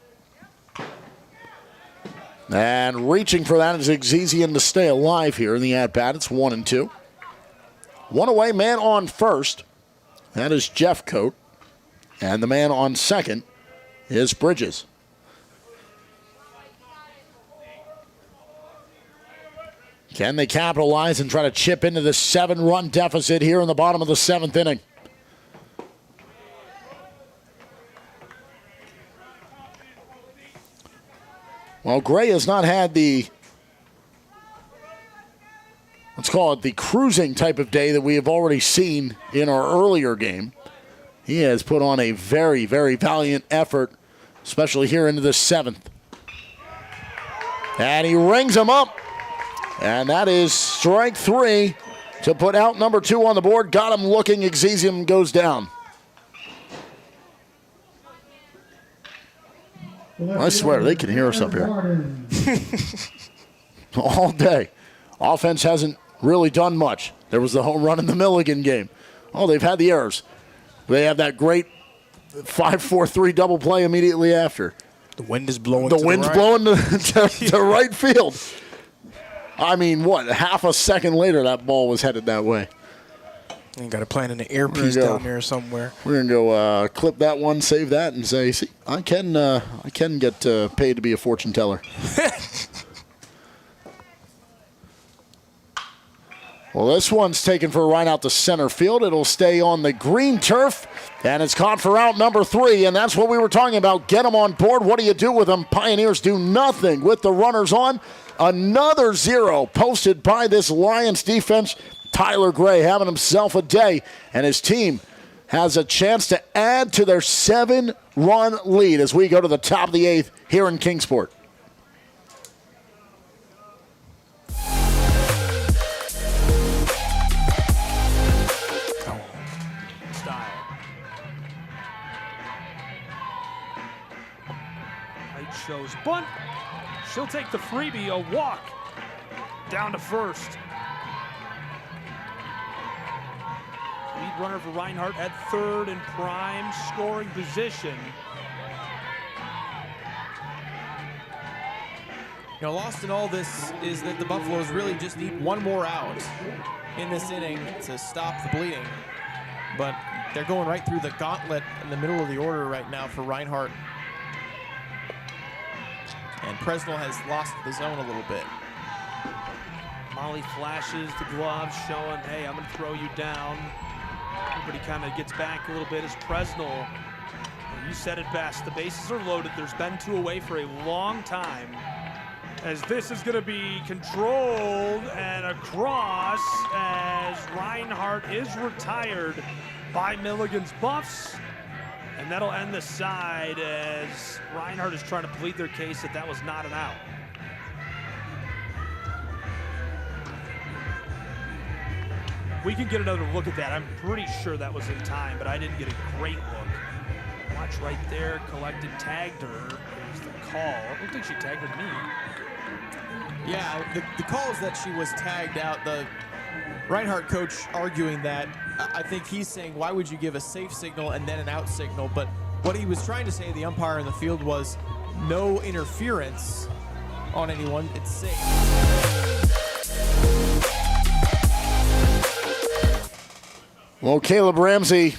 And reaching for that is Exesian to stay alive here in the at-bat. It's 1-2. 1 away, man on first. That is Jeff Coate. And the man on second is Bridges. Can they capitalize and try to chip into the 7-run deficit here in the bottom of the 7th inning? Well, Gray has not had the, let's call it the cruising type of day that we have already seen in our earlier game. He has put on a very, very valiant effort, especially here into the 7th. And he rings him up. And that is strike 3 to put out number 2 on the board. Got him looking. Exesian goes down. I swear, they can hear us up here. All day. Offense hasn't really done much. There was the home run in the Milligan game. Oh, they've had the errors. They have that great 5-4-3 double play immediately after. The wind is blowing blowing to right field. Half a second later, that ball was headed that way. You got to plant an earpiece down there somewhere. We're going to go clip that one, save that, and say, see, I can get paid to be a fortune teller. Well, this one's taken for a ride out to center field. It'll stay on the green turf, and it's caught for out number 3, and that's what we were talking about. Get them on board. What do you do with them? Pioneers do nothing with the runners on. Another 0 posted by this Lions defense. Tyler Gray having himself a day, and his team has a chance to add to their 7-run lead as we go to the top of the 8th here in Kingsport. Right shows bunt. She'll take the freebie, a walk down to first. Lead runner for Reinhardt at 3rd in prime scoring position. Lost in all this is that the Buffaloes really just need 1 more out in this inning to stop the bleeding. But they're going right through the gauntlet in the middle of the order right now for Reinhardt. And Presnell has lost the zone a little bit. Molly flashes the gloves, showing, hey, I'm going to throw you down. Everybody kind of gets back a little bit as Presnell. You said it best. The bases are loaded. There's been 2 away for a long time. As this is going to be controlled and across as Reinhardt is retired by Milligan's Buffs. And that'll end the side as Reinhardt is trying to plead their case that was not an out. We can get another look at that. I'm pretty sure that was in time, but I didn't get a great look. Watch right there, collected, tagged her. There's the call. I don't think she tagged her knee. Yeah, the call is that she was tagged out. The Reinhardt coach arguing that. I think he's saying, why would you give a safe signal and then an out signal? But what he was trying to say to the umpire in the field was no interference on anyone. It's safe. Well, Caleb Ramsey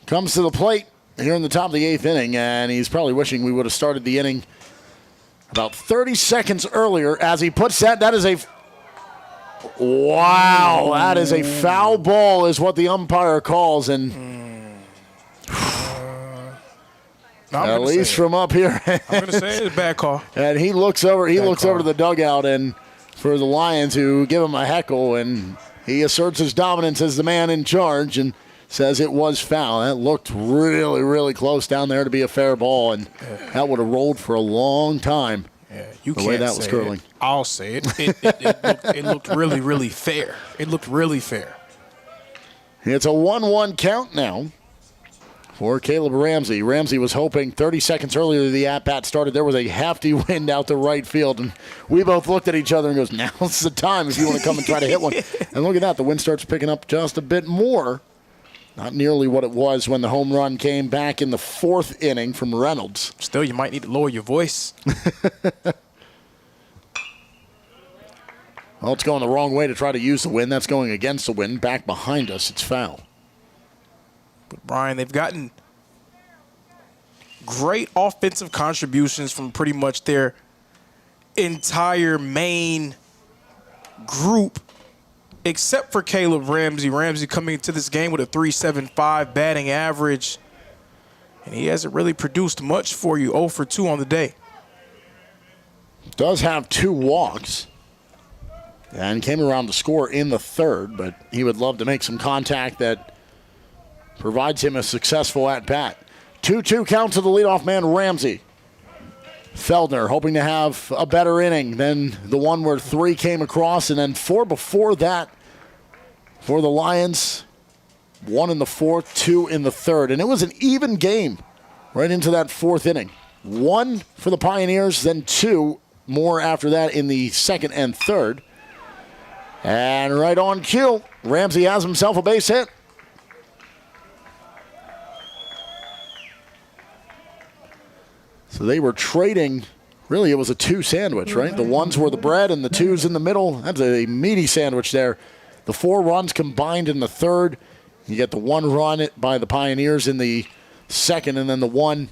comes to the plate here in the top of the 8th inning, and he's probably wishing we would have started the inning about 30 seconds earlier as he puts that. That is a wow. That is a foul ball is what the umpire calls, and at least from up here. I'm going to say it's a bad call. And he looks over. He looks over to the dugout and for the Lions, who give him a heckle, and he asserts his dominance as the man in charge and says it was foul. That looked really, really close down there to be a fair ball, and that would have rolled for a long time. Yeah, you the can't way that say was curling. It. I'll say it. It looked really, really fair. It looked really fair. It's a 1-1 count now for Caleb Ramsey. Ramsey was hoping 30 seconds earlier the at-bat started. There was a hefty wind out to right field, and we both looked at each other and goes, now's the time if you want to come and try to hit one. And look at that. The wind starts picking up just a bit more. Not nearly what it was when the home run came back in the 4th inning from Reynolds. Still, you might need to lower your voice. Well, it's going the wrong way to try to use the wind. That's going against the wind. Back behind us, it's foul. But, Brian, they've gotten great offensive contributions from pretty much their entire main group, except for Caleb Ramsey. Ramsey coming into this game with a .375 batting average, and he hasn't really produced much for you. 0 for 2 on the day. Does have 2 walks and came around to score in the 3rd, but he would love to make some contact that provides him a successful at-bat. 2-2 count to the leadoff man, Ramsey. Feldner hoping to have a better inning than the one where 3 came across, and then 4 before that for the Lions. 1 in the 4th, 2 in the 3rd. And it was an even game right into that 4th inning. 1 for the Pioneers, then 2 more after that in the 2nd and 3rd. And right on cue, Ramsey has himself a base hit. So they were trading, really it was a 2 sandwich, right? The 1s were the bread and the 2s in the middle. That's a meaty sandwich there. The 4 runs combined in the 3rd. You get the 1 run by the Pioneers in the 2nd, and then the 1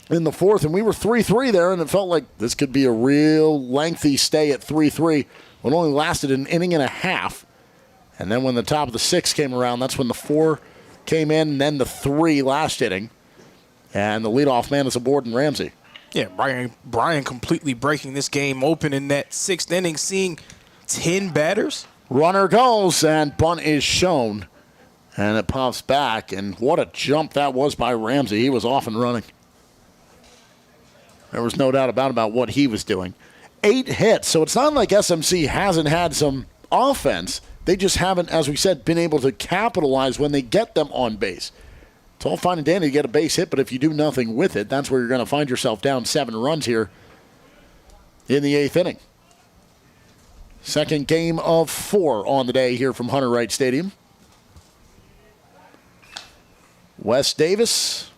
in the 4th. And we were 3-3 there, and it felt like this could be a real lengthy stay at 3-3. It only lasted an inning and a half. And then when the top of the 6th came around, that's when the 4 came in, and then the 3 last inning. And the leadoff man is aboard in Ramsey. Yeah, Bryan completely breaking this game open in that 6th inning, seeing 10 batters. Runner goes, and bunt is shown. And it pops back, and what a jump that was by Ramsey. He was off and running. There was no doubt about what he was doing. 8 hits, so it's not like SMC hasn't had some offense. They just haven't, as we said, been able to capitalize when they get them on base. It's all fine and dandy to get a base hit, but if you do nothing with it, that's where you're going to find yourself down 7 runs here in the 8th inning. Second game of 4 on the day here from Hunter Wright Stadium. Wes Davis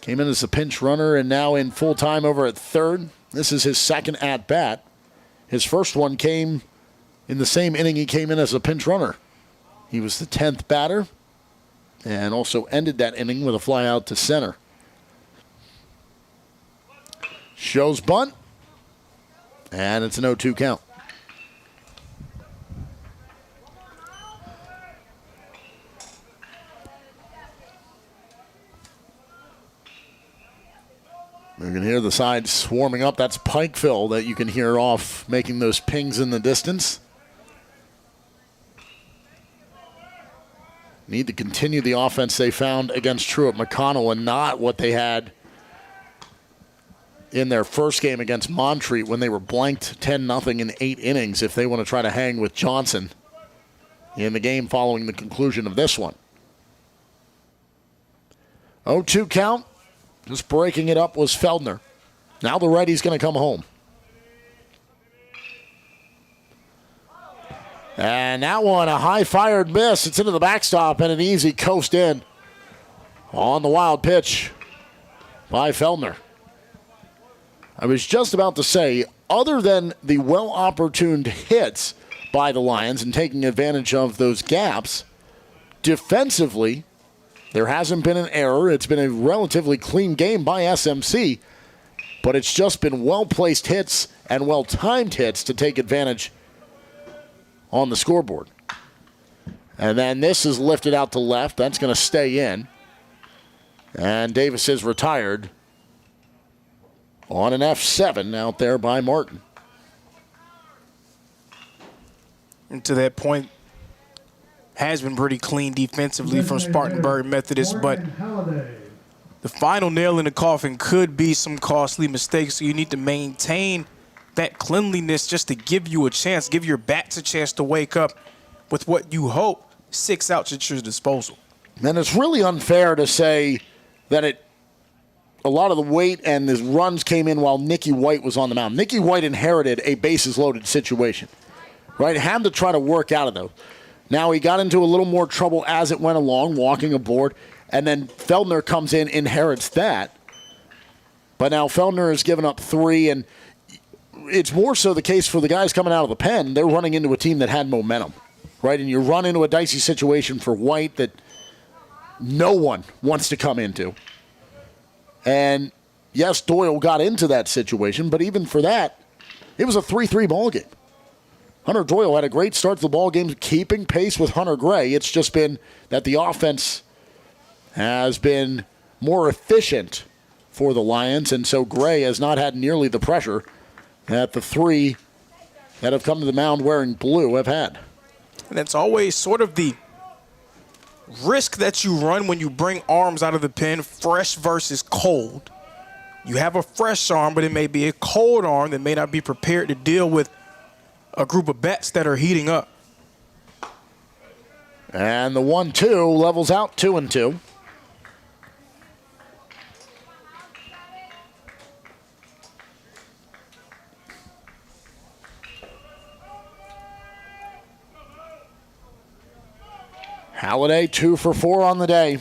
came in as a pinch runner and now in full time over at 3rd. This is his 2nd at-bat. His first one came in the same inning he came in as a pinch runner. He was the 10th batter and also ended that inning with a fly out to center. Shows bunt, and it's an 0-2 count. You can hear the side swarming up. That's Pikeville that you can hear off making those pings in the distance. Need to continue the offense they found against Truett McConnell and not what they had in their first game against Montreat when they were blanked 10-0 in 8 innings if they want to try to hang with Johnson in the game following the conclusion of this one. 0-2 count. Just breaking it up was Feldner. Now the righty's going to come home. And that one, a high-fired miss. It's into the backstop and an easy coast in on the wild pitch by Feldner. I was just about to say, other than the well-opportuned hits by the Lions and taking advantage of those gaps, defensively, there hasn't been an error. It's been a relatively clean game by SMC, but it's just been well-placed hits and well-timed hits to take advantage on the scoreboard. And then this is lifted out to left. That's going to stay in. And Davis is retired on an F7 out there by Martin. And to that point, has been pretty clean defensively from Spartanburg Methodist, but the final nail in the coffin could be some costly mistakes. So you need to maintain that cleanliness just to give you a chance, give your bats a chance to wake up with what you hope 6 outs at your disposal. And it's really unfair to say that a lot of the weight and his runs came in while Nicky White was on the mound. Nicky White inherited a bases-loaded situation, right? Had to try to work out of those. Now he got into a little more trouble as it went along, walking aboard, and then Feldner comes in, inherits that. But now Feldner has given up 3, and it's more so the case for the guys coming out of the pen. They're running into a team that had momentum, right? And you run into a dicey situation for White that no one wants to come into. And yes, Doyle got into that situation, but even for that, it was a 3-3 ball game. Hunter Doyle had a great start to the ball game, keeping pace with Hunter Gray. It's just been that the offense has been more efficient for the Lions, and so Gray has not had nearly the pressure that the 3 that have come to the mound wearing blue have had. And it's always sort of the risk that you run when you bring arms out of the pen, fresh versus cold. You have a fresh arm, but it may be a cold arm that may not be prepared to deal with a group of bats that are heating up. And the 1-2 levels out 2-2. Halliday 2 for 4 on the day.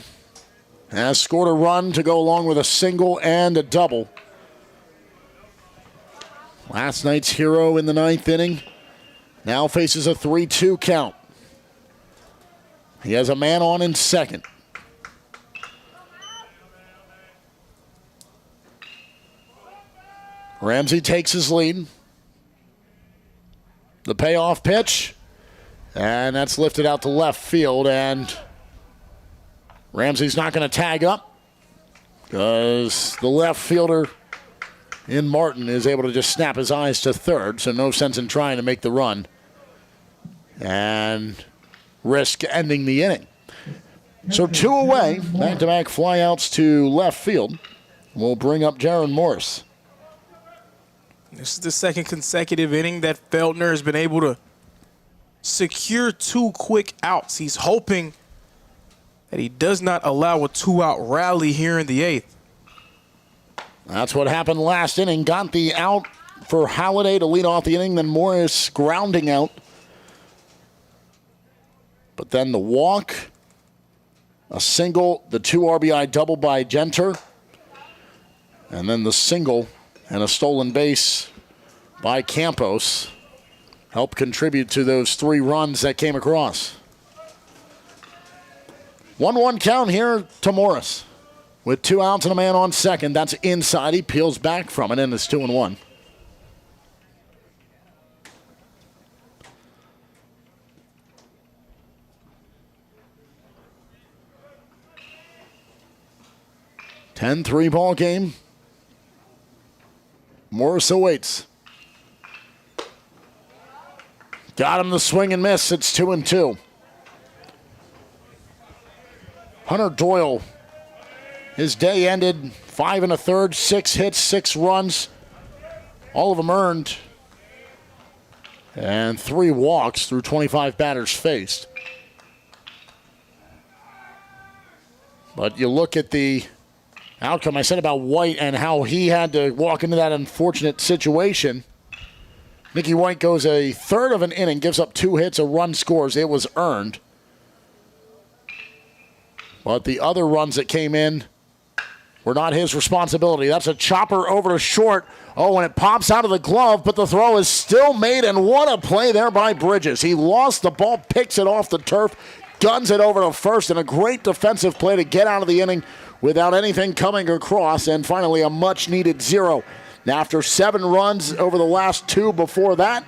Has scored a run to go along with a single and a double. Last night's hero in the 9th inning now faces a 3-2 count. He has a man on in second. Ramsey takes his lead. The payoff pitch. And that's lifted out to left field. And Ramsey's not going to tag up because the left fielder in Martin is able to just snap his eyes to third, so no sense in trying to make the run and risk ending the inning. So 2 away, back-to-back flyouts to left field. We'll bring up Jaron Morris. This is the second consecutive inning that Feldner has been able to secure 2 quick outs. He's hoping that he does not allow a 2-out rally here in the 8th. That's what happened last inning. Got the out for Halliday to lead off the inning, then Morris grounding out. But then the walk, a single, the 2 RBI double by Genter, and then the single and a stolen base by Campos helped contribute to those 3 runs that came across. 1-1 count here to Morris. With 2 outs and a man on second, that's inside. He peels back from it, and it's 2-1. (10-3) ball game. Morris awaits. Got him the swing and miss. It's 2-2. Hunter Doyle, his day ended 5 1/3, 6 hits, 6 runs, all of them earned, and 3 walks through 25 batters faced. But you look at the outcome I said about White and how he had to walk into that unfortunate situation. Mickey White goes a third of an inning, gives up 2 hits, a run scores. It was earned. But the other runs that came in were not his responsibility. That's a chopper over to short. Oh, and it pops out of the glove, but the throw is still made, and what a play there by Bridges. He lost the ball, picks it off the turf, guns it over to first, and a great defensive play to get out of the inning without anything coming across, and finally a much-needed 0. Now, after 7 runs over the last 2 before that,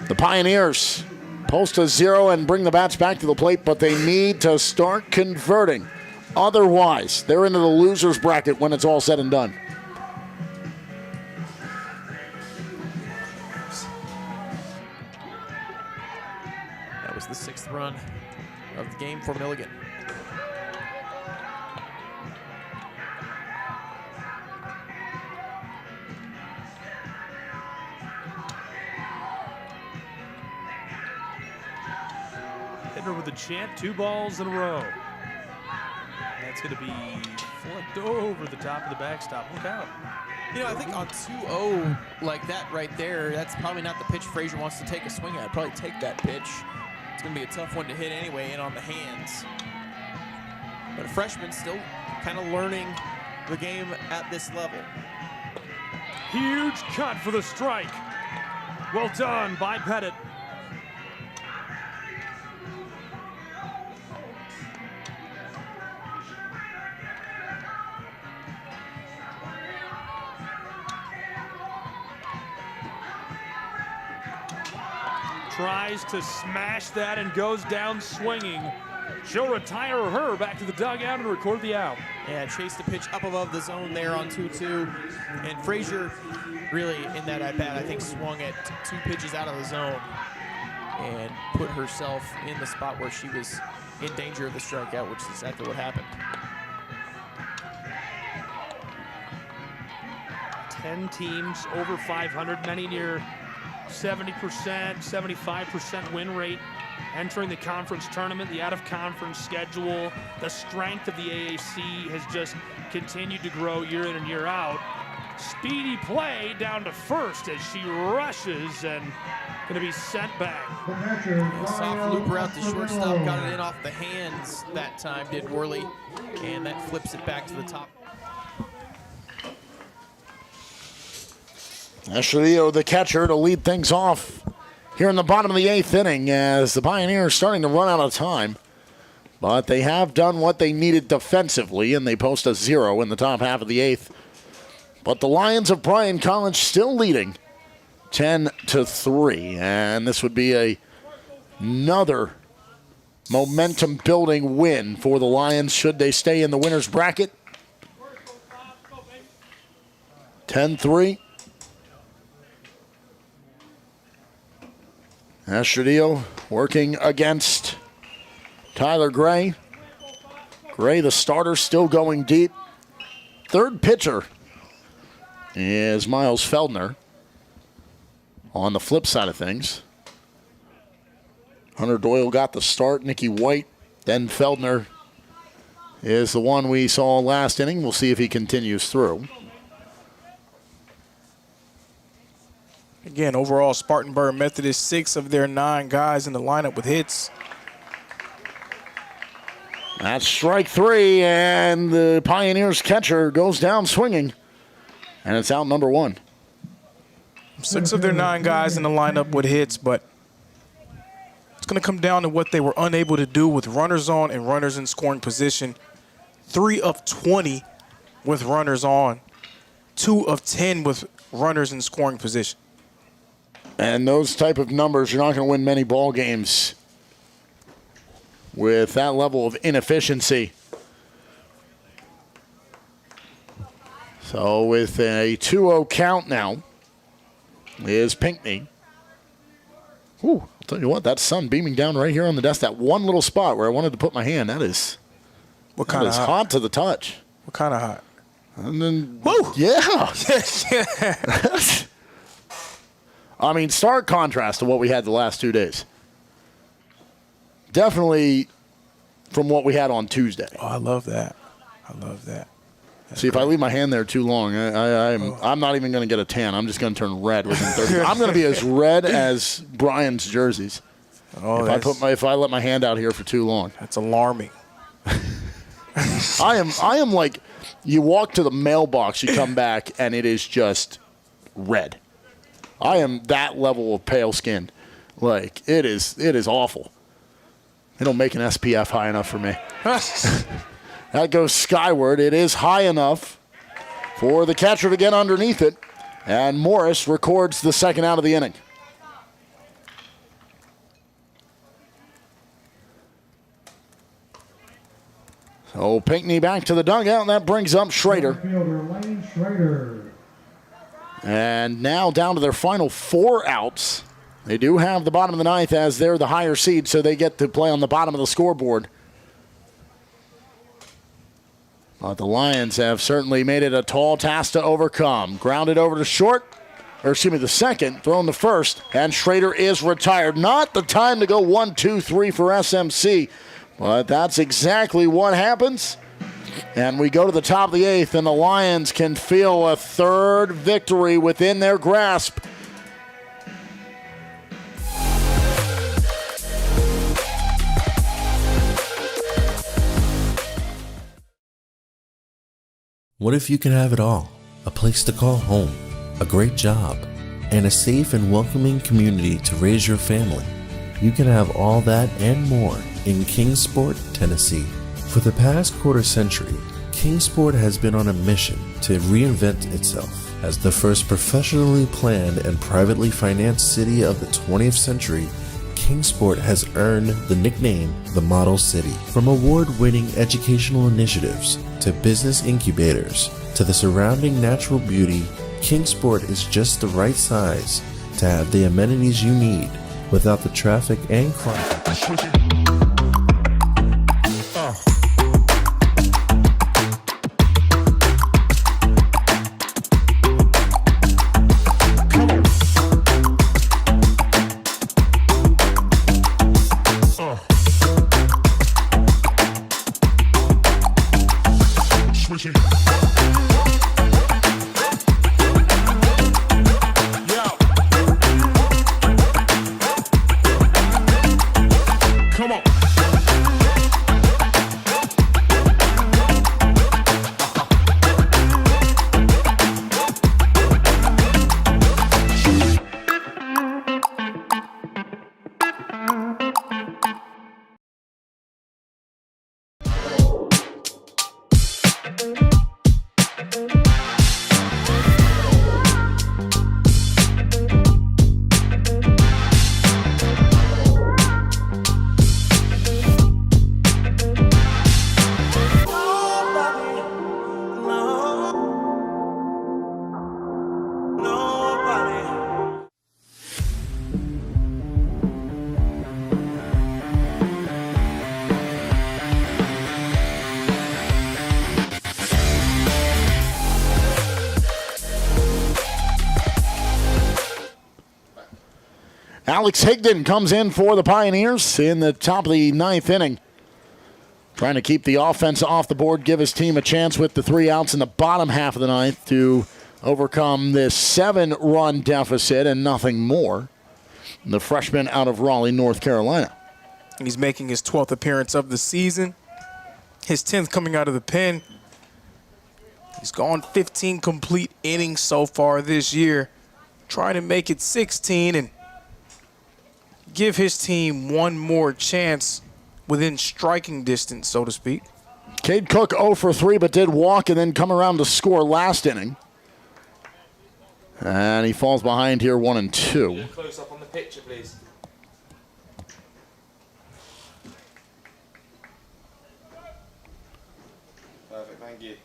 the Pioneers post a 0 and bring the bats back to the plate, but they need to start converting. Otherwise, they're into the loser's bracket when it's all said and done. That was the 6th run of the game for Milligan. Hitter with a chant, 2 balls in a row. That's going to be flipped over the top of the backstop. Look out. You know, I think on 2-0 like that right there, that's probably not the pitch Frazier wants to take a swing at. Probably take that pitch. It's going to be a tough one to hit anyway, in on the hands. But a freshman still kind of learning the game at this level. Huge cut for the strike. Well done by Pettit. Tries to smash that and goes down swinging. She'll retire her back to the dugout and record the out. Yeah, chased the pitch up above the zone there on 2-2. And Frazier really in that at-bat, I think, swung at 2 pitches out of the zone and put herself in the spot where she was in danger of the strikeout, which is exactly what happened. 10 teams over 500, many near 70%, 75% win rate entering the conference tournament. The out-of-conference schedule, the strength of the AAC has just continued to grow year in and year out. Speedy play down to first as she rushes and going to be sent back. Soft looper out the shortstop, got it in off the hands that time, did Worley, and that flips it back to the top. Estradillo, the catcher, to lead things off here in the bottom of the 8th inning as the Pioneers are starting to run out of time. But they have done what they needed defensively, and they post a 0 in the top half of the 8th. But the Lions of Bryan College still leading 10-3, and this would be another momentum-building win for the Lions should they stay in the winner's bracket. 10-3. Estradillo working against Tyler Gray. Gray, the starter, still going deep. Third pitcher is Miles Feldner. On the flip side of things, Hunter Doyle got the start. Nicky White, then Feldner is the one we saw last inning. We'll see if he continues through. Again, overall, Spartanburg Methodist, 6 of their 9 guys in the lineup with hits. That's strike 3, and the Pioneers catcher goes down swinging, and it's out number 1. 6 of their 9 guys in the lineup with hits, but it's going to come down to what they were unable to do with runners on and runners in scoring position. 3 of 20 with runners on, 2 of 10 with runners in scoring position. And those type of numbers, you're not going to win many ball games with that level of inefficiency. So with a 2-0 count now is Pinckney. Ooh, I'll tell you what, that sun beaming down right here on the desk, that one little spot where I wanted to put my hand, that is hot to the touch. What kind of hot? And then, woo! Yeah. I mean, stark contrast to what we had the last 2 days. Definitely from what we had on Tuesday. Oh, I love that. I love that. See, if I leave my hand there too long, I'm not even going to get a tan. I'm just going to turn red within 30 minutes. I'm going to be as red as Bryan's jerseys if I let my hand out here for too long. That's alarming. I am like, you walk to the mailbox, you come back, and it is just red. I am that level of pale skin. Like, it is awful. They don't make an SPF high enough for me. That goes skyward. It is high enough for the catcher to get underneath it. And Morris records the second out of the inning. So Pinckney back to the dugout, and that brings up Schrader. Lane Schrader. And now down to their final 4 outs. They do have the bottom of the ninth as they're the higher seed, so they get to play on the bottom of the scoreboard. But the Lions have certainly made it a tall task to overcome. Grounded over to the second, thrown to first, and Schrader is retired. Not the time to go 1-2-3 for SMC, but that's exactly what happens. And we go to the top of the 8th, and the Lions can feel a third victory within their grasp. What if you can have it all? A place to call home, a great job, and a safe and welcoming community to raise your family. You can have all that and more in Kingsport, Tennessee. For the past quarter century, Kingsport has been on a mission to reinvent itself. As the first professionally planned and privately financed city of the 20th century, Kingsport has earned the nickname the Model City. From award-winning educational initiatives to business incubators to the surrounding natural beauty, Kingsport is just the right size to have the amenities you need without the traffic and crime. Alex Higdon comes in for the Pioneers in the top of the 9th inning. Trying to keep the offense off the board, give his team a chance with the 3 outs in the bottom half of the 9th to overcome this 7-run deficit and nothing more. The freshman out of Raleigh, North Carolina. He's making his 12th appearance of the season. His 10th coming out of the pen. He's gone 15 complete innings so far this year. Trying to make it 16 and give his team one more chance within striking distance, so to speak. Cade Cook 0 for 3, but did walk and then come around to score last inning. And he falls behind here 1-2. Close up on the picture, please. Perfect, thank you.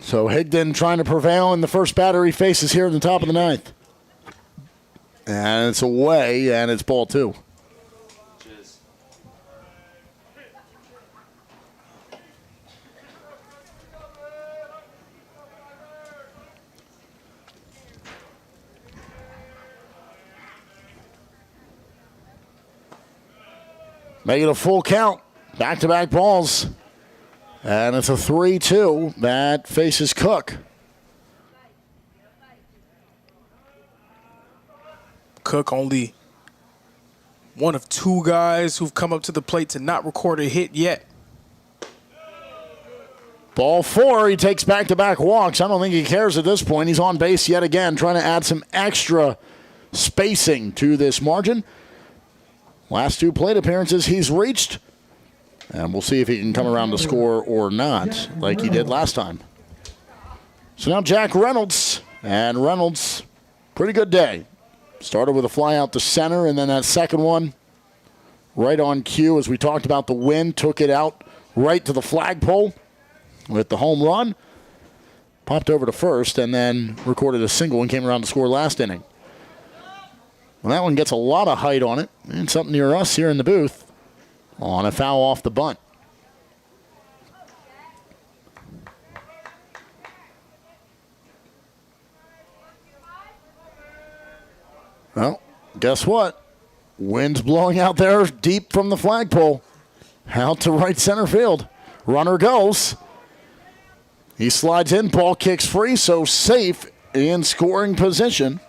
So Higdon trying to prevail in the first batter he faces here at the top of the ninth. And it's away, and it's ball 2. Make it a full count. Back-to-back balls. And it's a 3-2 that faces Cook. Cook only one of 2 guys who've come up to the plate to not record a hit yet. Ball 4, he takes back-to-back walks. I don't think he cares at this point. He's on base yet again, trying to add some extra spacing to this margin. Last 2 plate appearances he's reached. And we'll see if he can come around to score or not, like he did last time. So now Jack Reynolds. And Reynolds, pretty good day. Started with a fly out to center, and then that second one right on cue, as we talked about the wind, took it out right to the flagpole with the home run. Popped over to first, and then recorded a single and came around to score last inning. Well, that one gets a lot of height on it, and something near us here in the booth on a foul off the bunt. Well, guess what? Wind's blowing out there deep from the flagpole. Out to right center field. Runner goes. He slides in, ball kicks free, so safe in scoring position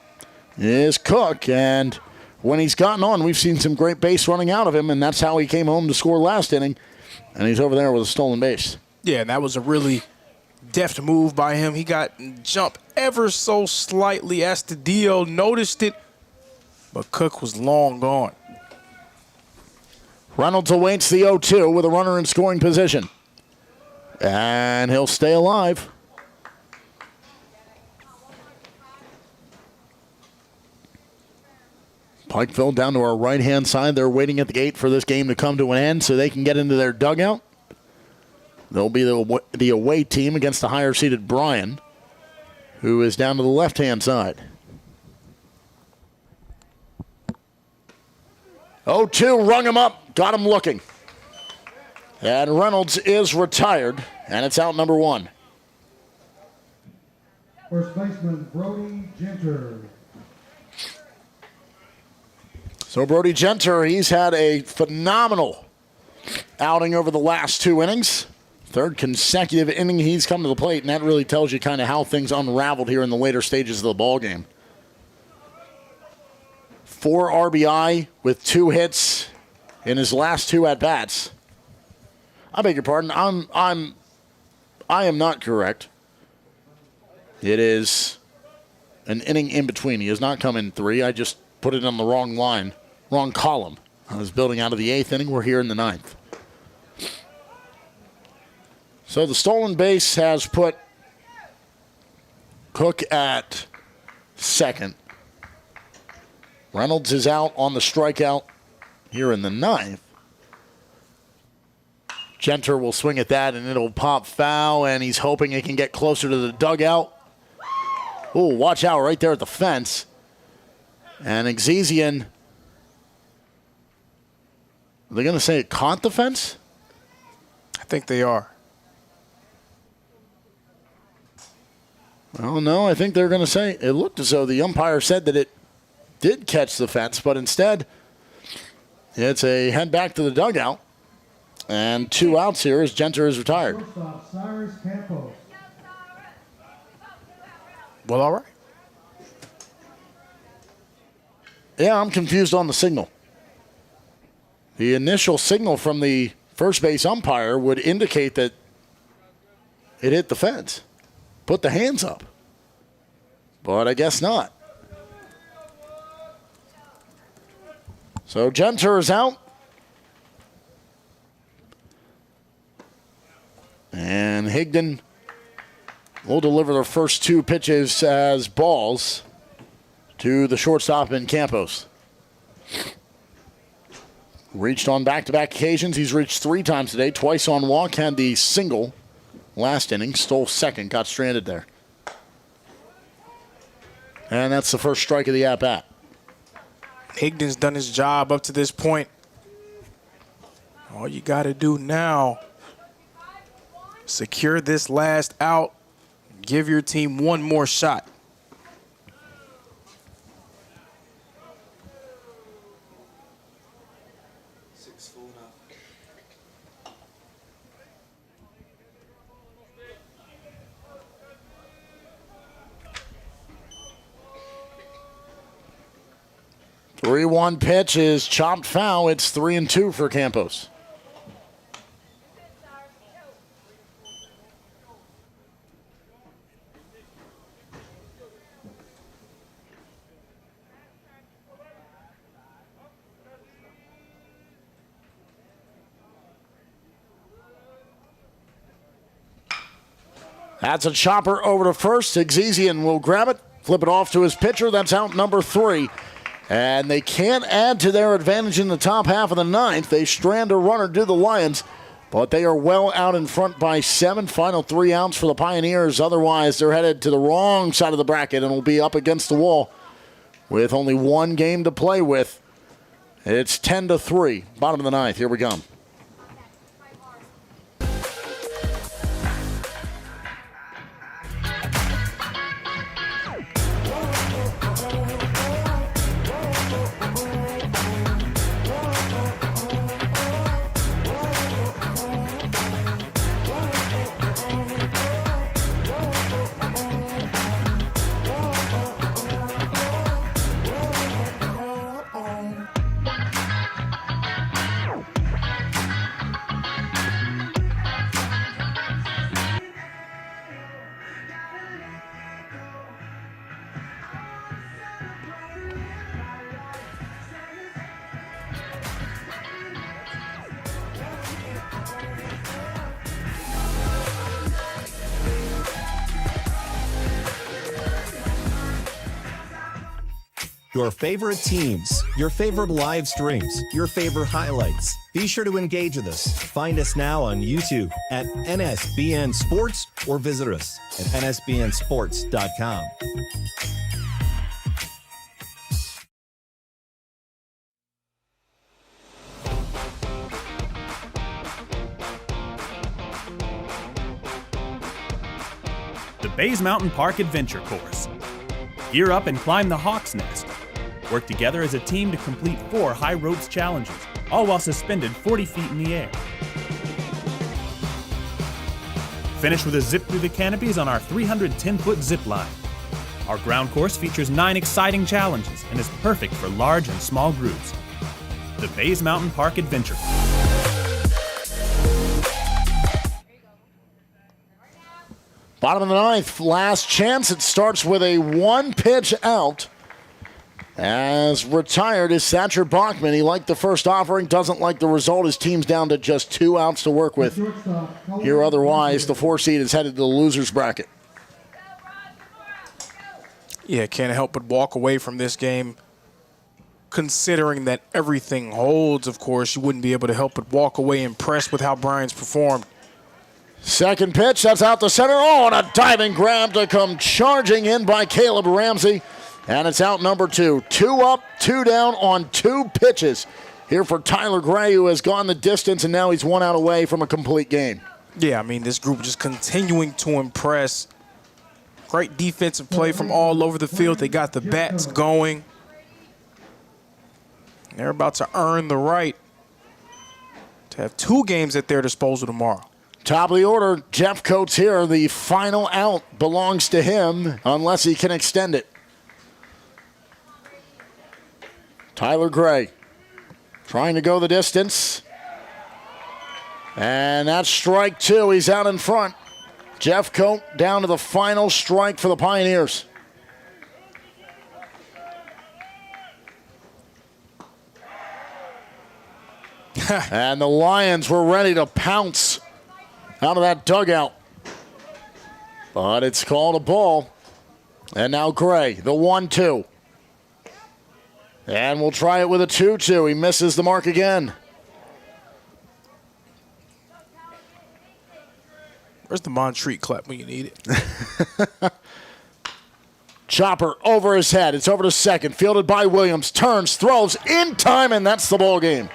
is Cook. And when he's gotten on, we've seen some great base running out of him, and that's how he came home to score last inning. And he's over there with a stolen base. Yeah, and that was a really deft move by him. He got jumped ever so slightly. Astudillo noticed it, but Cook was long gone. Reynolds awaits the 0-2 with a runner in scoring position. And he'll stay alive. Pikeville down to our right-hand side. They're waiting at the gate for this game to come to an end so they can get into their dugout. They'll be the away team against the higher-seeded Bryan, who is down to the left-hand side. 0-2, rung him up, got him looking. And Reynolds is retired, and it's out number 1. First baseman, Brody Genter. So Brody Genter, he's had a phenomenal outing over the last 2 innings. Third consecutive inning he's come to the plate, and that really tells you kind of how things unraveled here in the later stages of the ball game. 4 RBI with 2 hits in his last 2 at-bats. I beg your pardon. I am not correct. It is an inning in between. He has not come in 3. I just put it on the wrong line, wrong column. I was building out of the 8th inning. We're here in the 9th. So the stolen base has put Cook at second. Reynolds is out on the strikeout here in the 9th. Genter will swing at that, and it'll pop foul, and he's hoping it can get closer to the dugout. Oh, watch out right there at the fence. And Exesian, are they going to say it caught the fence? I think they are. Well, no, I think they're going to say it looked as though the umpire said that it did catch the fence, but instead it's a head back to the dugout. And 2 outs here as Genter is retired. Shortstop, Cyrus Campos. Well, all right. Yeah, I'm confused on the signal. The initial signal from the first base umpire would indicate that it hit the fence. Put the hands up. But I guess not. So Genter is out. And Higdon will deliver the first 2 pitches as balls to the shortstop in Campos. Reached on back-to-back occasions. He's reached 3 times today, twice on walk, had the single last inning. Stole second, got stranded there. And that's the first strike of the at-bat. Higdon's done his job up to this point. All you got to do now, secure this last out, give your team one more shot. The 3-1 pitch is chopped foul. It's 3-2 for Campos. That's a chopper over to first. Exesian will grab it, flip it off to his pitcher. That's out number 3. And they can't add to their advantage in the top half of the ninth. They strand a runner to the Lions, but they are well out in front by 7. Final 3 outs for the Pioneers. Otherwise, they're headed to the wrong side of the bracket and will be up against the wall with only one game to play with. It's 10-3, bottom of the ninth. Here we go. Your favorite teams, your favorite live streams, your favorite highlights. Be sure to engage with us. Find us now on YouTube at NSBN Sports or visit us at nsbnsports.com. The Baze Mountain Park Adventure Course. Gear up and climb the Hawk's Nest. Work together as a team to complete 4 high ropes challenges, all while suspended 40 feet in the air. Finish with a zip through the canopies on our 310-foot zip line. Our ground course features 9 exciting challenges and is perfect for large and small groups. The Baze Mountain Park Adventure. Bottom of the ninth, last chance. It starts with a 1-pitch out. As retired is Satcher Bachman. He liked the first offering, doesn't like the result. His team's down to just 2 outs to work with. Here otherwise, the 4 seed is headed to the loser's bracket. Yeah, can't help but walk away from this game. Considering that everything holds, of course, you wouldn't be able to help but walk away impressed with how Bryan's performed. Second pitch, that's out the center. Oh, and a diving grab to come charging in by Caleb Ramsey. And it's out number 2. 2 up, 2 down on 2 pitches. Here for Tyler Gray, who has gone the distance, and now he's 1 out away from a complete game. Yeah, I mean, this group just continuing to impress. Great defensive play from all over the field. They got the bats going. They're about to earn the right to have 2 games at their disposal tomorrow. Top of the order, Jeff Coates here. The final out belongs to him unless he can extend it. Tyler Gray trying to go the distance. And that's strike 2. He's out in front. Jeff Coates down to the final strike for the Pioneers. And the Lions were ready to pounce out of that dugout. But it's called a ball. And now Gray, the 1-2. And we'll try it with a 2-2. He misses the mark again. Where's the Montreat clap when you need it? Chopper over his head. It's over to second. Fielded by Williams. Turns, throws in time, and that's the ball game.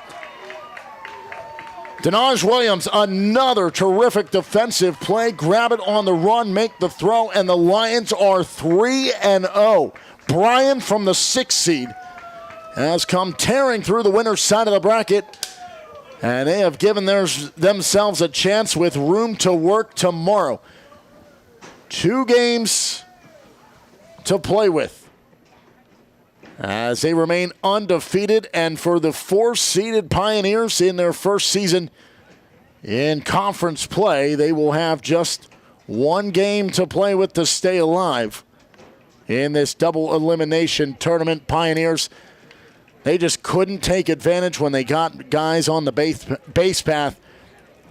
Denaj Williams, another terrific defensive play. Grab it on the run, make the throw, and the Lions are 3-0. Bryan from the 6th seed has come tearing through the winner's side of the bracket, and they have given themselves a chance with room to work tomorrow. 2 games to play with as they remain undefeated, and for the 4-seeded Pioneers in their first season in conference play, they will have just 1 game to play with to stay alive in this double elimination tournament. Pioneers, they just couldn't take advantage when they got guys on the base path,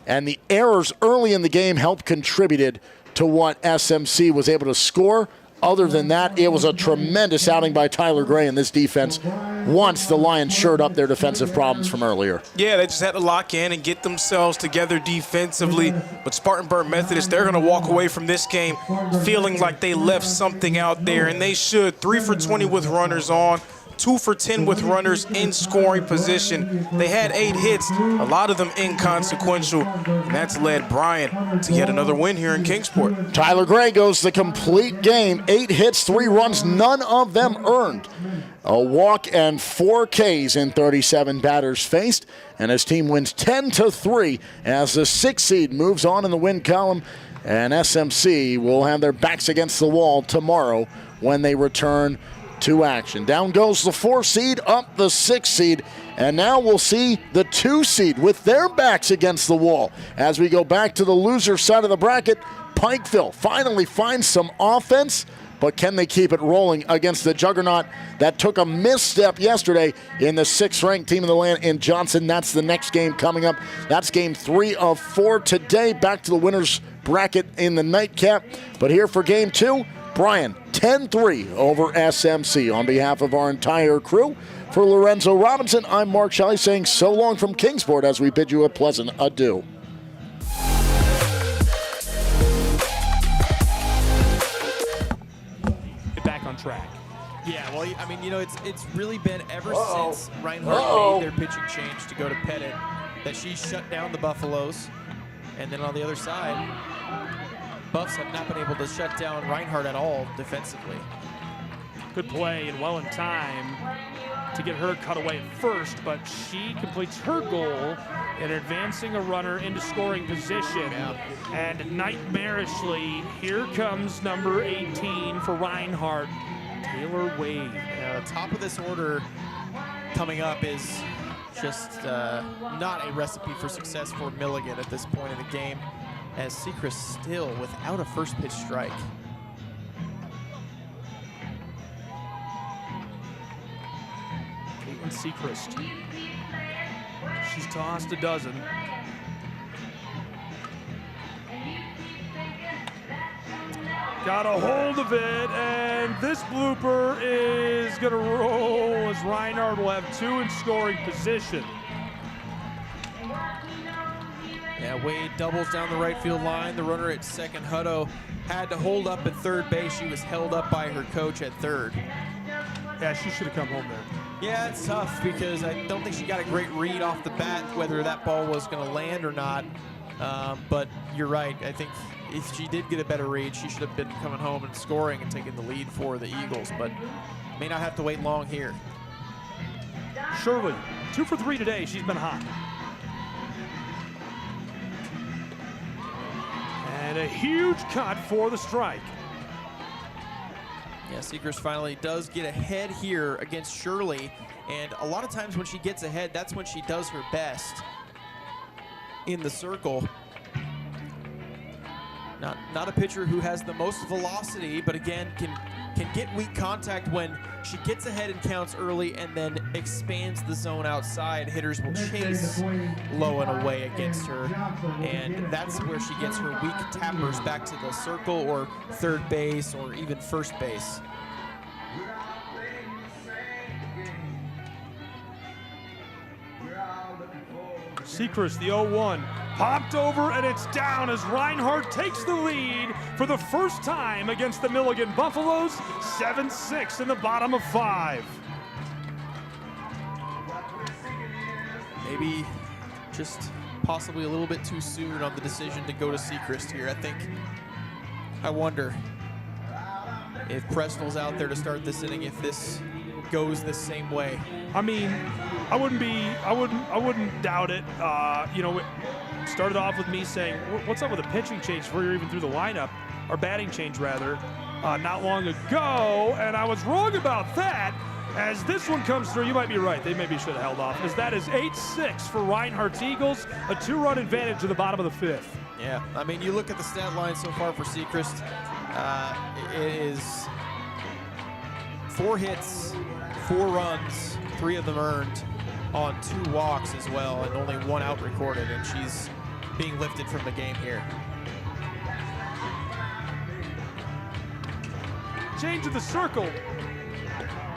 and the errors early in the game helped contributed to what SMC was able to score. Other than that, it was a tremendous outing by Tyler Gray in this defense once the Lions shored up their defensive problems from earlier. Yeah, they just had to lock in and get themselves together defensively. But Spartanburg Methodist, they're going to walk away from this game feeling like they left something out there, and they should. 3 for 20 with runners on, 2 for 10 with runners in scoring position. They had 8 hits, a lot of them inconsequential, and that's led Bryan to yet another win here in Kingsport. Tyler Gray goes the complete game. 8 hits, 3 runs, none of them earned. A walk and 4 Ks in 37 batters faced, and his team wins 10-3 as the 6th seed moves on in the win column, and SMC will have their backs against the wall tomorrow when they return to action. Down goes the 4 seed, up the 6 seed, and now we'll see the 2 seed with their backs against the wall. As we go back to the loser side of the bracket, Pikeville finally finds some offense, but can they keep it rolling against the juggernaut that took a misstep yesterday in the 6th-ranked team in the land in Johnson? That's the next game coming up. That's game 3 of 4 today. Back to the winner's bracket in the nightcap. But here for game 2, Bryan 10-3 over SMC. On behalf of our entire crew, for Lorenzo Robinson, I'm Mark Shelley saying so long from Kingsport as we bid you a pleasant adieu. Get back on track. Yeah, well, I mean, you know, it's really been ever since Reinhardt made their pitching change to go to Pettit that she shut down the Buffaloes. And then on the other side, Buffs have not been able to shut down Reinhardt at all defensively. Good play and well in time to get her cut away at first, but she completes her goal in advancing a runner into scoring position. And nightmarishly, here comes number 18 for Reinhardt, Taylor Wade. The top of this order coming up is just not a recipe for success for Milligan at this point in the game, as Sechrist still without a first pitch strike. Caitlin Sechrist. She's tossed a dozen. Got a hold of it, and this blooper is going to roll as Reinhardt will have 2 in scoring position. Yeah, Wade doubles down the right field line. The runner at second, Hutto, had to hold up at third base. She was held up by her coach at third. Yeah, she should have come home there. Yeah, it's tough because I don't think she got a great read off the bat whether that ball was going to land or not. But you're right. I think if she did get a better read, she should have been coming home and scoring and taking the lead for the Eagles, but may not have to wait long here. Shirley, 2 for 3 today. She's been hot. And a huge cut for the strike. Yeah, Sechrist finally does get ahead here against Shirley, and a lot of times when she gets ahead, that's when she does her best in the circle. Not a pitcher who has the most velocity, but again can get weak contact when she gets ahead and counts early and then expands the zone outside. Hitters will chase low and away against her, and that's where she gets her weak tappers back to the circle or third base or even first base. Sechrist, the 0-1, popped over, and it's down as Reinhardt takes the lead for the first time against the Milligan Buffaloes, 7-6 in the bottom of 5. Maybe just possibly a little bit too soon on the decision to go to Sechrist here. I wonder if Presnell's out there to start this inning, if this goes the same way. I mean, I wouldn't doubt it. You know, it started off with me saying, what's up with a pitching change before you're even through the lineup, or batting change rather, not long ago, and I was wrong about that. As this one comes through, you might be right. They maybe should have held off, because that is 8-6 for Reinhardt's Eagles, a 2-run advantage in the bottom of the 5th. Yeah, I mean, you look at the stat line so far for Sechrist, it is 4 hits, 4 runs, 3 of them earned on 2 walks as well, and only 1 out recorded, and she's being lifted from the game here. Change of the circle.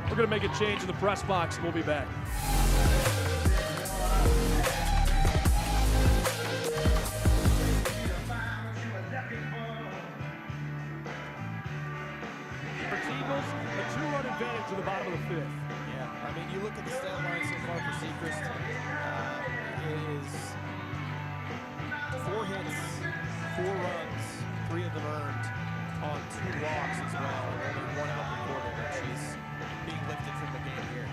We're going to make a change in the press box, and we'll be back. Eagles, a 2-run advantage to the bottom of the 5th. Yeah, I mean, you look at the stat line so far for Sechrist, it is 4 hits, 4 runs, 3 of them earned on 2 walks as well, and only 1 out recorded, and she's being lifted from the game here.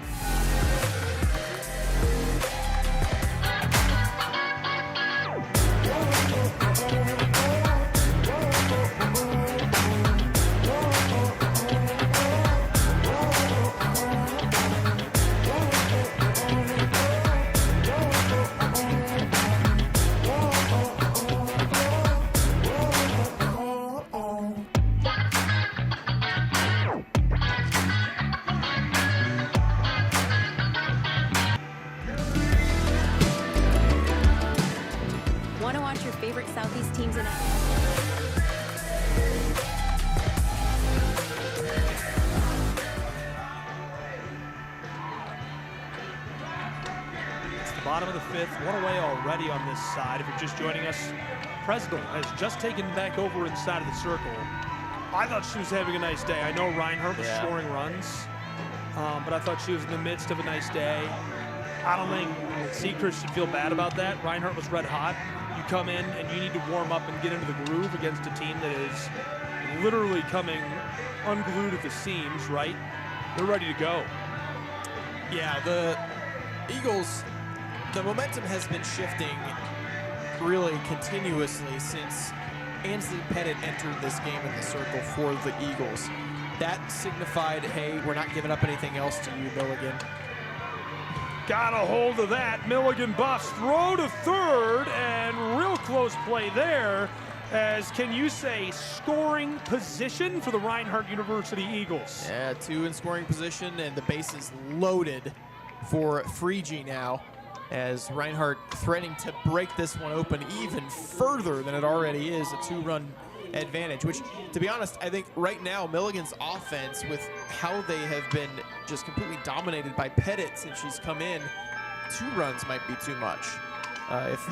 Want to watch your favorite Southeast teams in action? It's the bottom of the 5th, 1 away already on this side. If you're just joining us, Presnell has just taken back over inside of the circle. I thought she was having a nice day. I know Reinhardt was scoring runs, but I thought she was in the midst of a nice day. I don't think Sechrist should feel bad about that. Reinhardt was red hot. You come in and you need to warm up and get into the groove against a team that is literally coming unglued at the seams, right? They're ready to go. Yeah, the Eagles, the momentum has been shifting really continuously since Ansley Pettit entered this game in the circle for the Eagles. That signified, hey, we're not giving up anything else to you, Milligan. Got a hold of that. Milligan Buffs throw to third, and real close play there. As can you say, scoring position for the Reinhardt University Eagles. Yeah, 2 in scoring position, and the base is loaded for Frege now, as Reinhardt threatening to break this one open even further than it already is, a 2-run advantage, which, to be honest, I think right now Milligan's offense, with how they have been just completely dominated by Pettit since she's come in, 2 runs might be too much.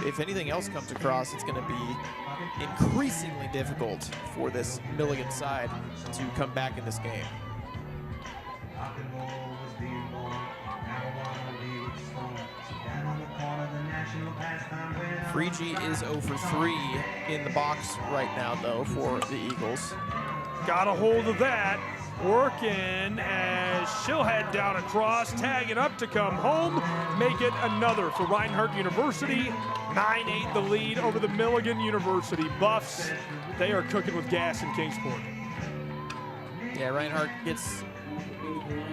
If anything else comes across, it's going to be increasingly difficult for this Milligan side to come back in this game. Frege is 0 for 3 in the box right now, though, for the Eagles. Got a hold of that. Working as she'll head down across, tagging up to come home. Make it another for Reinhardt University. 9-8 the lead over the Milligan University Buffs. They are cooking with gas in Kingsport. Yeah, Reinhardt gets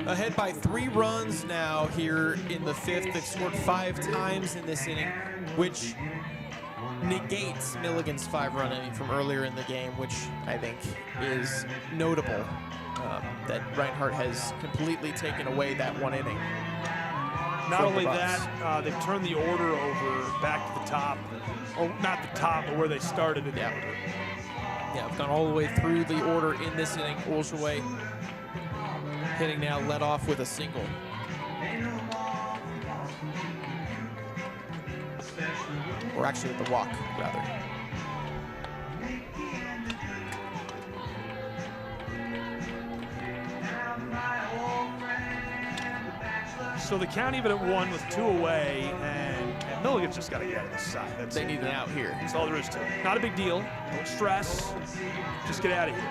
ahead by 3 runs now here in the 5th. They've scored 5 times in this inning, which negates Milligan's 5-run inning from earlier in the game, which I think is notable, that Reinhardt has completely taken away that 1 inning. Not only that, they've turned the order over back to the top, or not the top, but where they started in the order. Yeah, we've gone all the way through the order in this inning. Olsheway hitting now, led off with a single. or actually the walk, rather. So the count even at 1 with 2 away, and Milligan's just got to get out of the side. They need an out here. That's all there is to it. Not a big deal. Don't stress. Just get out of here.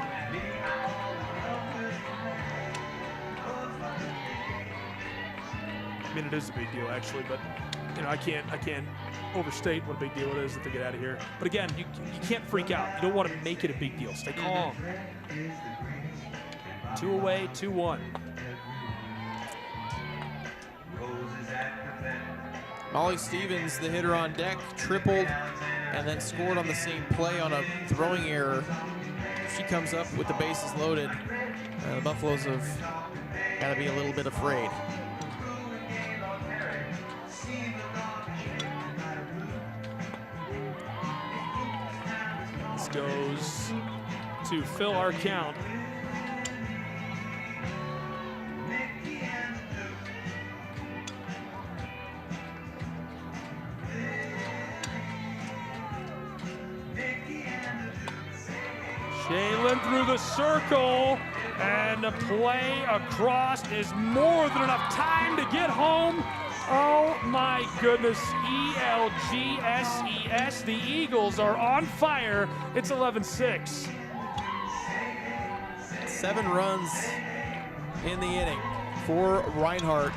I mean, it is a big deal, actually, but you know, I can't overstate what a big deal it is that they get out of here. But again, you can't freak out. You don't want to make it a big deal. Stay calm. 2 away, 2-1. Molly Stevens, the hitter on deck, tripled and then scored on the same play on a throwing error. She comes up with the bases loaded. The Buffaloes have got to be a little bit afraid. This goes to fill our count. Shaylin through the circle, and the play across is more than enough time to get home. Oh my goodness, ELGSES, the Eagles are on fire. It's 11-6. 7 runs in the inning for Reinhardt.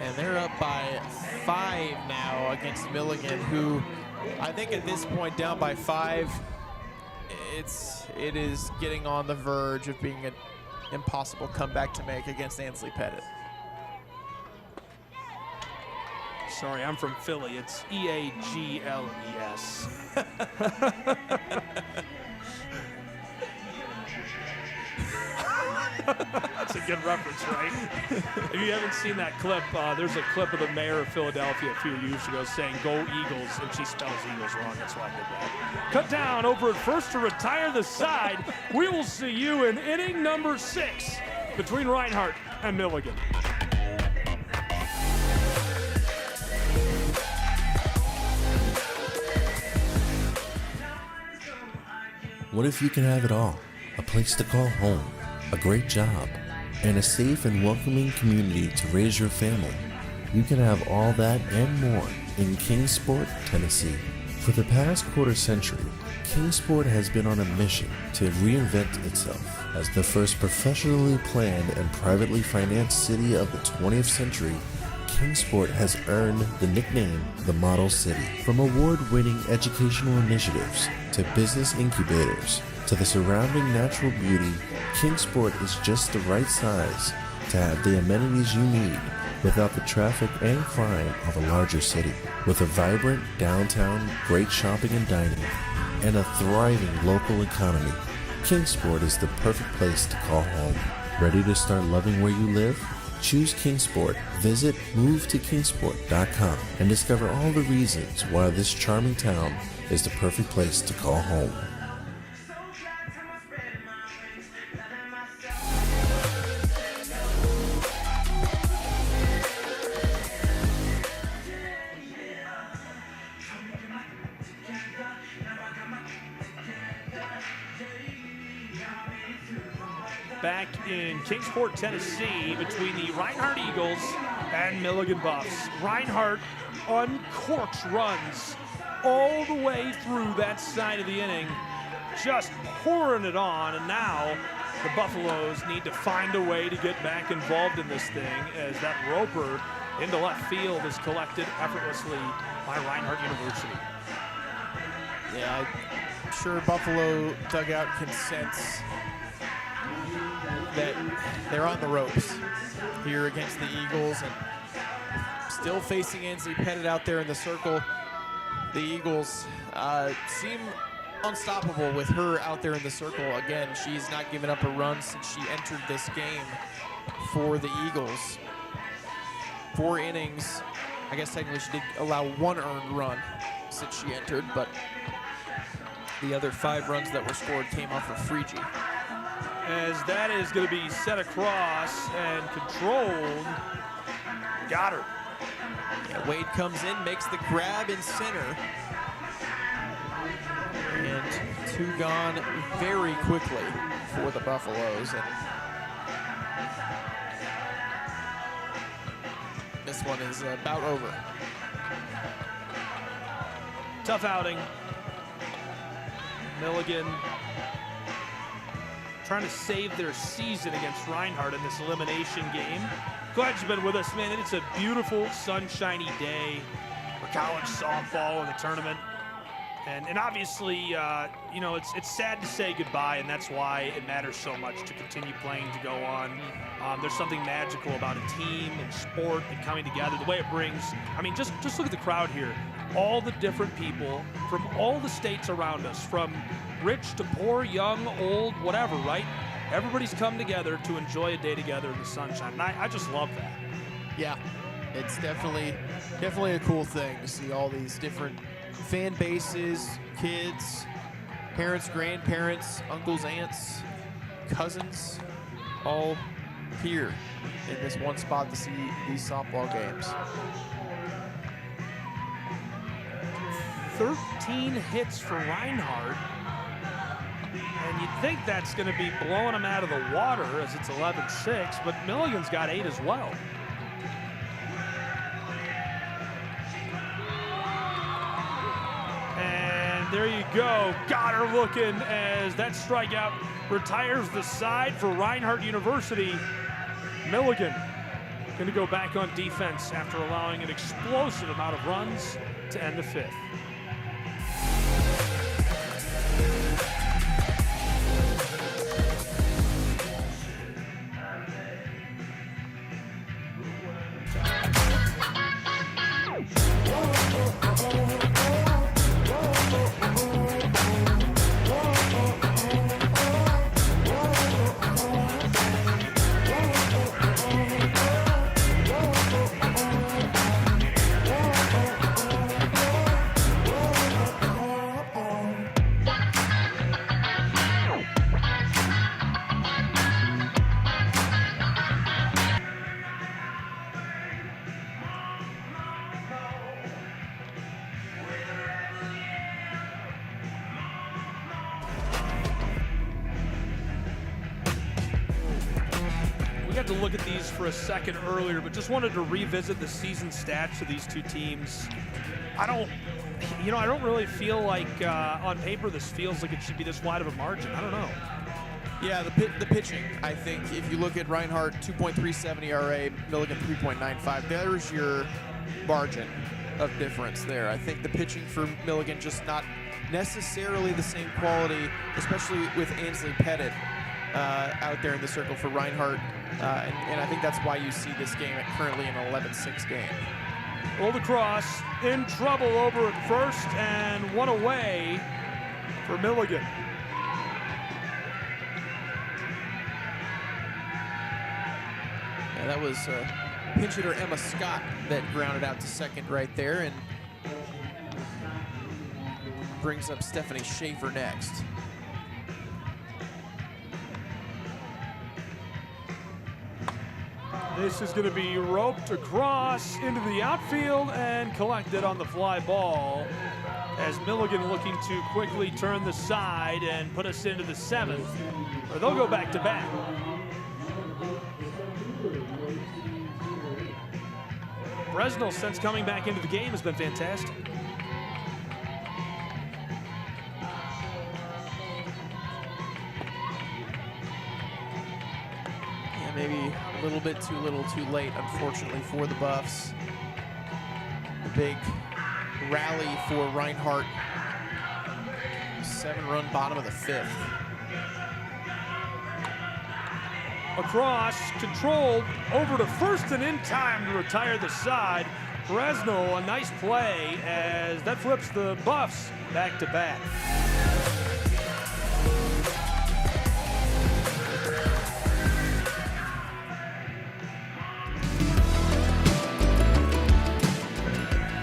And they're up by 5 now against Milligan, who I think at this point down by 5, it is getting on the verge of being an impossible comeback to make against Ansley Pettit. Sorry, I'm from Philly. It's EAGLES. That's a good reference, right? If you haven't seen that clip, there's a clip of the mayor of Philadelphia a few years ago saying, "Go Eagles," and she spells Eagles wrong. That's why I did that. Cut down over at first to retire the side. We will see you in inning number 6 between Reinhardt and Milligan. What if you can have it all? A place to call home, a great job, and a safe and welcoming community to raise your family. You can have all that and more in Kingsport, Tennessee. For the past quarter century, Kingsport has been on a mission to reinvent itself as the first professionally planned and privately financed city of the 20th century. Kingsport has earned the nickname the Model City. From award-winning educational initiatives to business incubators to the surrounding natural beauty, Kingsport is just the right size to have the amenities you need without the traffic and crime of a larger city. With a vibrant downtown, great shopping and dining, and a thriving local economy, Kingsport is the perfect place to call home. Ready to start loving where you live? Choose Kingsport. Visit movetokingsport.com and discover all the reasons why this charming town is the perfect place to call home. Back in Kingsport, Tennessee, between the Reinhardt Eagles and Milligan Buffs. Reinhardt uncorks runs all the way through that side of the inning, just pouring it on, and now the Buffaloes need to find a way to get back involved in this thing as that roper into left field is collected effortlessly by Reinhardt University. Yeah, I'm sure Buffalo dugout can sense that they're on the ropes here against the Eagles, and still facing Ansley Pettit out there in the circle. The Eagles seem unstoppable with her out there in the circle. Again, she's not given up a run since she entered this game for the Eagles. 4 innings. I guess technically she did allow 1 earned run since she entered, but the other 5 runs that were scored came off of Freegee. As that is going to be set across and controlled. Got her. Yeah, Wade comes in, makes the grab in center. And 2 gone very quickly for the Buffaloes. And this one is about over. Tough outing. Milligan trying to save their season against Reinhardt in this elimination game. Glad you've been with us, man. It's a beautiful, sunshiny day for college softball in the tournament. And obviously, you know, it's sad to say goodbye, and that's why it matters so much to continue playing, to go on. There's something magical about a team and sport and coming together, the way it brings. I mean, just look at the crowd here. All the different people from all the states around us, from rich to poor, young, old, whatever, right? Everybody's come together to enjoy a day together in the sunshine, and I just love that. Yeah, it's definitely a cool thing to see all these different fan bases, kids, parents, grandparents, uncles, aunts, cousins, all here in this one spot to see these softball games. 13 hits for Reinhardt, and you'd think that's going to be blowing them out of the water as it's 11-6, but Milligan's got 8 as well. And there you go. Got her looking as that strikeout retires the side for Reinhardt University. Milligan going to go back on defense after allowing an explosive amount of runs to end the 5th. To look at these for a second earlier, but just wanted to revisit the season stats of these two teams. I don't really feel like on paper this feels like it should be this wide of a margin. I don't know. Yeah, the pitching, I think, if you look at Reinhardt, 2.37 ERA, Milligan 3.95, there's your margin of difference there. I think the pitching for Milligan just not necessarily the same quality, especially with Ansley Pettit out there in the circle for Reinhardt. And I think that's why you see this game currently an 11-6 game. Rolled across, in trouble over at first, and one away for Milligan. Yeah, that was pinch hitter Emma Scott that grounded out to second right there, and brings up Stephanie Schaefer next. This is going to be roped across into the outfield and collected on the fly ball as Milligan looking to quickly turn the side and put us into the 7th, or they'll go back to back. Bresnell, since coming back into the game, has been fantastic. Maybe a little bit too little too late, unfortunately, for the Buffs. The big rally for Reinhardt. 7-run bottom of the 5th. Across, controlled, over to first and in time to retire the side. Bresnell, a nice play as that flips the Buffs back to back.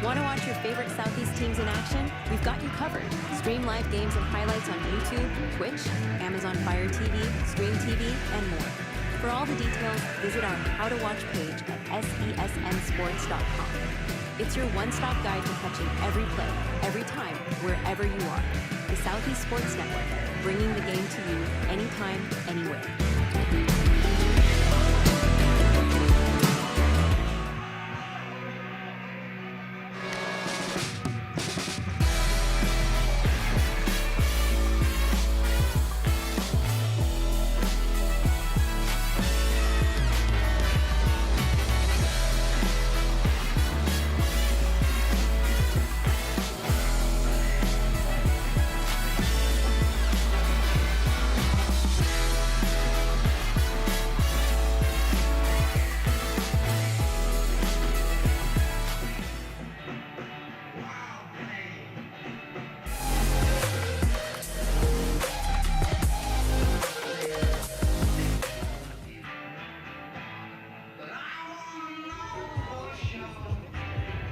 Want to watch your favorite Southeast teams in action? We've got you covered. Stream live games and highlights on YouTube, Twitch, Amazon Fire TV, Stream TV, and more. For all the details, visit our How to Watch page at sesnsports.com. It's your one-stop guide to catching every play, every time, wherever you are. The Southeast Sports Network, bringing the game to you anytime, anywhere.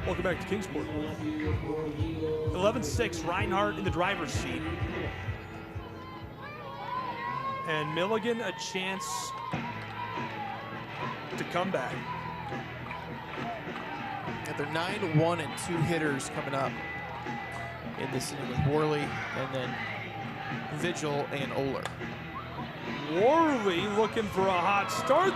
Welcome back to Kingsport. 11-6, Reinhardt in the driver's seat. And Milligan a chance to come back. Yeah, they're 9-1 and 2 hitters coming up in this inning with Worley and then Vigil and Oler. Worley looking for a hot start.